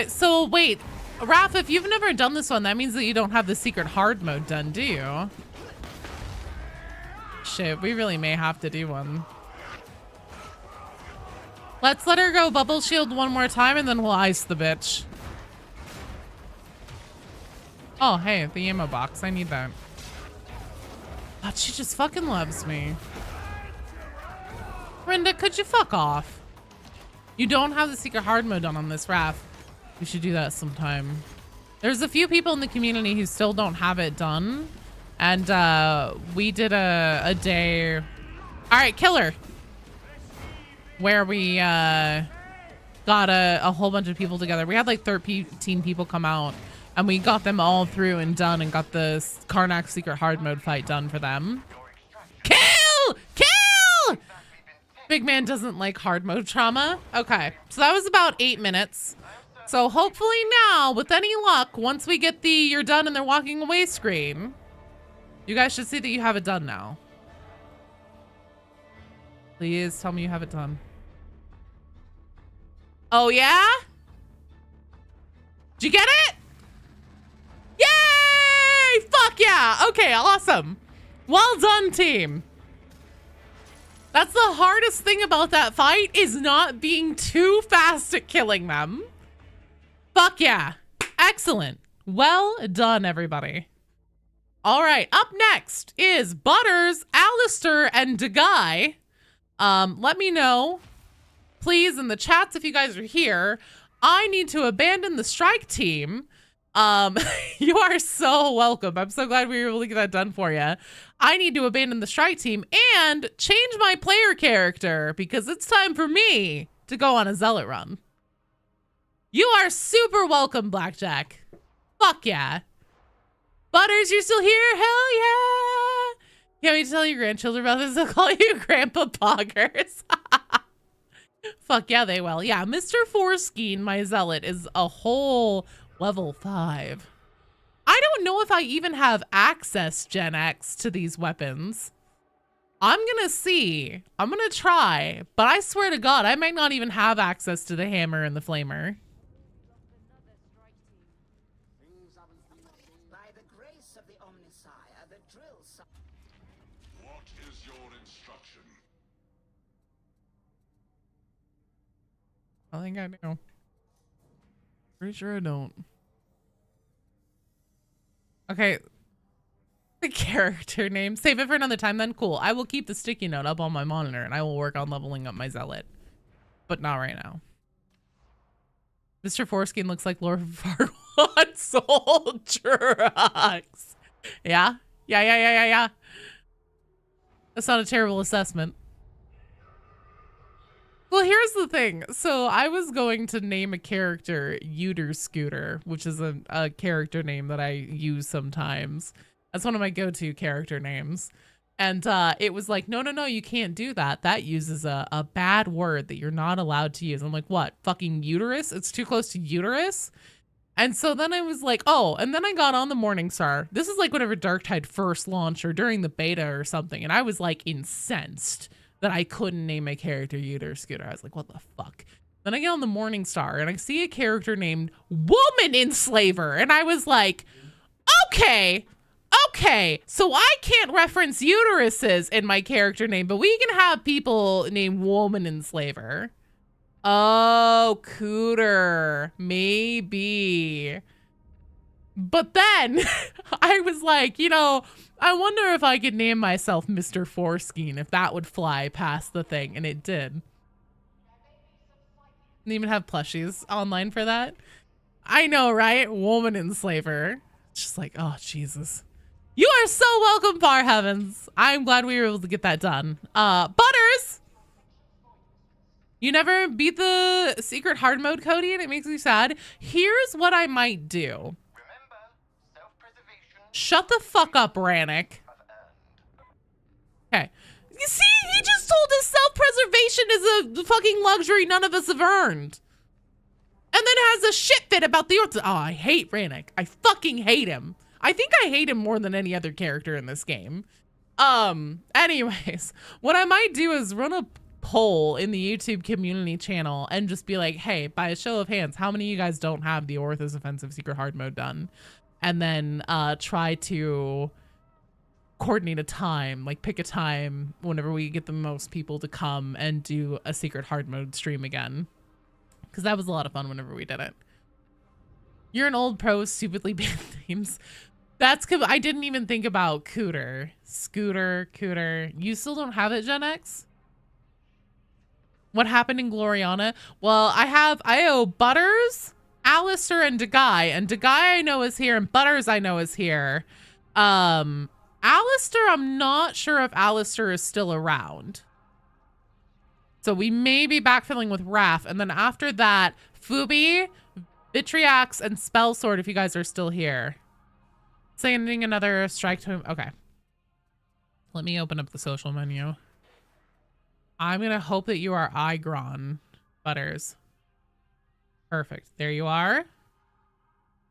So wait, Raph, if you've never done this one, that means that you don't have the secret hard mode done, do you? Shit, we really may have to do one. Let's let her go bubble shield one more time and then we'll ice the bitch. Oh, hey, the ammo box. I need that. God, she just fucking loves me. Rinda, could you fuck off? You don't have the secret hard mode done on this, Raph. We should do that sometime. There's a few people in the community who still don't have it done. And we did a day. All right, killer. Where we got a whole bunch of people together. We had like 13 people come out. And we got them all through and done and got the Karnak secret hard mode fight done for them. Kill! Kill! Big man doesn't like hard mode trauma. Okay, so that was about 8 minutes. So hopefully now, with any luck, once we get the you're done and they're walking away screen, you guys should see that you have it done now. Please tell me you have it done. Oh yeah? Did you get it? Yay! Fuck yeah! Okay, awesome. Well done, team. That's the hardest thing about that fight, is not being too fast at killing them. Fuck yeah. Excellent. Well done, everybody. All right, up next is Butters, Alistair, and Deguy. Let me know, please, in the chats if you guys are here. I need to abandon the strike team. You are so welcome. I'm so glad we were able to get that done for you. I need to abandon the strike team and change my player character because it's time for me to go on a zealot run. You are super welcome, Blackjack. Fuck yeah. Butters, you're still here? Hell yeah. Can't wait to tell your grandchildren about this. They'll call you Grandpa Poggers. Fuck yeah, they will. Yeah, Mr. Foreskin, my zealot, is a whole level 5. I don't know if I even have access, Gen X, to these weapons. I'm gonna see. I'm gonna try. But I swear to God, I might not even have access to the hammer and the flamer. By the grace of the Omnisire, the drill. What is your instruction? I think I do. Pretty sure I don't. Okay. The character name. Save it for another time then? Cool. I will keep the sticky note up on my monitor and I will work on leveling up my zealot. But not right now. Mr. Foreskin looks like Lord Farquaad sold drugs. Yeah? Yeah. That's not a terrible assessment. Well, here's the thing. So I was going to name a character Uter Scooter, which is a character name that I use sometimes. That's one of my go-to character names. And it was like, no, you can't do that. That uses a bad word that you're not allowed to use. I'm like, what? Fucking uterus? It's too close to uterus? And so then I was like, oh, and then I got on the Morningstar. This is like whenever Darktide first launched or during the beta or something. And I was like incensed that I couldn't name my character Uter Scooter. I was like, what the fuck? Then I get on the Morningstar and I see a character named Woman Enslaver. And I was like, okay, so I can't reference uteruses in my character name, but we can have people named Woman Enslaver. Oh, Cooter. Maybe. But then I was like, I wonder if I could name myself Mr. Foreskin, if that would fly past the thing. And it did. Didn't even have plushies online for that. I know, right? Woman Enslaver. Just like, oh, Jesus. You are so welcome, Far Heavens. I'm glad we were able to get that done. Butters! You never beat the secret hard mode, Cody, and it makes me sad. Here's what I might do. Shut the fuck up, Rannick. Okay. You see, he just told us self-preservation is a fucking luxury none of us have earned. And then has a shit fit about the... Oh, I hate Rannick. I fucking hate him. I think I hate him more than any other character in this game. Anyways, what I might do is run a poll in the YouTube community channel and just be like, hey, by a show of hands, how many of you guys don't have the Orthos Offensive Secret Hard Mode done? And then try to coordinate a time, like pick a time whenever we get the most people to come and do a secret hard mode stream again. Because that was a lot of fun whenever we did it. You're an old pro, stupidly banned names. That's I didn't even think about Cooter. Scooter, Cooter. You still don't have it, Gen X? What happened in Gloriana? Well, I owe Butters, Alistair, and Deguy. And Deguy I know is here, and Butters I know is here. Alistair, I'm not sure if Alistair is still around. So we may be backfilling with Raph. And then after that, Fubi, Vitriax and Spell Sword if you guys are still here. Sending another strike to him. Okay. Let me open up the social menu. I'm going to hope that you are Igron, Butters. Perfect. There you are.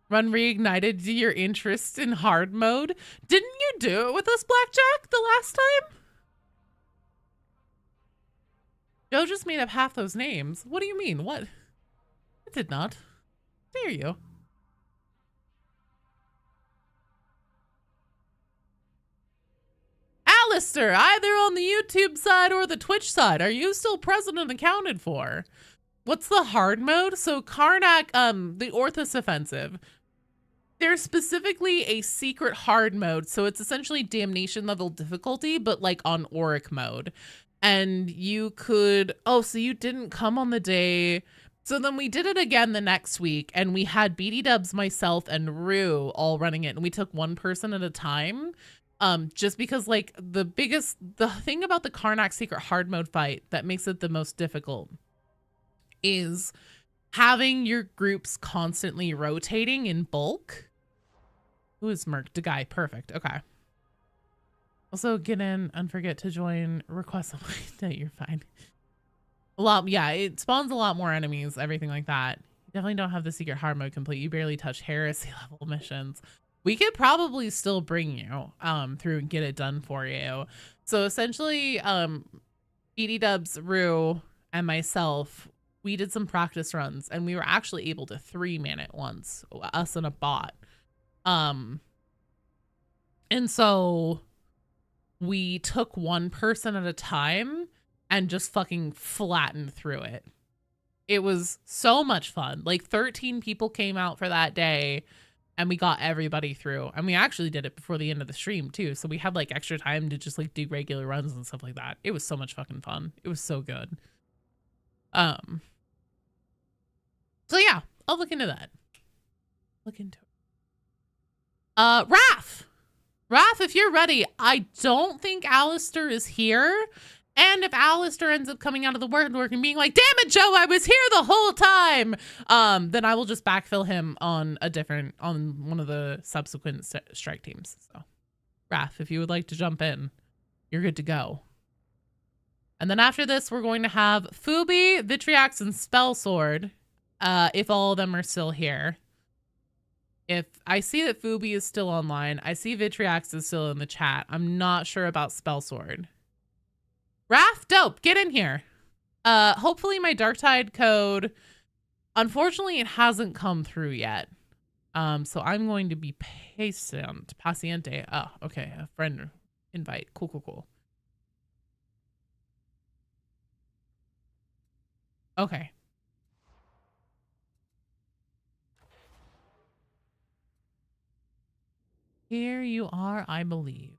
Run reignited your interest in hard mode. Didn't you do it with us, Blackjack, the last time? Joe just made up half those names. What do you mean? What? I did not. Dare you? Alistair, either on the YouTube side or the Twitch side, are you still present and accounted for? What's the hard mode? So Karnak, the Orthus Offensive. There's specifically a secret hard mode. So it's essentially damnation level difficulty, but like on Auric mode. And you could, oh, so you didn't come on the day. So then we did it again the next week and we had BD Dubs, myself and Rue all running it. And we took one person at a time. Just because like the thing about the Karnak secret hard mode fight that makes it the most difficult is having your groups constantly rotating in bulk. Who is Merc? The guy. Perfect. Okay. Also get in and forget to join request. No, you're fine. A lot. Yeah, it spawns a lot more enemies, everything like that. You definitely don't have the secret hard mode complete. You barely touch heresy level missions. We could probably still bring you through and get it done for you. So essentially, BD Dubs, Rue, and myself, we did some practice runs and we were actually able to 3-man it once, us and a bot. And so we took one person at a time and just fucking flattened through it. It was so much fun. Like 13 people came out for that day and we got everybody through. And we actually did it before the end of the stream too. So we had like extra time to just like do regular runs and stuff like that. It was so much fucking fun. It was so good. So yeah, I'll look into that. Look into it. Raph, if you're ready. I don't think Alistair is here. And if Alistair ends up coming out of the woodwork and being like, damn it, Joe, I was here the whole time, then I will just backfill him on one of the subsequent strike teams. So, Raph, if you would like to jump in, you're good to go. And then after this, we're going to have Fubi, Vitriax, and Spell Sword, if all of them are still here. If I see that Fubi is still online, I see Vitriax is still in the chat. I'm not sure about Spell Sword. Raph, dope, get in here. Hopefully my Darktide code, unfortunately it hasn't come through yet. So I'm going to be paciente. Oh, okay, a friend invite. Cool. Okay. Here you are, I believe.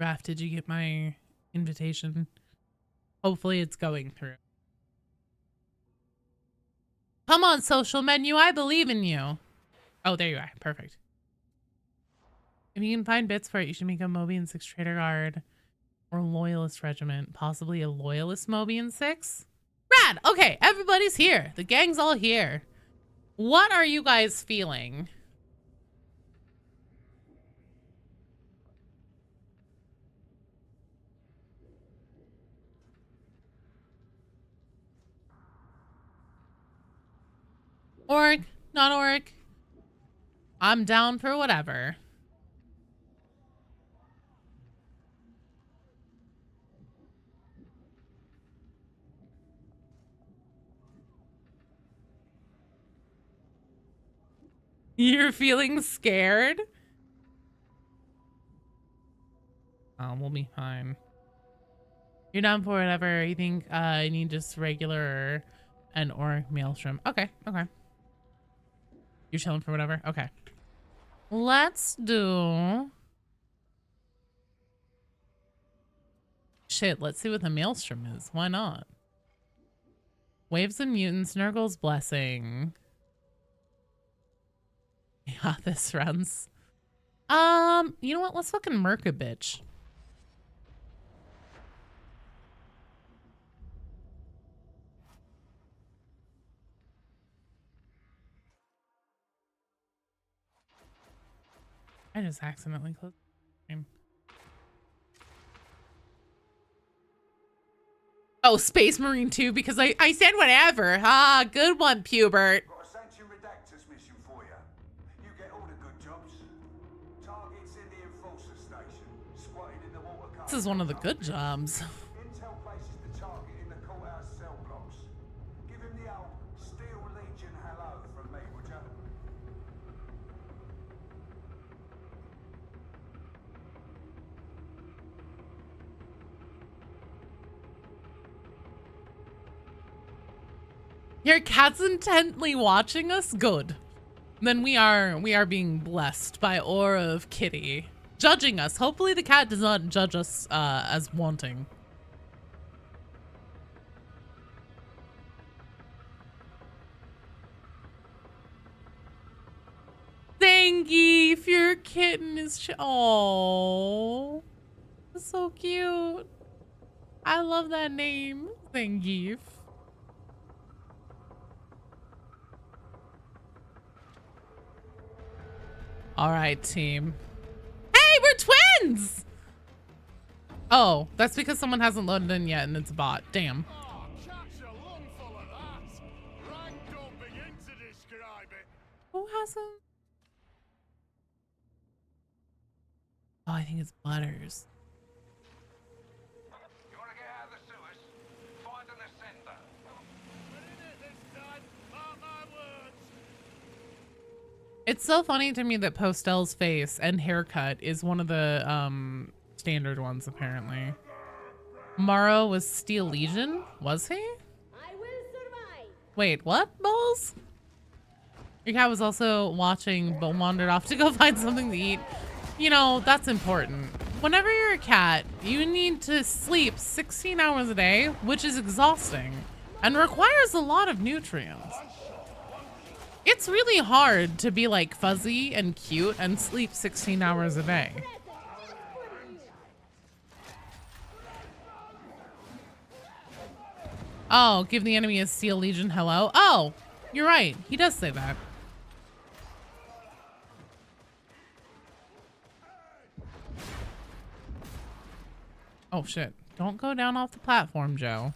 Raph, did you get my invitation? Hopefully it's going through. Come on, social menu. I believe in you. Oh, there you are. Perfect. If you can find bits for it, you should make a Mobian 6 Trader Guard or Loyalist Regiment. Possibly a Loyalist Mobian 6. Rad! Okay, everybody's here. The gang's all here. What are you guys feeling? Orc, not orc. I'm down for whatever. You're feeling scared? Oh, we'll be fine. You're down for whatever. You think I need just regular and or maelstrom. Okay. You're chilling for whatever? Okay. Let's do... Shit, let's see what the maelstrom is. Why not? Waves and mutants, Nurgle's blessing. Yeah, this runs. You know what? Let's fucking murk a bitch. I just accidentally closed the stream. Oh, Space Marine 2 because I said whatever. Ah, good one, Pubert. Got a Sanction Redactus mission for you. You get all the good jobs. Targets in the Enforcer Station, squatting in the water car. This is one of the good jobs. Intel places the target in the courthouse cell blocks. Give him the old Steel Legion hello from me, would you? Your cat's intently watching us? Good. Then we are being blessed by aura of Kitty. Judging us. Hopefully the cat does not judge us as wanting. Zangief, your kitten is oh, so cute. I love that name, Zangief. All right, team. Hey, we're twins! Oh, that's because someone hasn't loaded in yet and it's a bot. Damn. Oh, catch a lungful of that. Rank don't begin to describe it. Who hasn't? Oh, I think it's Butters. You want to get out of the sewers? Find an ascender. We're in it this time. Mark my words. It's so funny to me that Postel's face and haircut is one of the standard ones, apparently. Morrow was Steel Legion? Was he? I will survive. Wait, what, Bowles? Your cat was also watching but wandered off to go find something to eat. You know, that's important. Whenever you're a cat, you need to sleep 16 hours a day, which is exhausting and requires a lot of nutrients. It's really hard to be like fuzzy and cute and sleep 16 hours a day. Oh, give the enemy a Steel Legion hello. Oh, you're right. He does say that. Oh shit. Don't go down off the platform, Joe.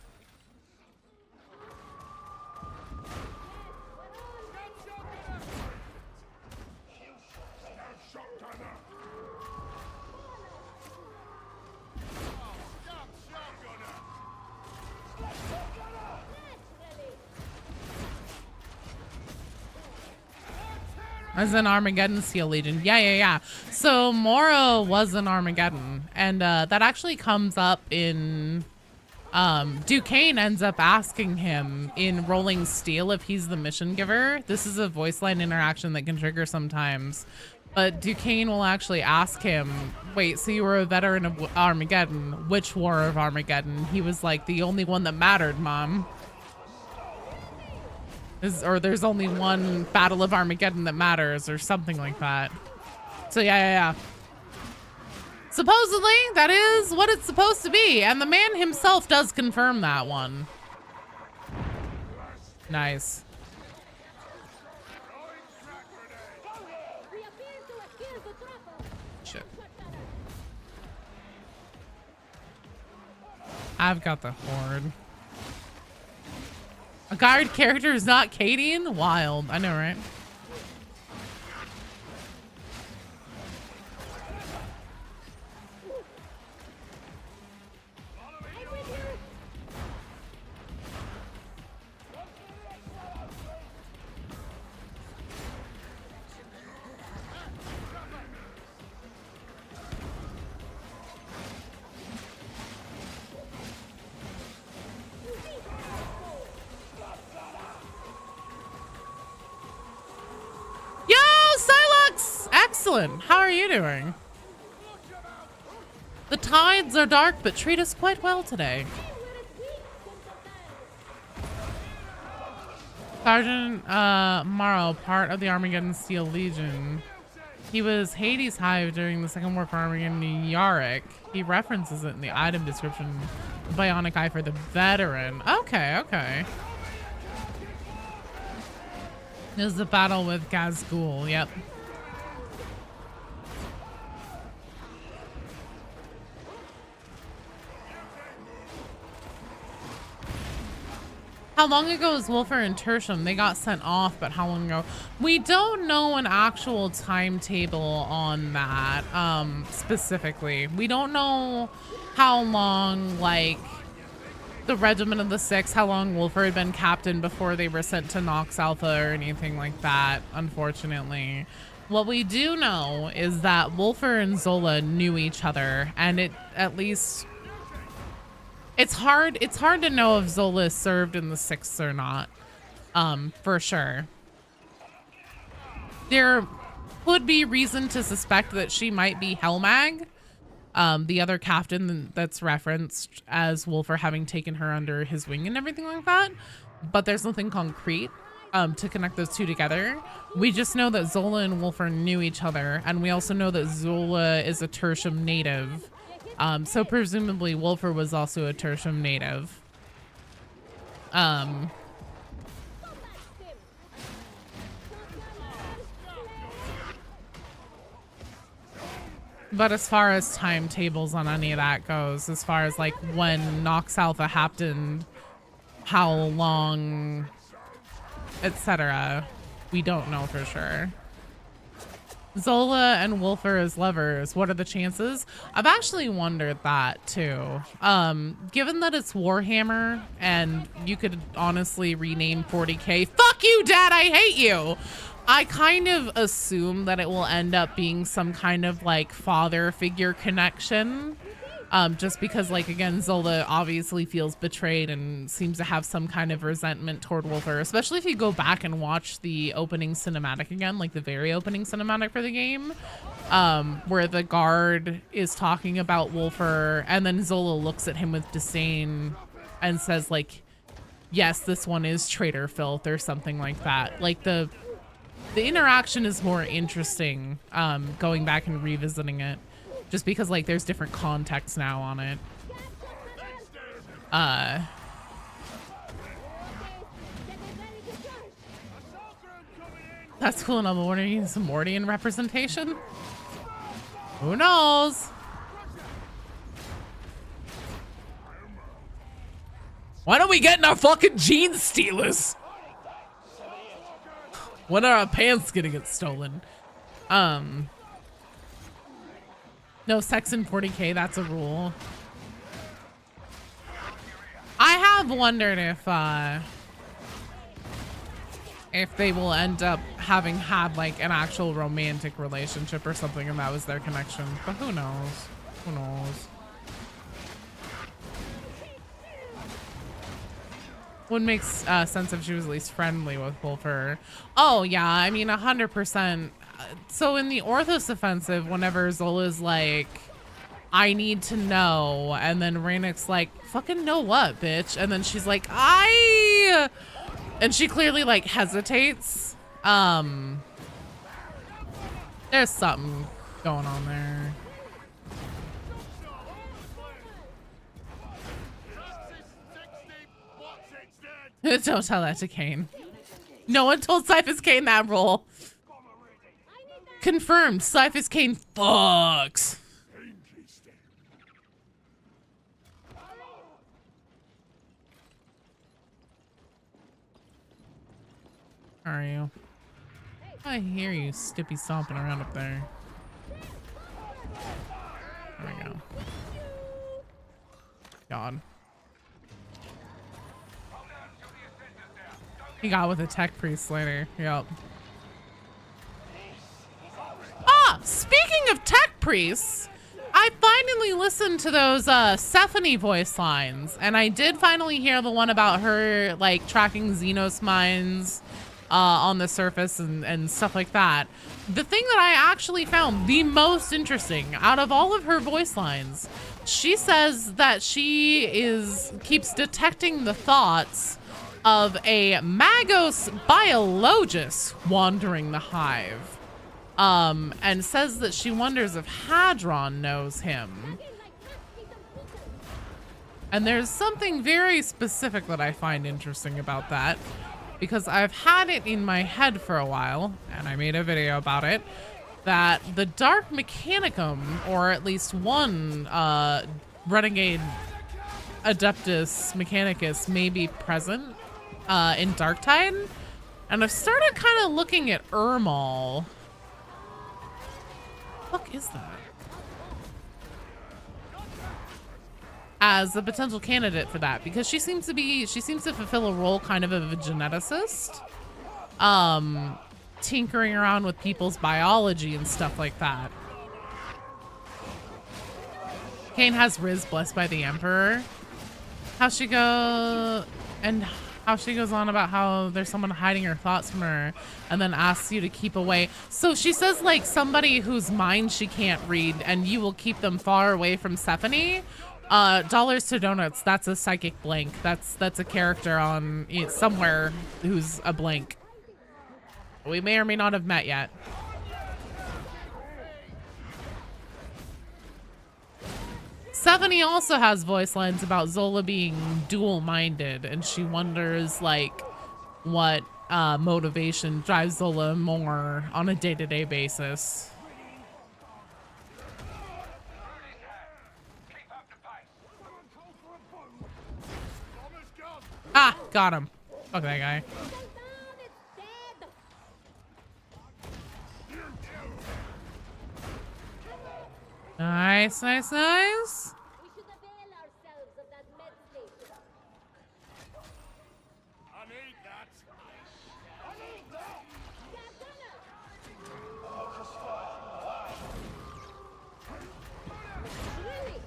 As an Armageddon Steel Legion. Yeah. So Morrow was an Armageddon. And that actually comes up in... Duquesne ends up asking him in Rolling Steel if he's the mission giver. This is a voice line interaction that can trigger sometimes. But Duquesne will actually ask him, wait, so you were a veteran of Armageddon. Which war of Armageddon? He was like, the only one that mattered, Mom. Or there's only one Battle of Armageddon that matters or something like that. So yeah. Supposedly, that is what it's supposed to be. And the man himself does confirm that one. Nice. Shit. I've got the horde. A guard character is not Cadian? Wild. I know, right? Excellent. How are you doing? The tides are dark, but treat us quite well today. Sergeant Morrow, part of the Armageddon Steel Legion. He was Hades' Hive during the Second War for Armageddon Yarick. He references it in the item description. Bionic Eye for the veteran. Okay, okay. This is the battle with Gazgul. Yep. How long ago was Wolfer and Tertium? They got sent off, but how long ago? We don't know an actual timetable on that, specifically. We don't know how long, like, the Regiment of the Six, how long Wolfer had been captain before they were sent to Nox Alpha or anything like that, unfortunately. What we do know is that Wolfer and Zola knew each other, and it at least... It's hard to know if Zola served in the Sixth or not, for sure. There could be reason to suspect that she might be Helmag, the other captain that's referenced as Wolfer having taken her under his wing and everything like that. But there's nothing concrete to connect those two together. We just know that Zola and Wolfer knew each other, and we also know that Zola is a Tertium native. So presumably Wolfer was also a Tertium native. But as far as timetables on any of that goes, as far as like when Nox Alpha happened, how long, etc., we don't know for sure. Zola and Wolfer as lovers, what are the chances? I've actually wondered that too. Given that it's Warhammer and you could honestly rename 40K, fuck you, Dad, I hate you! I kind of assume that it will end up being some kind of like father figure connection. Just because, like, again, Zola obviously feels betrayed and seems to have some kind of resentment toward Wolfer, especially if you go back and watch the opening cinematic again, like the very opening cinematic for the game, where the guard is talking about Wolfer and then Zola looks at him with disdain and says, like, yes, this one is traitor filth or something like that. Like, the interaction is more interesting, going back and revisiting it. Just because, like, there's different context now on it. That's cool enough. What are you, some Mordian representation? Who knows? Why don't we get in our fucking jean stealers? When are our pants gonna get stolen? No sex in 40K, that's a rule. I have wondered if they will end up having had like an actual romantic relationship or something and that was their connection, but who knows? Who knows? Would make sense if she was at least friendly with Wolfer. Oh yeah, I mean 100%. So in the Orthos offensive, whenever Zola's like, I need to know, and then Reynick's like, fucking know what, bitch? And then she's like, and she clearly like hesitates. There's something going on there. Don't tell that to Kane. No one told Cyphus Kane that role. Confirmed, Cyphus Kane fucks. How are you? I hear you stippy stomping around up there. There we go. God. He got with a tech priest later. Yep. Ah, speaking of tech priests, I finally listened to those Stephanie voice lines, and I did finally hear the one about her like tracking Xenos mines on the surface and stuff like that. The thing that I actually found the most interesting out of all of her voice lines, she says that she keeps detecting the thoughts of a Magos biologist wandering the hive, and says that she wonders if Hadron knows him. And there's something very specific that I find interesting about that, because I've had it in my head for a while, and I made a video about it, that the Dark Mechanicum, or at least one Renegade Adeptus Mechanicus, may be present in Darktide. And I've started kind of looking at Ermal. What the fuck is that? As a potential candidate for that, because she seems to fulfill a role kind of a geneticist, tinkering around with people's biology and stuff like that. Kane has Riz blessed by the Emperor. How she goes on about how there's someone hiding her thoughts from her and then asks you to keep away. So she says, like, somebody whose mind she can't read, and you will keep them far away from Stephanie. Dollars to donuts. That's a psychic blank. That's a character on somewhere who's a blank. We may or may not have met yet. Stephanie also has voice lines about Zola being dual-minded, and she wonders, like, what motivation drives Zola more on a day-to-day basis. Ah, got him. Fuck that guy. Nice, nice, nice. We should avail ourselves of that med station. I need that. I need that. Really?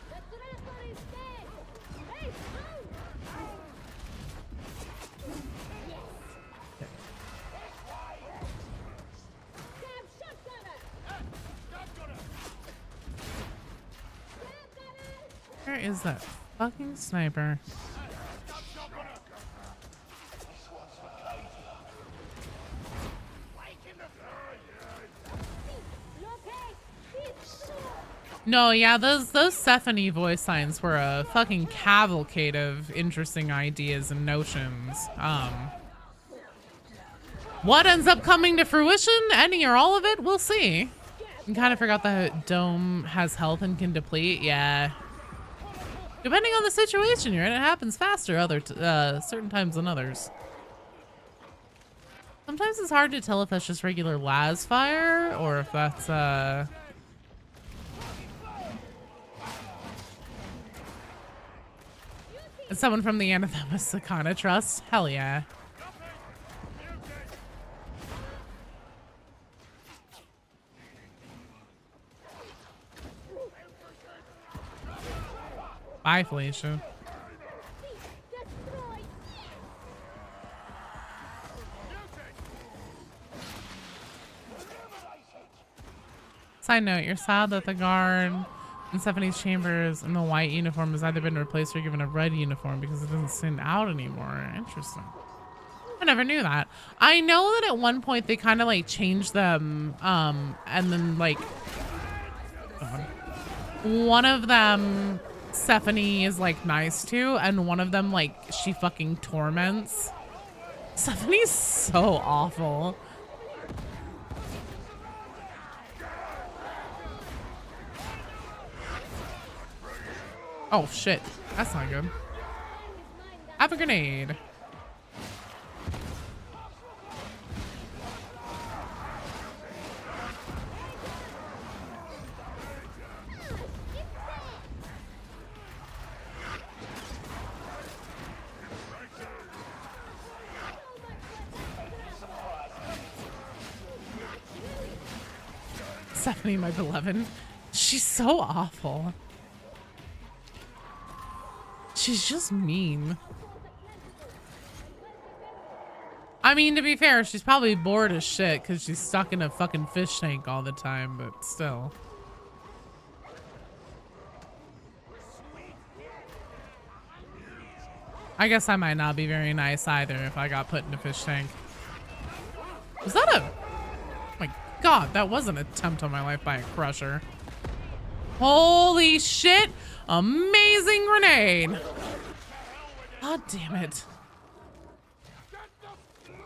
The traitor is dead. Hey, Where is that fucking sniper? No, yeah, those Stephanie voice signs were a fucking cavalcade of interesting ideas and notions. What ends up coming to fruition, any or all of it, we'll see. I kind of forgot that Dome has health and can deplete. Yeah. Depending on the situation you're in, it happens faster certain times than others. Sometimes it's hard to tell if that's just regular las fire or if that's someone from the Anathema Sakana Trust. Hell yeah. Bye, Felicia. Side note, you're sad that the guard in Stephanie's chambers in the white uniform has either been replaced or given a red uniform because it doesn't send out anymore. Interesting. I never knew that. I know that at one point they kind of like changed them, and then like one of them Stephanie is like nice to, and one of them like she fucking torments. Stephanie's so awful. Oh shit, that's not good. Have a grenade. Stephanie, my beloved. She's so awful. She's just mean. I mean, to be fair, she's probably bored as shit because she's stuck in a fucking fish tank all the time, but still. I guess I might not be very nice either if I got put in a fish tank. Was that a... Oh my god, that was an attempt on my life by a crusher. Holy shit! Amazing grenade! God damn it.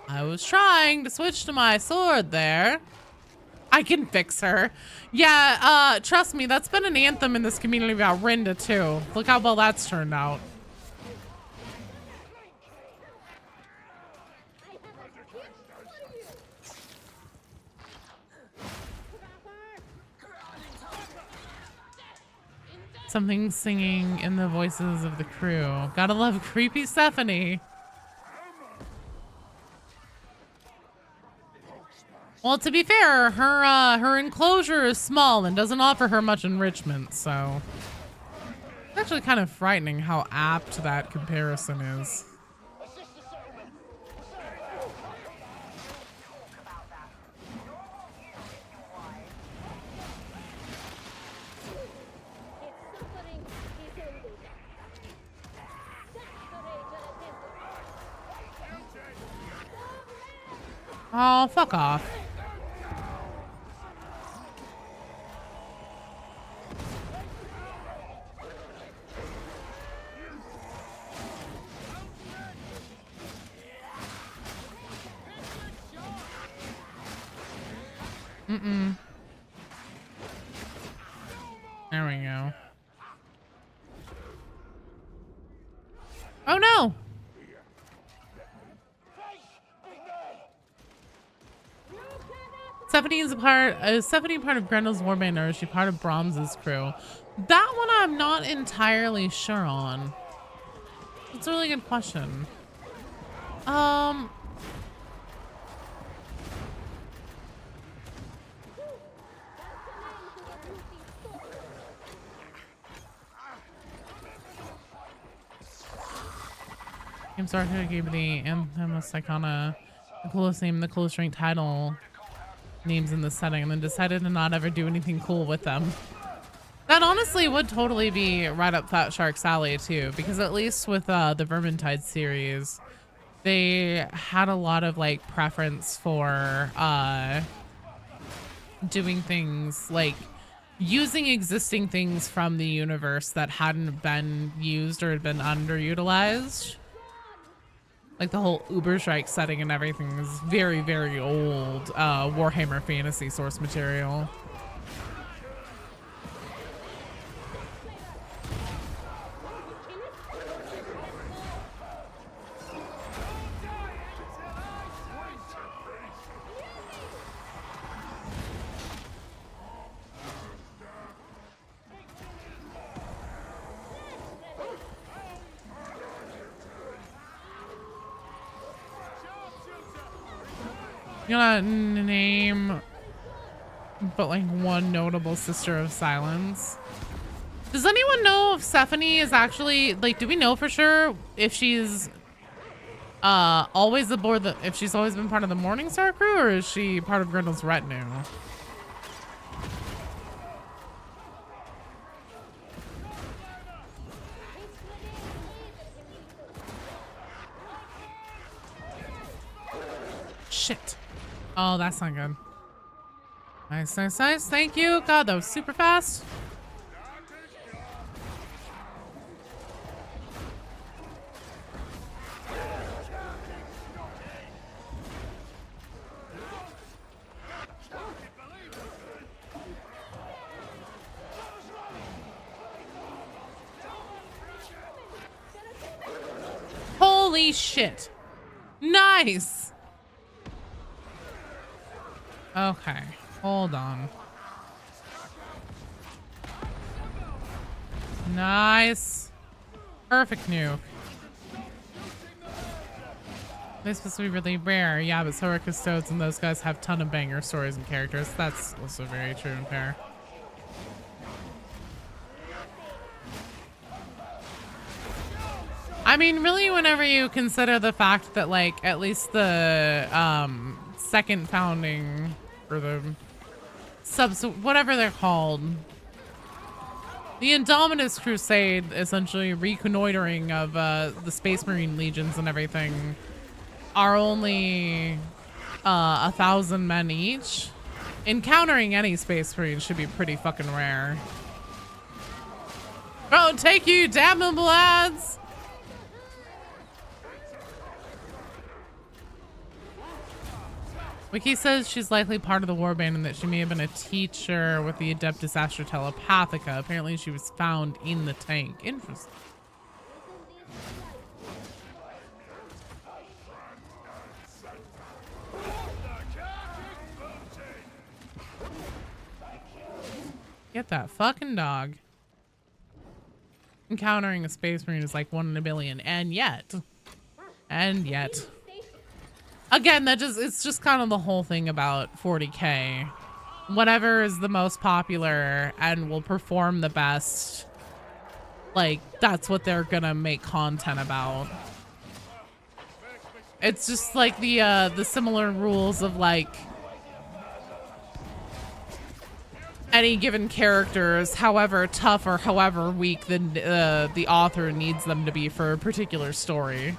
I was trying to switch to my sword there. I can fix her. Yeah, trust me, that's been an anthem in this community about Rinda too. Look how well that's turned out. Something singing in the voices of the crew. Gotta love creepy Stephanie. Well, to be fair, her enclosure is small and doesn't offer her much enrichment, so it's actually kind of frightening how apt that comparison is. Oh, fuck off. There we go. Oh no! Is Stephanie part of Grendel's warband, or is she part of Brahms's crew? That one I'm not entirely sure on. It's a really good question. Game Starter gave the Anthemus Icona the coolest name, the coolest ranked title names in the setting, and then decided to not ever do anything cool with them. That honestly would totally be right up Fat Shark's alley too, because at least with the Vermintide series, they had a lot of like preference for doing things like using existing things from the universe that hadn't been used or had been underutilized. Like the whole Uberstrike setting and everything is very, very old Warhammer Fantasy source material. You gotta name but like one notable Sister of Silence. Does anyone know if Stephanie is actually, like, do we know for sure if she's always aboard the, if she's always been part of the Morningstar crew, or is she part of Grendel's retinue? Shit. Oh, that's not good. Nice, nice, nice. Thank you. God, that was super fast. Holy shit. Nice. Okay, hold on. Nice. Perfect nuke. They're supposed to be really rare. Yeah, but so are Custodes, and those guys have a ton of banger stories and characters. That's also very true and fair. I mean, really, whenever you consider the fact that, like, at least the second founding, or the subs, whatever they're called, The Indominus Crusade, essentially reconnoitering of the Space Marine legions and everything, are only 1,000 men each. Encountering any Space Marine should be pretty fucking rare. Oh, take you, damnable lads! Wiki says she's likely part of the warband and that she may have been a teacher with the Adeptus Astra Telepathica. Apparently she was found in the tank. Interesting. Get that fucking dog. Encountering a Space Marine is like 1 in a billion. And yet. Again, it's just kind of the whole thing about 40K. Whatever is the most popular and will perform the best, like, that's what they're gonna make content about. It's just like the similar rules of like any given characters, however tough or however weak the author needs them to be for a particular story.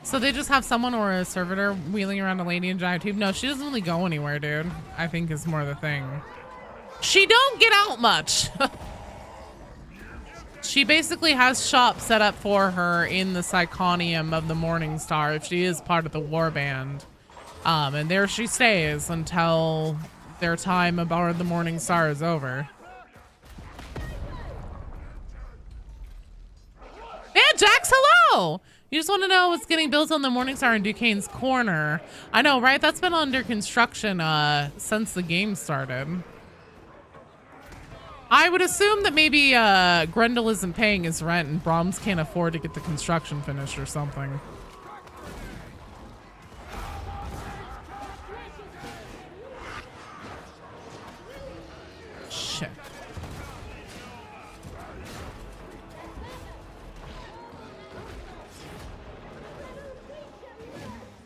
So they just have someone or a servitor wheeling around a lady in giant tube? No, she doesn't really go anywhere, dude. I think is more the thing. She don't get out much. She basically has shop set up for her in the Psychonium of the Morning Star if she is part of the warband. And there she stays until their time aboard the Morning Star is over. Yeah, Jax, hello! You just want to know what's getting built on the Morningstar in Duquesne's Corner. I know, right? That's been under construction since the game started. I would assume that maybe Grendel isn't paying his rent and Brahms can't afford to get the construction finished or something. Shit.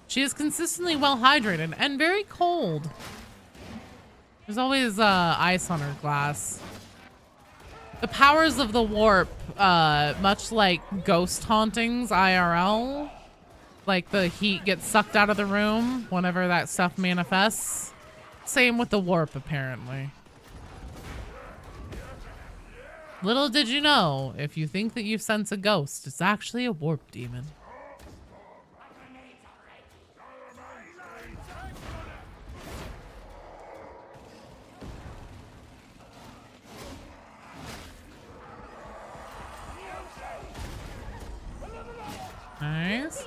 She is consistently well hydrated and very cold. There's always ice on her glass. The powers of the warp, much like ghost hauntings IRL, like the heat gets sucked out of the room whenever that stuff manifests. Same with the warp, apparently. Little did you know, if you think that you sense a ghost, it's actually a warp demon. Nice.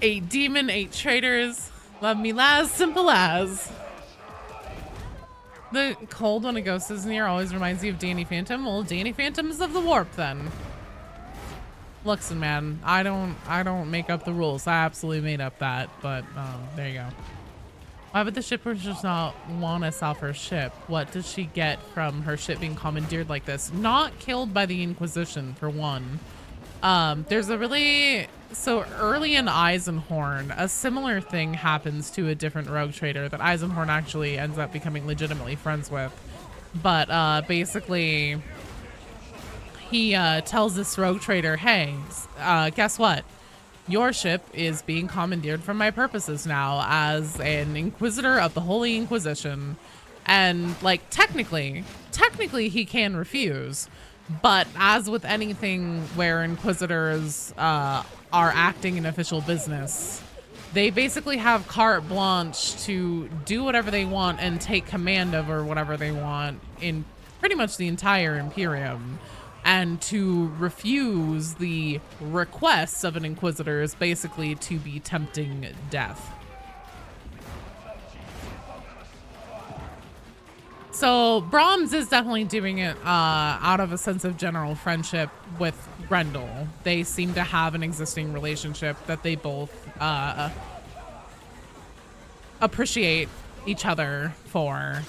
Eight demon, 8 traitors. Love me las, simple as. The cold when a ghost is near always reminds you of Danny Phantom. Well, Danny Phantom's of the warp then. Listen, man, I don't make up the rules. I absolutely made up that, but there you go. Why would the shipper just not want to sell her ship? What does she get from her ship being commandeered like this? Not killed by the Inquisition, for one. There's a really... So early in Eisenhorn, a similar thing happens to a different rogue trader that Eisenhorn actually ends up becoming legitimately friends with. But basically, he tells this rogue trader, hey, guess what? Your ship is being commandeered for my purposes now as an Inquisitor of the Holy Inquisition. And, like, technically he can refuse. But as with anything where Inquisitors are acting in official business, they basically have carte blanche to do whatever they want and take command over whatever they want in pretty much the entire Imperium. And to refuse the requests of an Inquisitor is basically to be tempting death. So Brahms is definitely doing it out of a sense of general friendship with Grendel. They seem to have an existing relationship that they both appreciate each other for.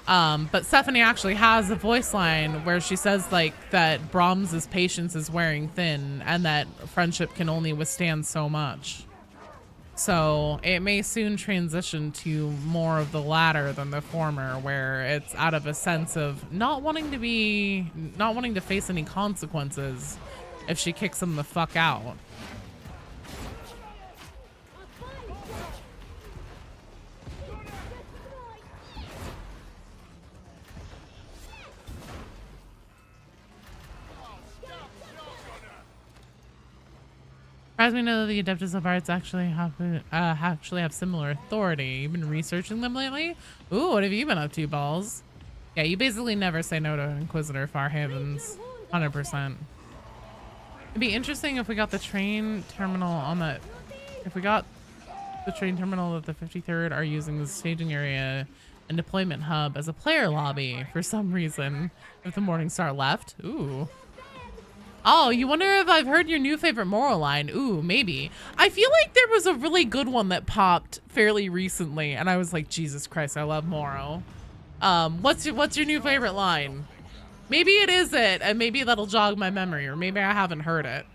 But Stephanie actually has a voice line where she says like that Brahms's patience is wearing thin and that friendship can only withstand so much. So it may soon transition to more of the latter than the former, where it's out of a sense of not wanting to face any consequences if she kicks him the fuck out. Surprised me to know that the Adeptus of Arts actually have similar authority. You've been researching them lately? Ooh, what have you been up to, balls? Yeah, you basically never say no to Inquisitor Farhavens. 100%. It'd be interesting if we got the train terminal on that. If we got the train terminal that the 53rd are using as a staging area and deployment hub as a player lobby for some reason. If the Morningstar left. Ooh. Oh, you wonder if I've heard your new favorite moral line? Ooh, maybe. I feel like there was a really good one that popped fairly recently, and I was like, Jesus Christ, I love Morrow. What's your new favorite line? Maybe it is it, and maybe that'll jog my memory, or maybe I haven't heard it.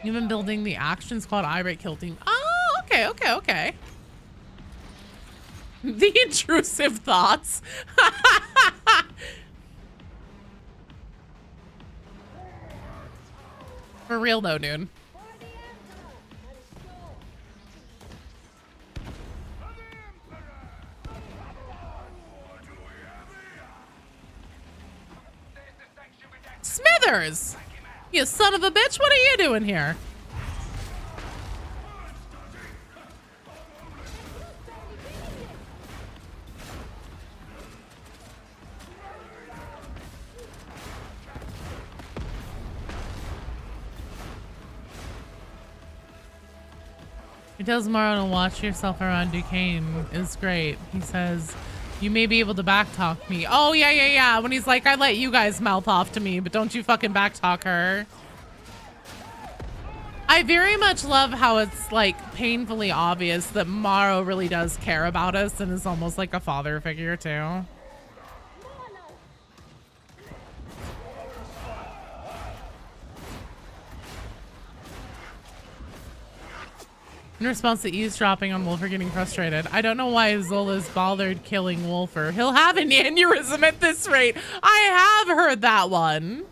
You've been building the action squad irate kill team. Oh, okay. The intrusive thoughts. For real though, dude. Smithers! You son of a bitch, what are you doing here? He tells Morrow to watch yourself around Duquesne is great. He says, you may be able to backtalk me. Oh, yeah. When he's like, I let you guys mouth off to me, but don't you fucking backtalk her. I very much love how it's like painfully obvious that Morrow really does care about us and is almost like a father figure too. In response to eavesdropping on Wolfer getting frustrated, I don't know why Zola's bothered killing Wolfer. He'll have an aneurysm at this rate. I have heard that one.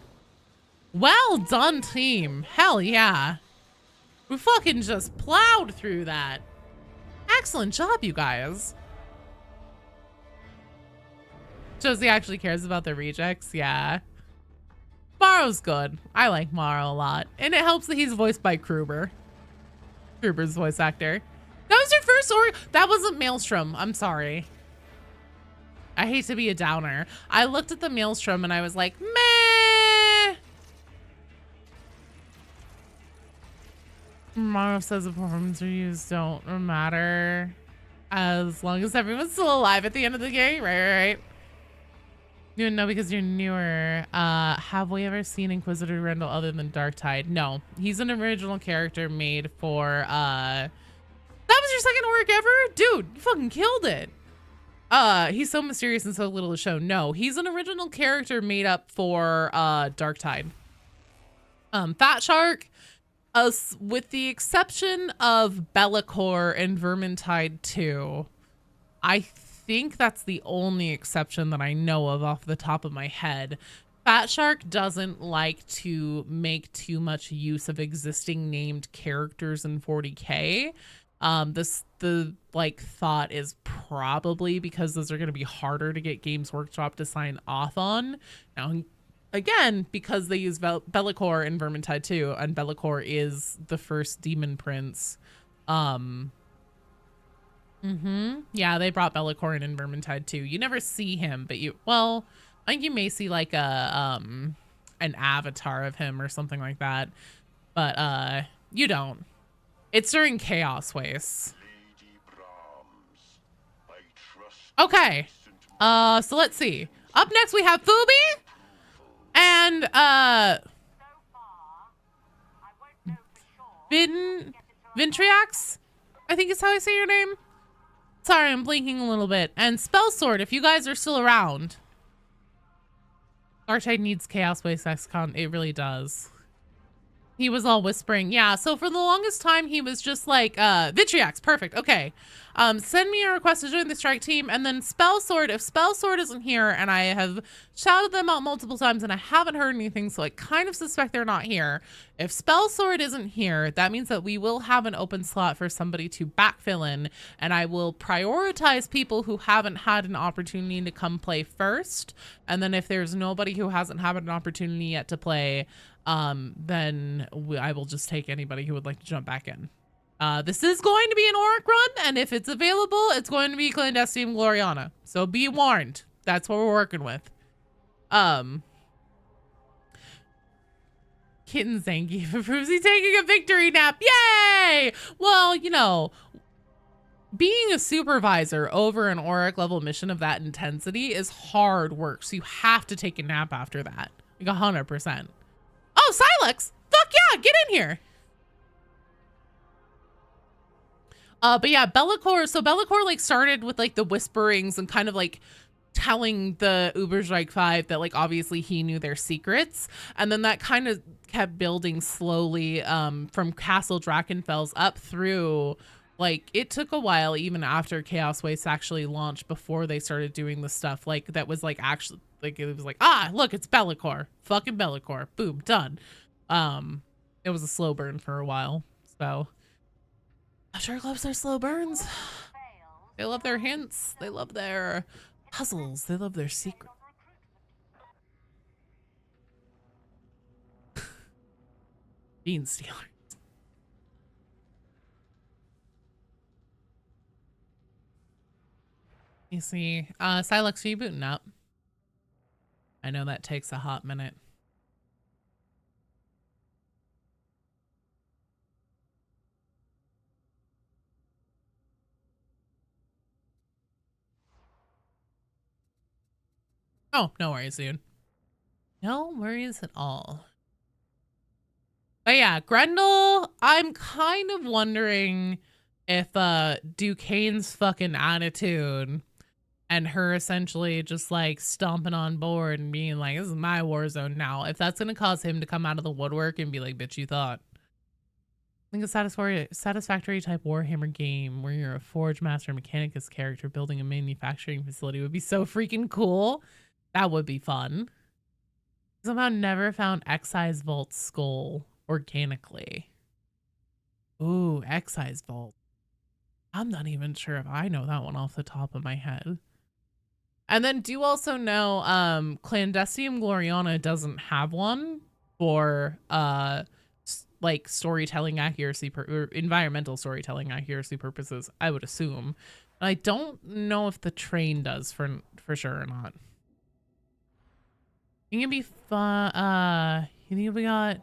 Well done, team. Hell yeah. We fucking just plowed through that. Excellent job, you guys. Shows he actually cares about the rejects. Yeah. Morrow's good. I like Morrow a lot. And it helps that he's voiced by Kruber. Kruber's voice actor. That was your first that wasn't Maelstrom. I'm sorry. I hate to be a downer. I looked at the Maelstrom and I was like, meh. Morrow says the performance reviews don't matter as long as everyone's still alive at the end of the game. Right. You know, because you're newer. Have we ever seen Inquisitor Grendel other than Darktide? No, he's an original character made for that was your second work ever? Dude, you fucking killed it. He's so mysterious and so little to show. No, he's an original character made up for Darktide. Fat Shark, with the exception of Bellicor and Vermintide 2, I think that's the only exception that I know of off the top of my head. Fat Shark doesn't like to make too much use of existing named characters in 40K. The thought is probably because those are going to be harder to get Games Workshop to sign off on. Now, again, because they use Bellicor in Vermintide 2, and Bellicor is the first demon prince. Yeah, they brought Bellicor in Vermintide too. You never see him, but I think you may see like an avatar of him or something like that. But you don't. It's during Chaos Wastes. Okay. So let's see. Up next we have Fubi and Vintriax, I think is how I say your name. Sorry, I'm blinking a little bit. And Spell Sword, if you guys are still around. Darktide needs Chaos Waste XCon. It really does. He was all whispering. Yeah, so for the longest time, he was just like, Vitriax, perfect, okay. Send me a request to join the strike team, and then Spell Sword, if Spell Sword isn't here, and I have shouted them out multiple times and I haven't heard anything, so I kind of suspect they're not here. If Spell Sword isn't here, that means that we will have an open slot for somebody to backfill in, and I will prioritize people who haven't had an opportunity to come play first, and then if there's nobody who hasn't had an opportunity yet to play, then I will just take anybody who would like to jump back in. This is going to be an Auric run, and if it's available, it's going to be Clandestine Gloriana. So be warned. That's what we're working with. Kitten Zangief approves he's taking a victory nap. Yay! Well, you know, being a supervisor over an Auric level mission of that intensity is hard work. So you have to take a nap after that. Like 100%. Oh, Silex! Fuck yeah, get in here. But yeah, Be'lakor, so Be'lakor like started with like the whisperings and kind of like telling the Uberstrike 5 that like obviously he knew their secrets. And then that kind of kept building slowly from Castle Drakenfels up through, like it took a while even after Chaos Waste actually launched before they started doing the stuff like that was like actually like it was like, ah, look, it's Be'lakor. Fucking Be'lakor. Boom, done. It was a slow burn for a while. So Shark loves their slow burns. They love their hints. They love their puzzles. They love their secrets. Bean stealers. You see, Silex, are you booting up? I know that takes a hot minute. Oh, no worries, dude. No worries at all. But yeah, Grendel, I'm kind of wondering if Duquesne's fucking attitude and her essentially just like stomping on board and being like, this is my war zone now, if that's gonna cause him to come out of the woodwork and be like, bitch, you thought. I think a satisfactory type Warhammer game where you're a Forge Master Mechanicus character building a manufacturing facility would be so freaking cool. That would be fun. Somehow never found Excise Vault's skull organically. Ooh, Excise Vault. I'm not even sure if I know that one off the top of my head. And then do also know Clandestine Gloriana doesn't have one for like storytelling accuracy or environmental storytelling accuracy purposes, I would assume. I don't know if the train does for sure or not. I think it'd be fun. You think we got,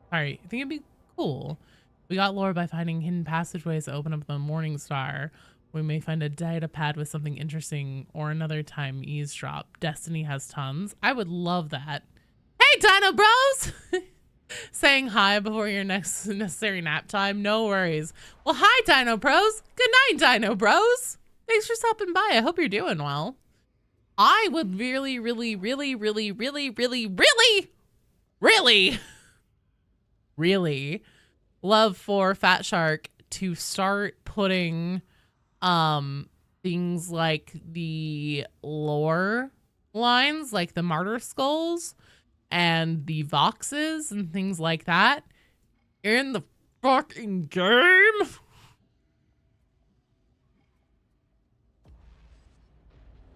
sorry, I think it'd be cool. We got lore by finding hidden passageways that open up the Morning Star. We may find a data pad with something interesting, or another time eavesdrop. Destiny has tons. I would love that. Hey, Dino Bros! Saying hi before your next necessary nap time. No worries. Well, hi, Dino Bros. Good night, Dino Bros. Thanks for stopping by. I hope you're doing well. I would really love for Fat Shark to start putting things like the lore lines, like the martyr skulls and the voxes and things like that in the fucking game.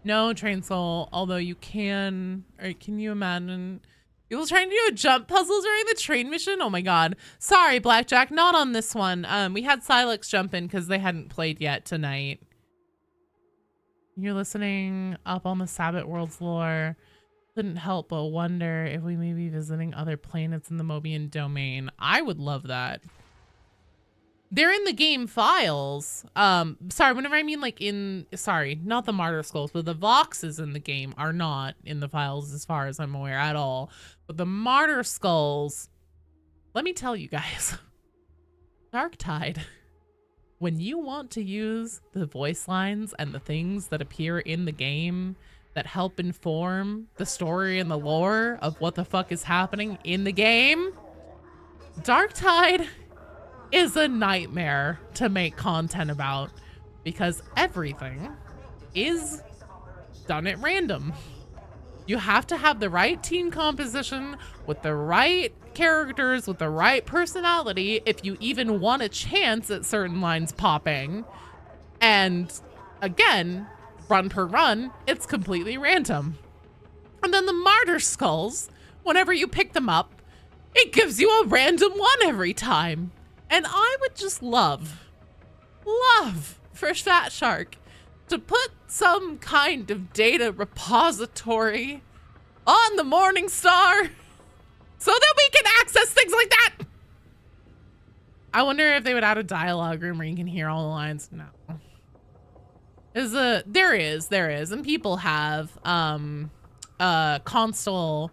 No, Train Soul, although you can, or can you imagine people trying to do a jump puzzle during the train mission? Oh my god. Sorry, Blackjack, not on this one. We had Silex jump in because they hadn't played yet tonight. You're listening up on the Sabbath World's lore. Couldn't help but wonder if we may be visiting other planets in the Mobian domain. I would love that. they're in the game files. Sorry, whenever I mean like sorry, not the Martyr Skulls, but the Voxes in the game are not in the files as far as I'm aware at all. But the Martyr Skulls, let me tell you guys, Darktide, when you want to use the voice lines and the things that appear in the game that help inform the story and the lore of what the fuck is happening in the game, Darktide is a nightmare to make content about because everything is done at random. You have to have the right team composition with the right characters, with the right personality if you even want a chance at certain lines popping. And again, run per run, it's completely random. And then the Martyr Skulls, whenever you pick them up, it gives you a random one every time. And I would just love for Fat Shark to put some kind of data repository on the Morningstar so that we can access things like that. I wonder if they would add a dialogue room where you can hear all the lines. No. There is, and people have Constable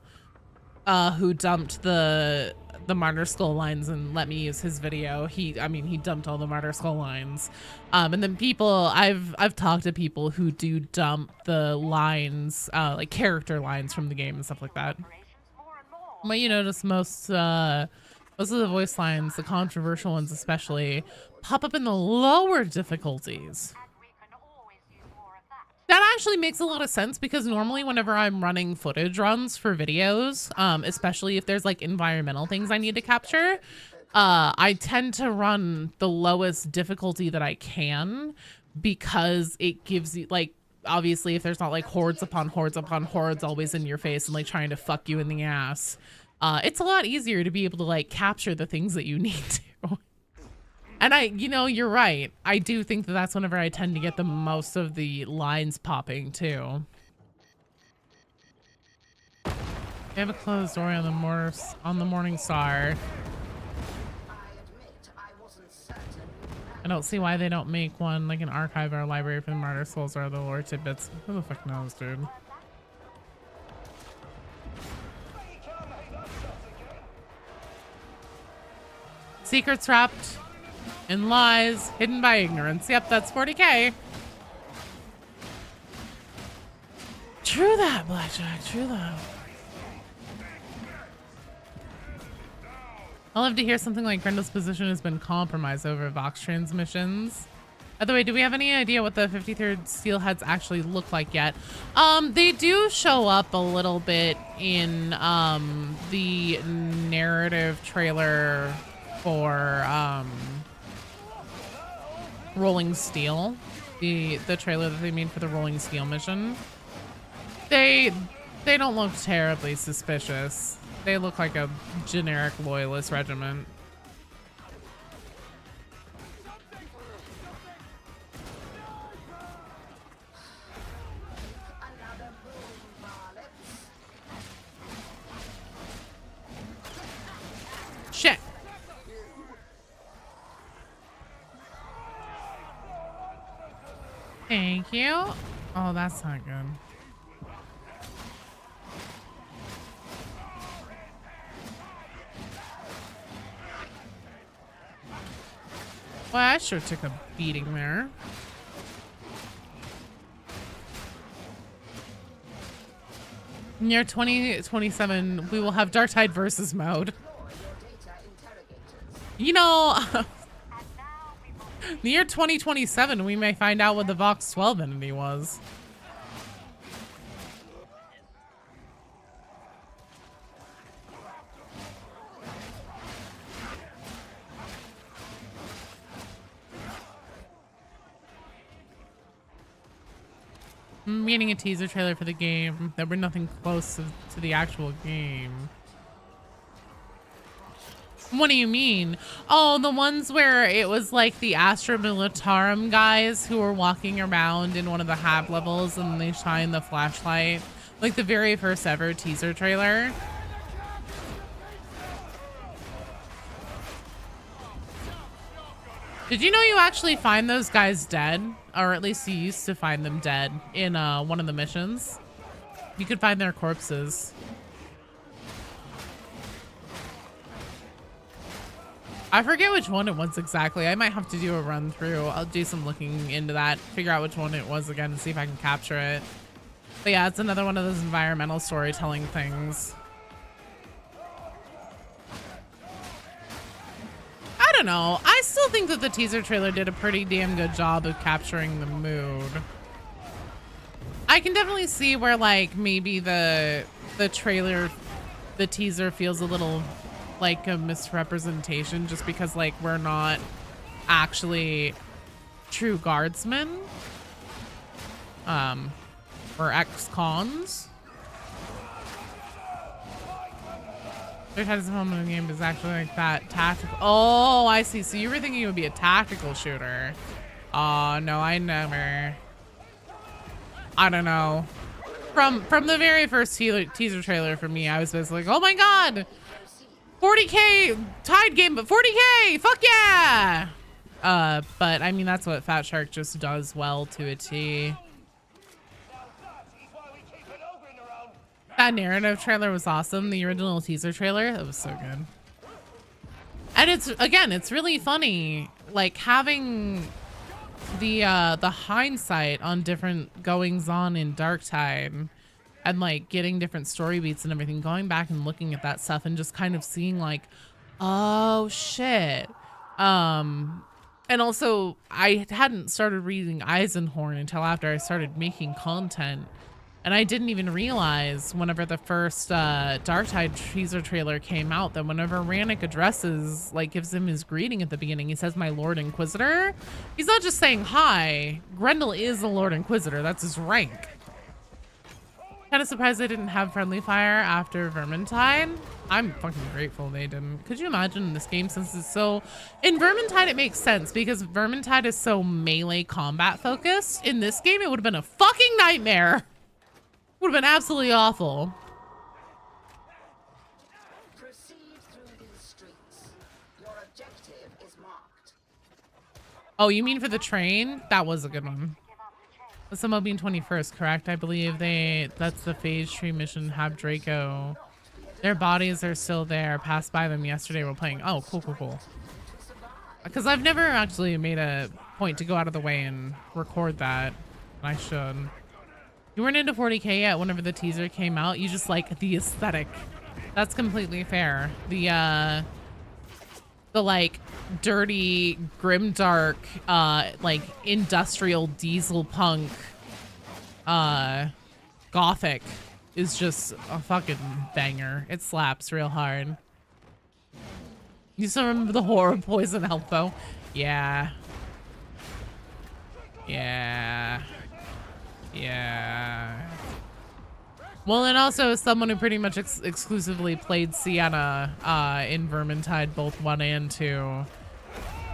who dumped the Martyr Skull lines and let me use his video. He dumped all the Martyr Skull lines. And then I've talked to people who do dump the lines, like character lines from the game and stuff like that. But you notice most of the voice lines, the controversial ones especially, pop up in the lower difficulties. That actually makes a lot of sense because normally whenever I'm running footage runs for videos, especially if there's like environmental things I need to capture, I tend to run the lowest difficulty that I can because it gives you, like, obviously if there's not like hordes upon hordes upon hordes always in your face and like trying to fuck you in the ass, it's a lot easier to be able to like capture the things that you need to. And you're right. I do think that that's whenever I tend to get the most of the lines popping too. They have a closed door on the Morningstar. I don't see why they don't make one like an archive or a library for the Martyr Souls or the lore tidbits. Who the fuck knows, dude? Secrets wrapped in lies, hidden by ignorance. Yep, that's 40K. True that, Blackjack. True that. I'll love to hear something like Grendel's position has been compromised over Vox transmissions. By the way, do we have any idea what the 53rd Steelheads actually look like yet? They do show up a little bit in the narrative trailer for Rolling Steel, the trailer that they made for the Rolling Steel mission. They don't look terribly suspicious. They look like a generic loyalist regiment. Shit. Thank you. Oh, that's not good. Well, I sure took a beating there. Near 2027, we will have Darktide versus mode. You know, the year 2027, we may find out what the Vox 12 entity was. I'm reading a teaser trailer for the game. There were nothing close to the actual game. What do you mean? Oh, the ones where it was like the Astra Militarum guys who were walking around in one of the hab levels and they shine the flashlight. Like the very first ever teaser trailer. Did you know you actually find those guys dead? Or at least you used to find them dead in one of the missions. You could find their corpses. I forget which one it was exactly. I might have to do a run through. I'll do some looking into that, figure out which one it was again and see if I can capture it. But yeah, it's another one of those environmental storytelling things. I don't know. I still think that the teaser trailer did a pretty damn good job of capturing the mood. I can definitely see where like maybe the trailer, the teaser feels a little like a misrepresentation just because like we're not actually true guardsmen or ex-cons. Third time moment in the game is actually like that tactical. Oh, I see. So you were thinking it would be a tactical shooter. Oh no, I never. I don't know. From the very first teaser trailer for me, I was just like, oh my god, 40K Tide game, but 40K, fuck yeah. But I mean that's what Fat Shark just does well to a T. That narrative trailer was awesome. The original teaser trailer, that was so good. And it's, again, it's really funny, like having the hindsight on different goings on in Darktide and like getting different story beats and everything, going back and looking at that stuff and just kind of seeing like, oh shit. And also I hadn't started reading Eisenhorn until after I started making content. And I didn't even realize whenever the first Darktide teaser trailer came out that whenever Rannick addresses, like gives him his greeting at the beginning, he says, "My Lord Inquisitor." He's not just saying hi. Grendel is the Lord Inquisitor. That's his rank. Kind of surprised they didn't have friendly fire after Vermintide. I'm fucking grateful they didn't. Could you imagine in this game, since it's so... In Vermintide, it makes sense because Vermintide is so melee combat focused. In this game, it would have been a fucking nightmare. Would have been absolutely awful. Proceed through these streets. Your objective is marked. Oh, you mean for the train? That was a good one. That's the Mobian 21st, correct? I believe that's the phase tree mission, have Draco. Their bodies are still there. Passed by them yesterday while playing. Oh, cool, cool, cool. Because I've never actually made a point to go out of the way and record that. I should. You weren't into 40K yet whenever the teaser came out. You just like the aesthetic. That's completely fair. The like dirty, grimdark, like industrial diesel punk, gothic is just a fucking banger. It slaps real hard. You still remember the horror poison elbow? Yeah. Yeah. Yeah. Well, and also as someone who pretty much exclusively played Sienna in Vermintide, both 1 and 2,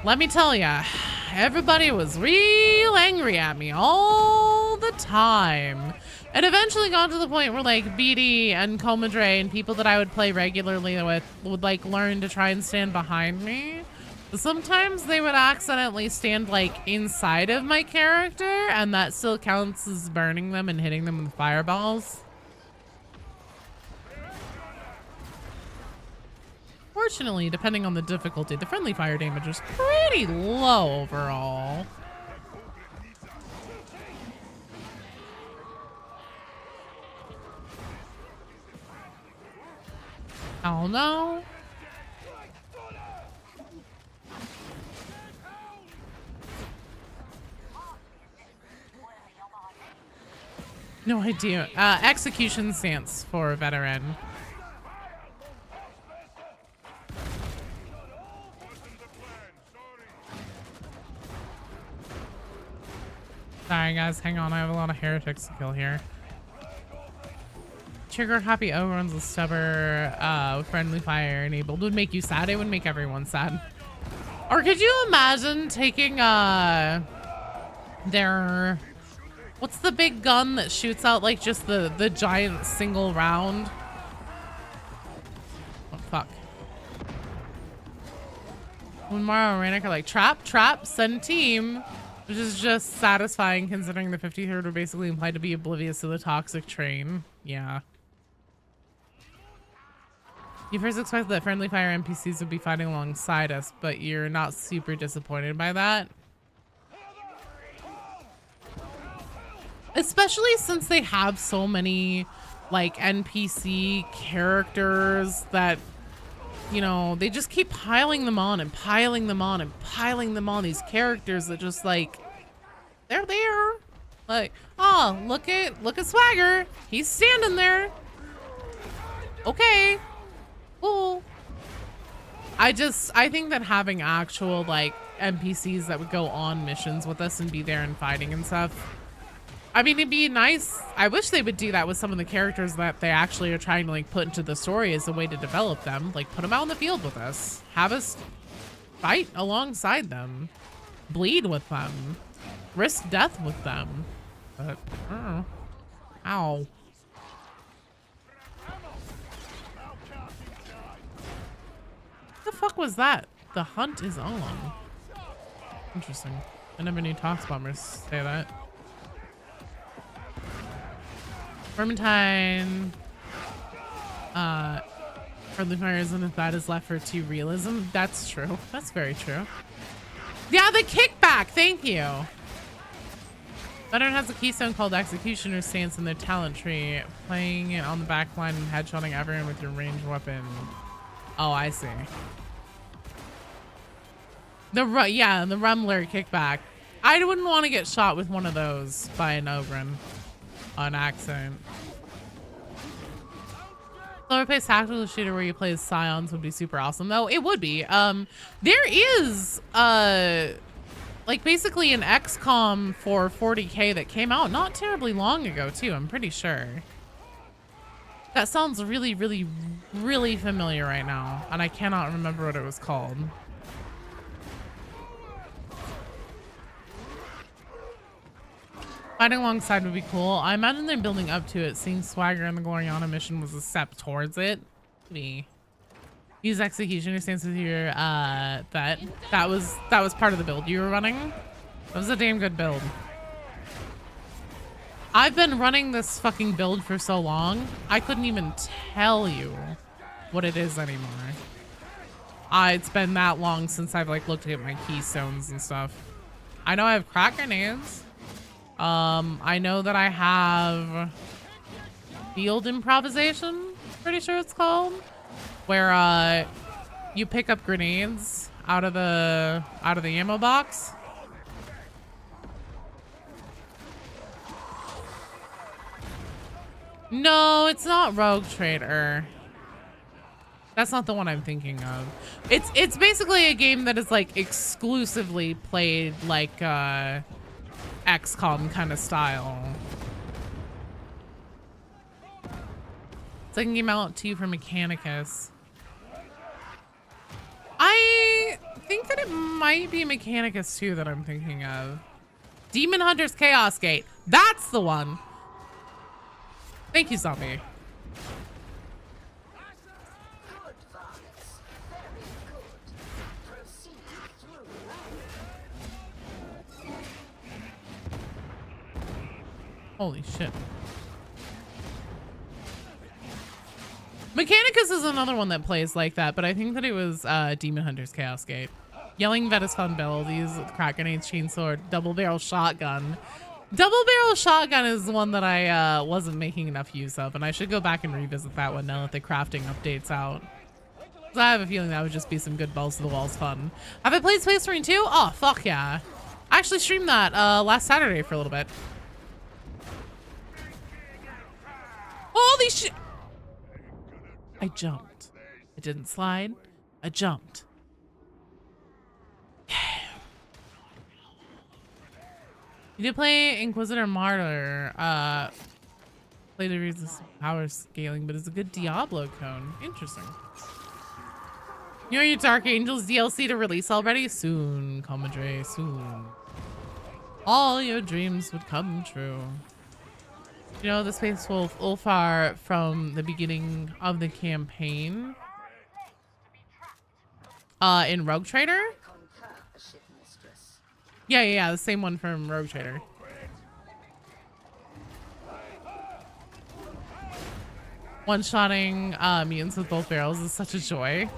let me tell ya, everybody was real angry at me all the time. It eventually got to the point where like BD and Comadre and people that I would play regularly with would like learn to try and stand behind me. Sometimes they would accidentally stand like inside of my character, and that still counts as burning them and hitting them with fireballs. Fortunately, depending on the difficulty, the friendly fire damage is pretty low overall. Oh no. No idea. Execution stance for veteran. Sorry guys, hang on. I have a lot of heretics to kill here. Trigger happy overruns with stubber friendly fire enabled would make you sad. It would make everyone sad. Or could you imagine taking their... What's the big gun that shoots out like just the giant single round? Oh, fuck. When Mara and Rannick are like, trap, send team. Which is just satisfying considering the 53rd were basically implied to be oblivious to the toxic train. Yeah. You first expected that friendly fire NPCs would be fighting alongside us, but you're not super disappointed by that. Especially since they have so many like NPC characters that, you know, they just keep piling them on and piling them on and piling them on. These characters that just like, they're there. Like, oh, look at Swagger. He's standing there. Okay, cool. I think that having actual like NPCs that would go on missions with us and be there and fighting and stuff, I mean, it'd be nice. I wish they would do that with some of the characters that they actually are trying to like put into the story as a way to develop them. Like put them out in the field with us, have us fight alongside them, bleed with them, risk death with them. But I don't know. Ow. What the fuck was that? The hunt is on. Interesting. I never knew Tox Bombers say that. Vermintide. Friendly fire isn't as bad as left for 2 realism. That's true. That's very true. Yeah, the kickback. Thank you. Veteran has a keystone called Executioner's Stance in their talent tree. Playing it on the back line and headshotting everyone with your ranged weapon. Oh, I see. The Rumbler kickback. I wouldn't want to get shot with one of those by an Ogren on accident. Slower paced tactical shooter where you play as Scions would be super awesome though. It would be. There is like basically an XCOM for 40K that came out not terribly long ago too, I'm pretty sure. That sounds really, really, really familiar right now, and I cannot remember what it was called. Fighting alongside would be cool. I imagine they're building up to it. Seeing Swagger in the Gloriana mission was a step towards it. Me. Use Executioner Stance with your vet. That was part of the build you were running. That was a damn good build. I've been running this fucking build for so long, I couldn't even tell you what it is anymore. It's been that long since I've like looked at my keystones and stuff. I know I have crack grenades. I know that I have field improvisation, pretty sure it's called, where you pick up grenades out of the ammo box. No, it's not Rogue Trader. That's not the one I'm thinking of. It's basically a game that is like exclusively played like XCOM kind of style. Second game out to you for Mechanicus. I think that it might be Mechanicus 2 that I'm thinking of. Demon Hunter's Chaos Gate. That's the one. Thank you, Zombie. Good, Vargas. Very good. Proceed through. Holy shit. Mechanicus is another one that plays like that, but I think that it was Demon Hunter's Chaos Gate. Yelling Vet is fun build. Use crack grenades, chainsword, double barrel shotgun. Double barrel shotgun is the one that I wasn't making enough use of, and I should go back and revisit that one now that the crafting update's out. So I have a feeling that would just be some good balls to the walls fun. Have I played Space Marine 2? Oh, fuck yeah. I actually streamed that last Saturday for a little bit. Holy shit! I jumped. I didn't slide. I jumped. You did play Inquisitor Martyr. Play the resist power scaling, but it's a good Diablo cone. Interesting. You know your Dark Angels DLC to release already? Soon, Comadre, soon. All your dreams would come true. You know, the Space Wolf Ulfar from the beginning of the campaign in Rogue Trader. Yeah, the same one from Rogue Trader. One-shotting mutants with both barrels is such a joy.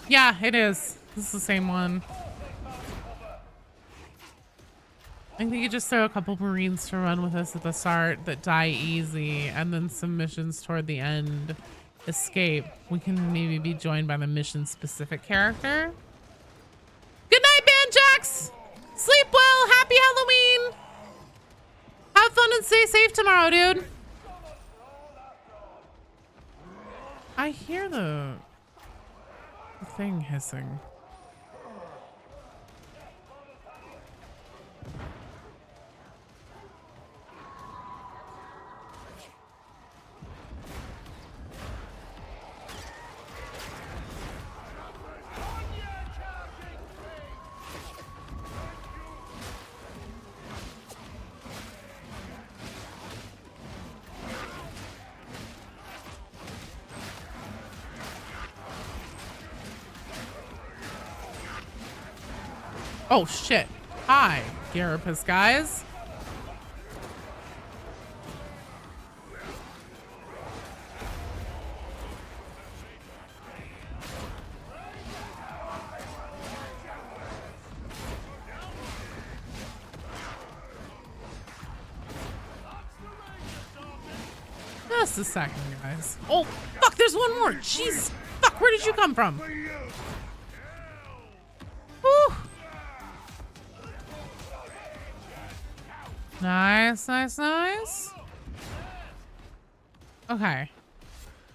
Yeah, it is. This is the same one. I think we could just throw a couple Marines to run with us at the start that die easy, and then some missions toward the end escape. We can maybe be joined by the mission-specific character. Good night, Banjax! Sleep well! Happy Halloween! Have fun and stay safe tomorrow, dude! I hear the thing hissing. Oh shit. Hi, Garapus guys. Just a second, guys. Oh, fuck, there's one more. Jeez. Fuck, where did you come from? Whew. Nice. Okay.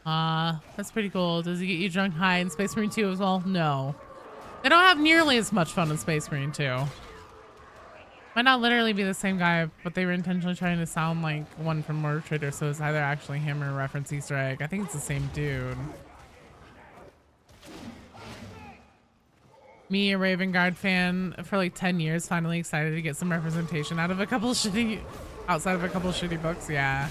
That's pretty cool. Does he get you drunk high in Space Marine 2 as well? No. They don't have nearly as much fun in Space Marine 2. Might not literally be the same guy, but they were intentionally trying to sound like one from Murder Trader, so it's either actually him or a reference Easter egg. I think it's the same dude. Me, a Raven Guard fan for like 10 years, finally excited to get some representation out of a couple shitty, outside of a couple shitty books. Yeah.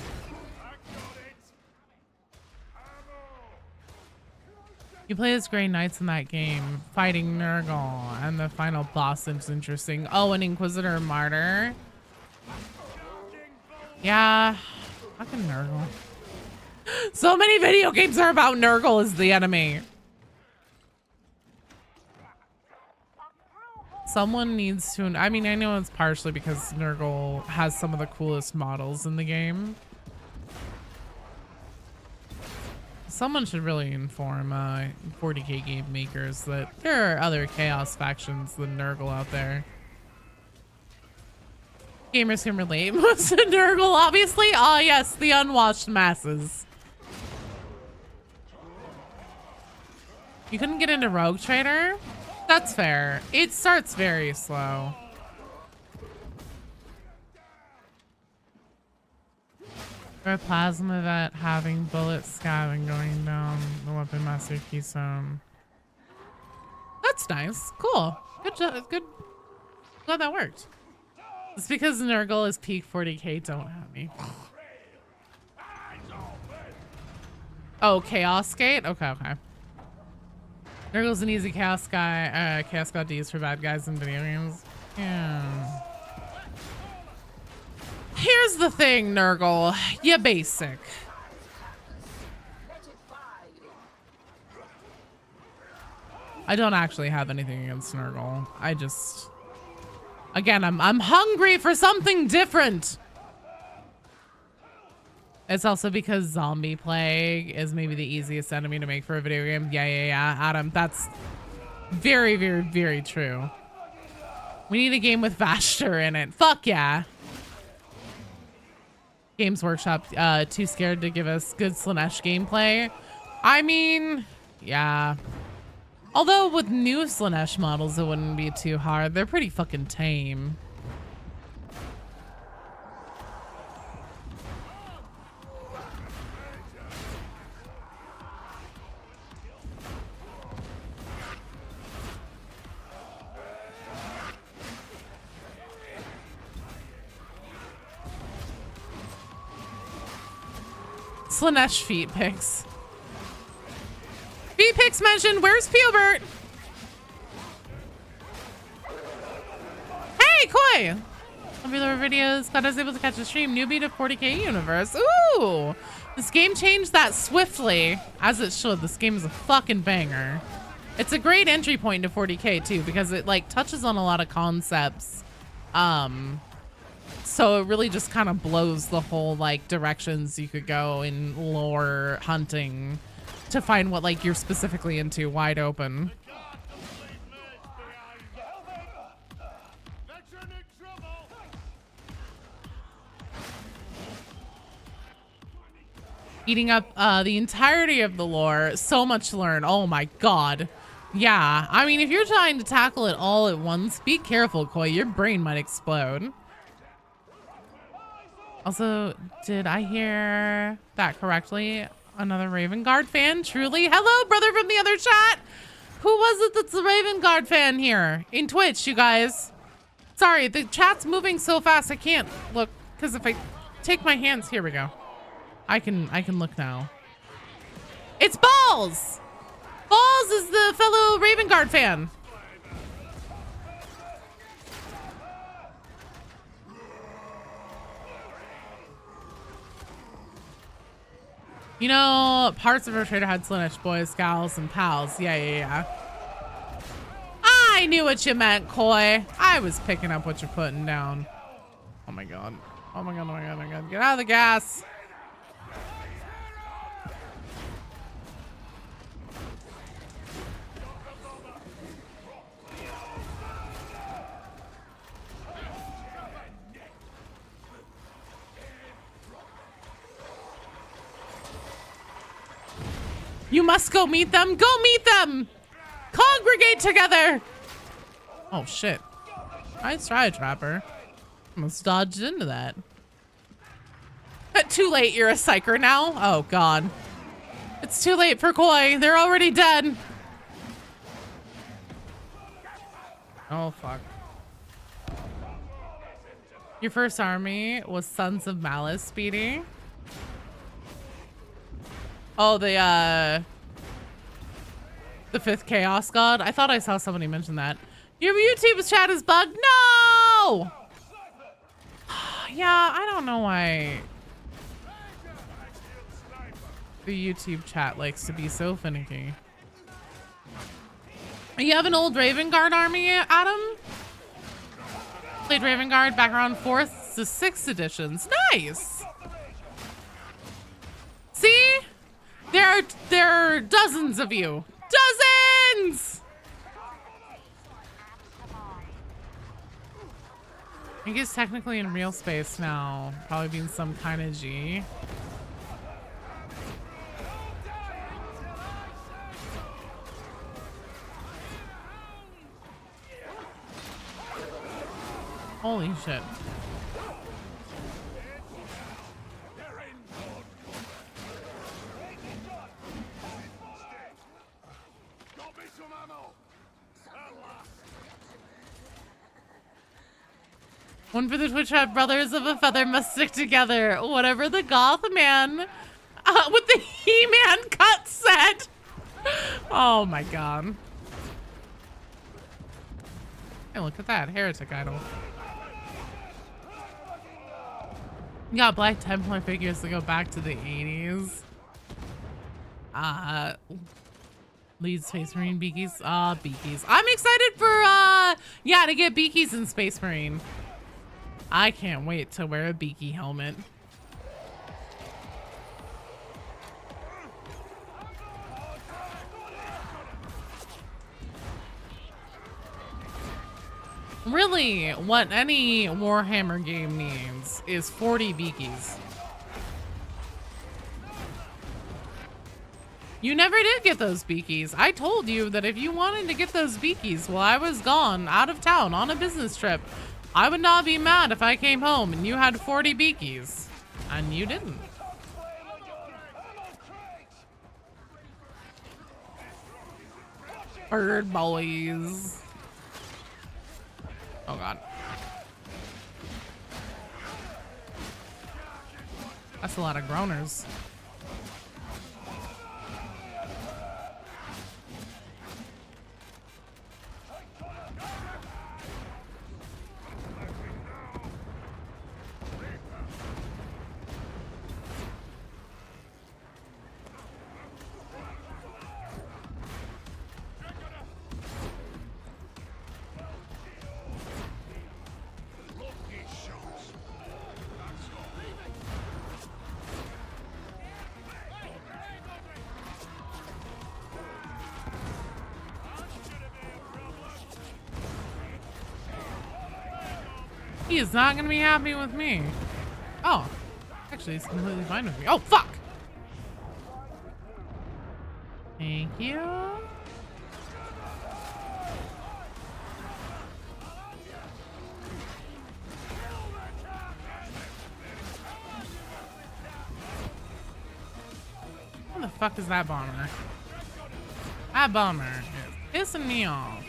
You play as Grey Knights in that game, fighting Nurgle, and the final boss is interesting. Oh, an Inquisitor Martyr. Yeah, fucking Nurgle. So many video games are about Nurgle as the enemy. Someone needs to, I mean, I know it's partially because Nurgle has some of the coolest models in the game. Someone should really inform 40k game makers that there are other Chaos factions than Nurgle out there. Gamers can relate most to Nurgle, obviously. Ah, yes, the unwashed masses. You couldn't get into Rogue Trader? That's fair. It starts very slow. For a plasma vet, having bullet scabbing going down the weapon master keystone. That's nice. Cool. Good job. Good. Glad that worked. It's because Nurgle is peak 40k. Don't have me. Oh, Chaos Gate? Okay. Nurgle's an easy Chaos guy. Chaos God to use for bad guys in video games. Yeah. Here's the thing, Nurgle. You basic. I don't actually have anything against Nurgle. I just, again, I'm hungry for something different. It's also because Zombie Plague is maybe the easiest enemy to make for a video game. Yeah, Adam. That's very, very, very true. We need a game with Vashtor in it. Fuck yeah. Games Workshop too scared to give us good Slanesh gameplay. I mean, yeah. Although with new Slanesh models, it wouldn't be too hard. They're pretty fucking tame. Slanesh feet pics. Pix mentioned. Where's Pubert? Hey, Koi! Popular videos. Glad I was able to catch a stream. Newbie to 40k universe. Ooh! This game changed that swiftly, as it should. This game is a fucking banger. It's a great entry point to 40k too, because it like touches on a lot of concepts. So it really just kind of blows the whole like directions you could go in lore hunting to find what like you're specifically into wide open. Eating up the entirety of the lore. So much to learn. Oh my god. Yeah, I mean, if you're trying to tackle it all at once, be careful, Koi. Your brain might explode. Also, did I hear that correctly? Another Raven Guard fan? Truly? Hello, brother from the other chat. Who was it that's the Raven Guard fan here? In Twitch, you guys. Sorry, the chat's moving so fast I can't look. Because if I take my hands, here we go. I can look now. It's Balls! Balls is the fellow Raven Guard fan. You know, parts of our trader had Slaanesh boys, gals, and pals. Yeah. I knew what you meant, Koi. I was picking up what you're putting down. Oh my god. Oh my god. Get out of the gas. You must go meet them. Go meet them. Congregate together. Oh, shit. Nice try, Trapper. Almost dodged into that. Too late. You're a psyker now. Oh, God. It's too late for Koi. They're already dead. Oh, fuck. Your first army was Sons of Malice, Speedy. Oh, the 5th Chaos God? I thought I saw somebody mention that. Your YouTube chat is bugged? No! Yeah, I don't know why the YouTube chat likes to be so finicky. You have an old Raven Guard army, Adam? Played Raven Guard back around 4th to 6th editions. Nice! See? There are dozens of you. Dozens! I guess technically in real space now. Probably being some kind of G. Holy shit. One for the Twitch chat, brothers of a feather must stick together. Whatever the goth man with the He-Man cut set. Oh my god. Hey, look at that heretic idol. You got Black Templar figures to go back to the 80s. Lead Space Marine Beakies. Beakies. I'm excited for yeah, to get Beakies in Space Marine. I can't wait to wear a Beaky helmet. Really, what any Warhammer game needs is 40 Beakies. You never did get those Beakies. I told you that if you wanted to get those Beakies while I was gone, out of town, on a business trip, I would not be mad if I came home and you had 40 Beakies. And you didn't. Bird boys. Oh god. That's a lot of groaners. He is not gonna be happy with me. Oh, actually, he's completely fine with me. Oh, fuck! Thank you. What the fuck is that bomber? That bomber is pissing me off.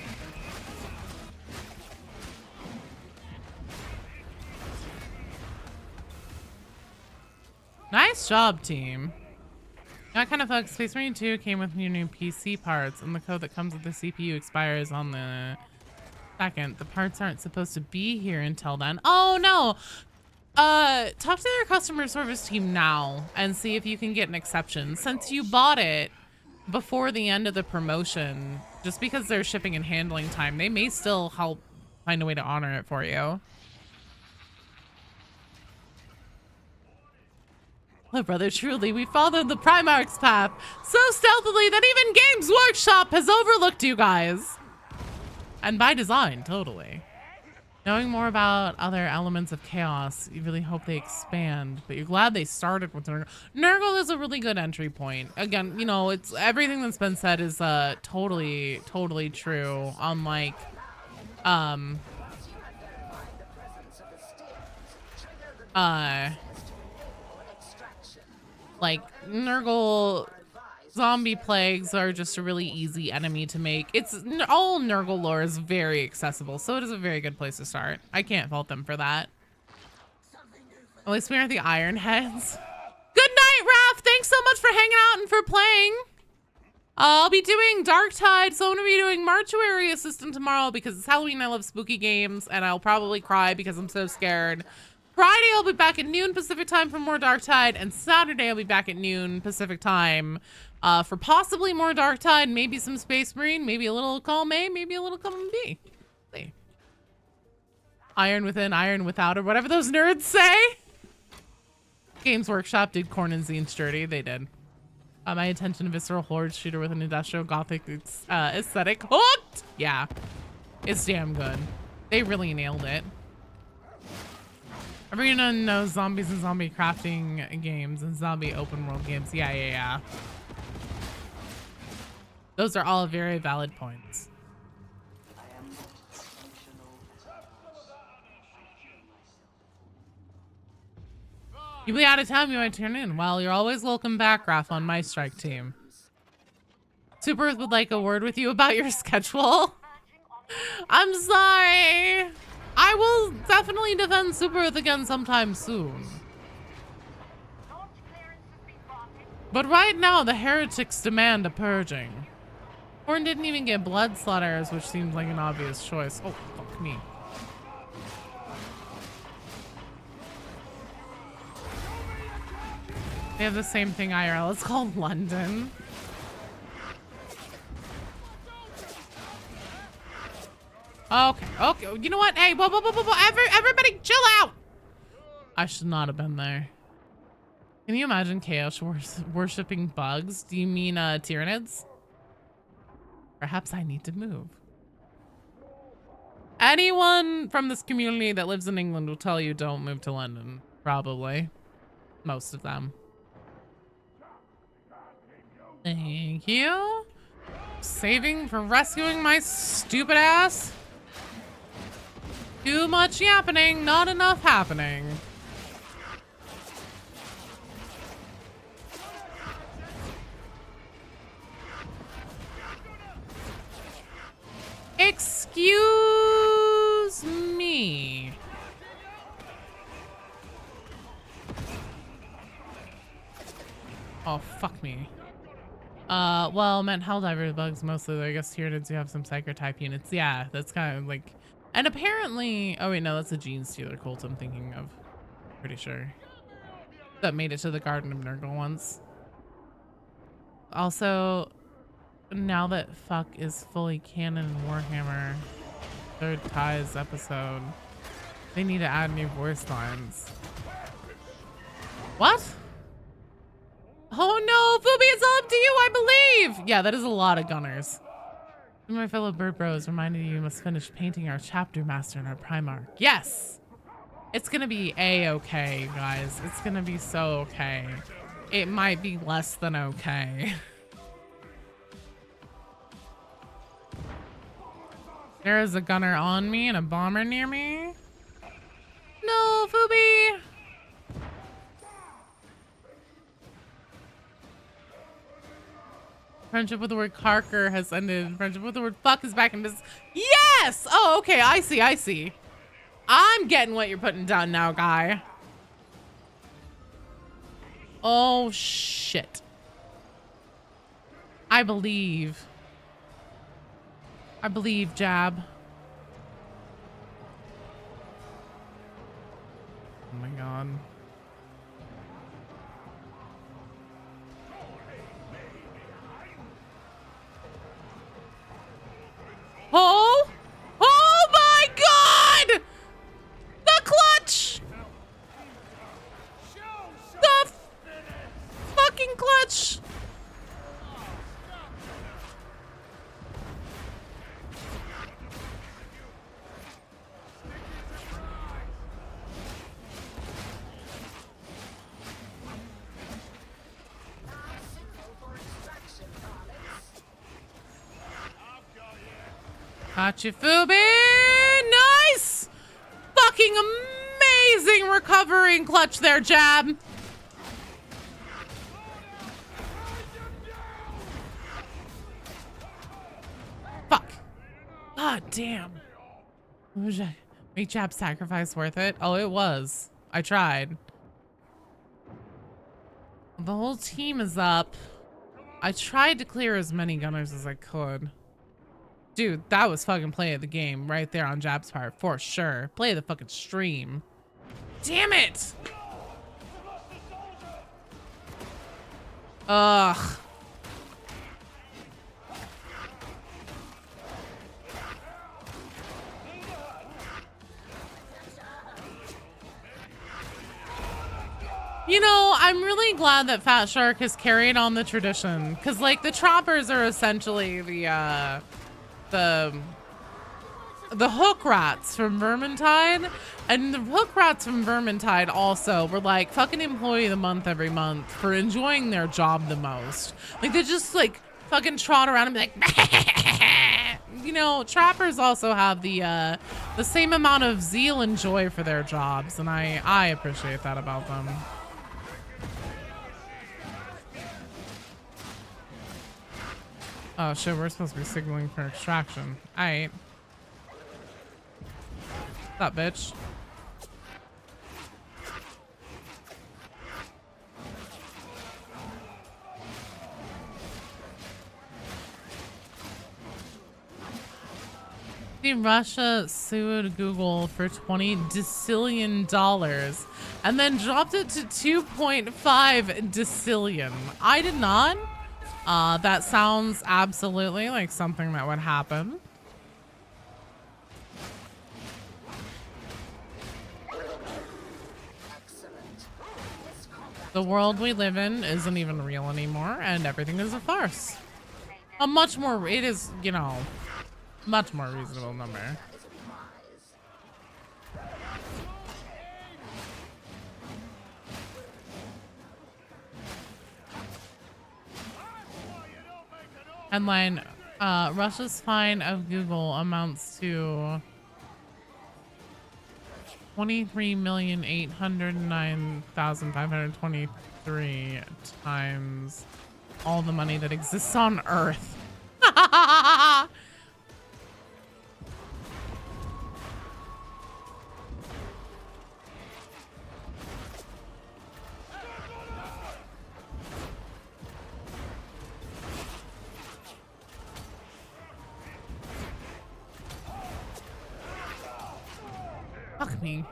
Nice job, team. That kind of fucks. Space Marine 2 came with new PC parts, and the code that comes with the CPU expires on the 2nd. The parts aren't supposed to be here until then. Oh no! Talk to their customer service team now and see if you can get an exception. Since you bought it before the end of the promotion, just because there's shipping and handling time, they may still help find a way to honor it for you. Oh, brother, truly, we followed the Primarch's path so stealthily that even Games Workshop has overlooked you guys. And by design, totally. Knowing more about other elements of chaos, you really hope they expand, but you're glad they started with Nurgle. Nurgle is a really good entry point. Again, you know, it's everything that's been said is totally true. Unlike like Nurgle zombie plagues are just a really easy enemy to make. It's all Nurgle lore is very accessible, so it is a very good place to start. I can't fault them for that. At least we aren't the Iron Heads. Good night, Raph. Thanks so much for hanging out and for playing. I'll be doing Darktide, so I'm gonna be doing Mortuary Assistant tomorrow because it's Halloween. I love spooky games, and I'll probably cry because I'm so scared. Friday, I'll be back at noon Pacific time for more Darktide, and Saturday, I'll be back at noon Pacific time for possibly more Darktide, maybe some Space Marine, maybe a little Column A, maybe a little Column B. See. Iron within, iron without, or whatever those nerds say. Games Workshop did Corn and Zine Sturdy. They did. My attention to visceral horde shooter with an industrial gothic aesthetic. Hooked! Yeah. It's damn good. They really nailed it. Everyone knows zombies and zombie crafting games and zombie open world games. Yeah. Those are all very valid points. You'll be out of town, you might turn in. Well, you're always welcome back, Raph, on my strike team. Super Earth would like a word with you about your schedule. I'm sorry. I will definitely defend Super Earth again sometime soon. But right now, the heretics demand a purging. Horn didn't even get blood slaughters, which seems like an obvious choice. Oh, fuck me. They have the same thing IRL. It's called London. Okay. You know what? Hey, whoa. Everybody chill out. I should not have been there. Can you imagine Chaos worshipping bugs? Do you mean Tyranids? Perhaps I need to move. Anyone from this community that lives in England will tell you don't move to London. Probably. Most of them. Thank you. Saving for rescuing my stupid ass. Too much yappening, not enough happening. Excuse me. Oh, fuck me. Well, meant Helldiver bugs mostly. I guess Tyranids do have some Psycho type units. Yeah, that's kind of like... And apparently... Oh, wait, no, that's a Gene Stealer cult I'm thinking of. Pretty sure. That made it to the Garden of Nurgle once. Also, now that fuck is fully canon in Warhammer 3rd Ties episode, they need to add new voice lines. What? Oh no, Phoebe, it's all up to you, I believe! Yeah, that is a lot of gunners. My fellow bird bros reminded you must finish painting our chapter master and our Primarch. Yes! It's gonna be a-okay, guys. It's gonna be so okay. It might be less than okay. There is a gunner on me and a bomber near me. No, Fubi! Friendship with the word Carker has ended. Friendship with the word fuck is back in business. Yes! Oh, okay, I see, I see. I'm getting what you're putting down now, guy. Oh, shit. I believe, Jab. Oh my god. Oh! Oh my god! The clutch! The fucking clutch! Got you, Fubi! Nice! Fucking amazing recovery and clutch there, Jab. Fuck. God damn. Make Jab's sacrifice worth it? Oh, it was. I tried. The whole team is up. I tried to clear as many gunners as I could. Dude, that was fucking play of the game right there on Jab's part, for sure. Play of the fucking stream. Damn it! Ugh. You know, I'm really glad that Fat Shark has carried on the tradition, because like the Troppers are essentially the hook rats from Vermintide, and the hook rats from Vermintide also were like fucking employee of the month every month for enjoying their job the most. Like they just like fucking trot around and be like, you know, trappers also have the same amount of zeal and joy for their jobs, and I appreciate that about them. Oh shit, we're supposed to be signaling for extraction. Aight. What's up, bitch? Russia sued Google for $20 decillion and then dropped it to 2.5 decillion. I did not. That sounds absolutely like something that would happen. The world we live in isn't even real anymore, and everything is a farce. A much more, it is, you know, much more reasonable number. Headline, Russia's fine of Google amounts to 23,809,523 times all the money that exists on Earth. Fuck me.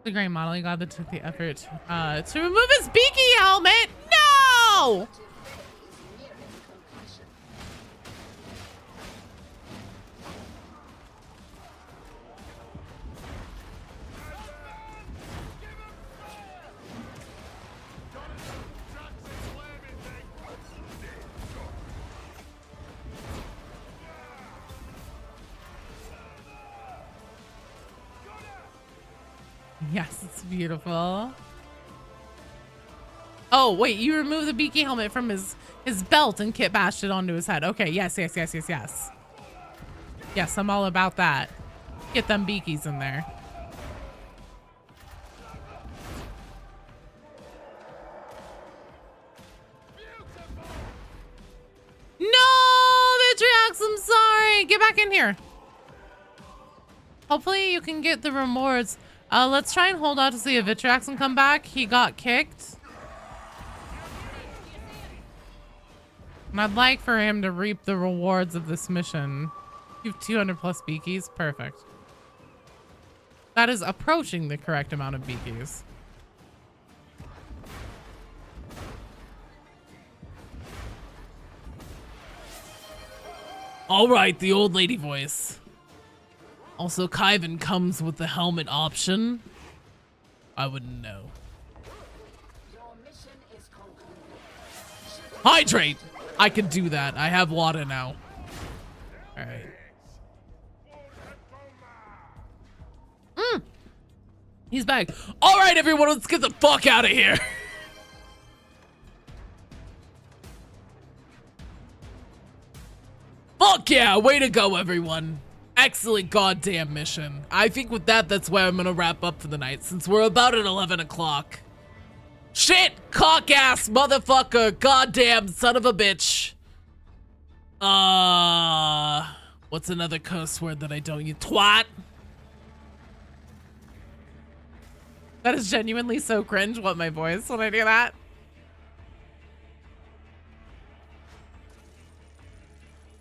The great model, glad that took the effort to remove his beaky helmet. No! Yes, it's beautiful. Oh, wait, you removed the beaky helmet from his belt and Kit bashed it onto his head. Okay, yes. Yes, I'm all about that. Get them beakies in there. No, Vitriox, I'm sorry. Get back in here. Hopefully you can get the rewards. Let's try and hold out to see if Vitriox can come back. He got kicked. And I'd like for him to reap the rewards of this mission. You have 200 plus beakies. Perfect. That is approaching the correct amount of beakies. All right, the old lady voice. Also, Kyvan comes with the helmet option. I wouldn't know. Your mission is concluded. Hydrate! I could do that. I have water now. All right. He's back. All right, everyone, let's get the fuck out of here. Fuck yeah, way to go, everyone. Excellent goddamn mission. I think with that, that's where I'm gonna wrap up for the night, since we're about at 11 o'clock. Shit, cock-ass motherfucker, goddamn son of a bitch. What's another curse word that I don't use? Twat. That is genuinely so cringe, what my voice when I do that.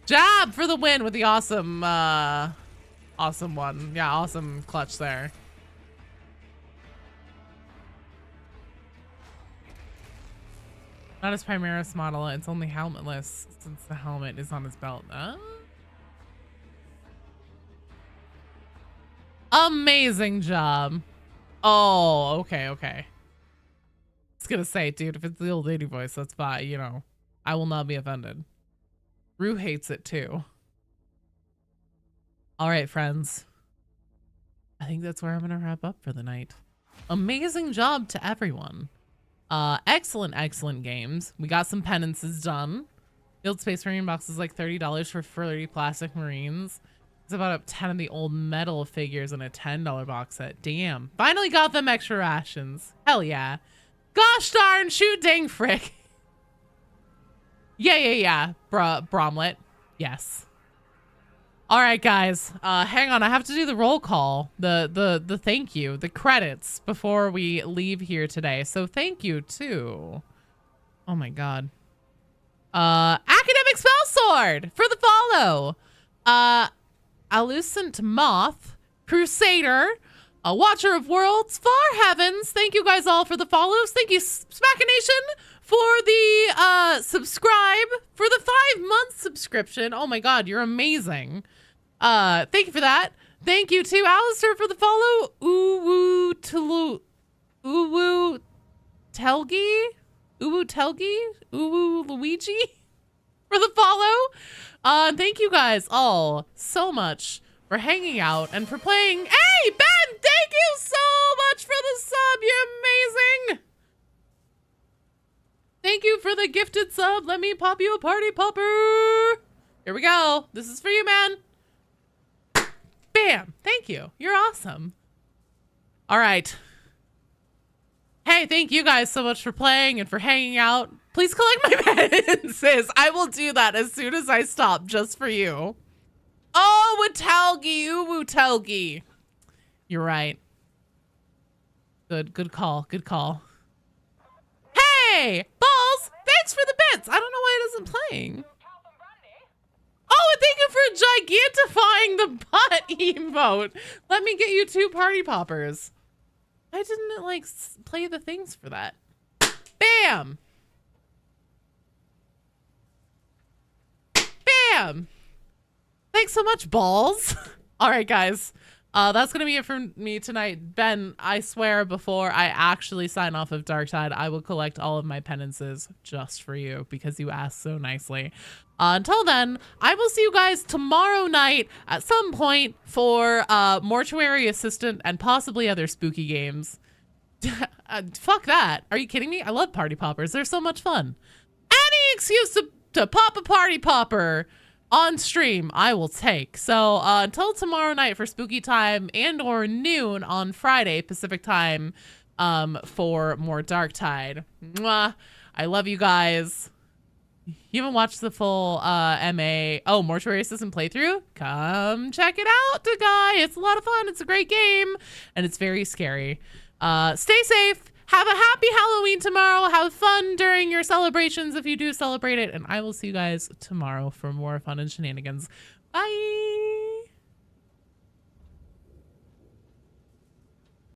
Jab for the win with the awesome, awesome one. Yeah, awesome clutch there. Not his Primaris model, it's only helmetless since the helmet is on his belt. Amazing job. Oh, okay. I was gonna say, dude, if it's the old lady voice, that's fine, you know. I will not be offended. Rue hates it too. All right, friends. I think that's where I'm gonna wrap up for the night. Amazing job to everyone. Excellent games. We got some penances done. Field Space Marine box is like $30 for 30 plastic marines. It's about up 10 of the old metal figures in a $10 box set. Damn. Finally got them extra rations. Hell yeah. Gosh darn, shoot dang frick. Yeah. Bromlet. Yes. All right, guys. Hang on. I have to do the roll call. The thank you. The credits before we leave here today. So thank you to... Oh my god. Academic Spellsword for the follow. Alucent Moth, Crusader, a Watcher of Worlds, Far Heavens. Thank you guys all for the follows. Thank you, Smackination, for the subscribe, for the 5-month subscription. Oh my god, you're amazing. Thank you for that. Thank you to Alistair for the follow. Uwu Luigi for the follow. Thank you guys all so much for hanging out and for playing. Hey, Ben, thank you so much for the sub. You're amazing. Thank you for the gifted sub. Let me pop you a party popper. Here we go. This is for you, man. Bam. Thank you. You're awesome. All right. Hey, thank you guys so much for playing and for hanging out. Please collect my penances. I will do that as soon as I stop, just for you. Oh, Wutalgi, Wutalgi. You're right. Good call. Hey, Balls, thanks for the bits. I don't know why it isn't playing. Oh, and thank you for gigantifying the butt emote. Let me get you 2 party poppers. I didn't like play the things for that. Bam. Bam. Thanks so much, Balls. All right, guys. That's gonna be it for me tonight. Ben, I swear before I actually sign off of Darktide, I will collect all of my penances just for you because you asked so nicely. Until then, I will see you guys tomorrow night at some point for Mortuary Assistant and possibly other spooky games. Fuck that. Are you kidding me? I love party poppers. They're so much fun. Any excuse to pop a party popper on stream, I will take. So until tomorrow night for spooky time and or noon on Friday Pacific time for more Darktide. Mwah. I love you guys. You haven't watched the full Mortuary Assistant playthrough? Come check it out, guy. It's a lot of fun. It's a great game and it's very scary. Stay safe. Have a happy Halloween tomorrow. Have fun during your celebrations if you do celebrate it. And I will see you guys tomorrow for more fun and shenanigans. Bye.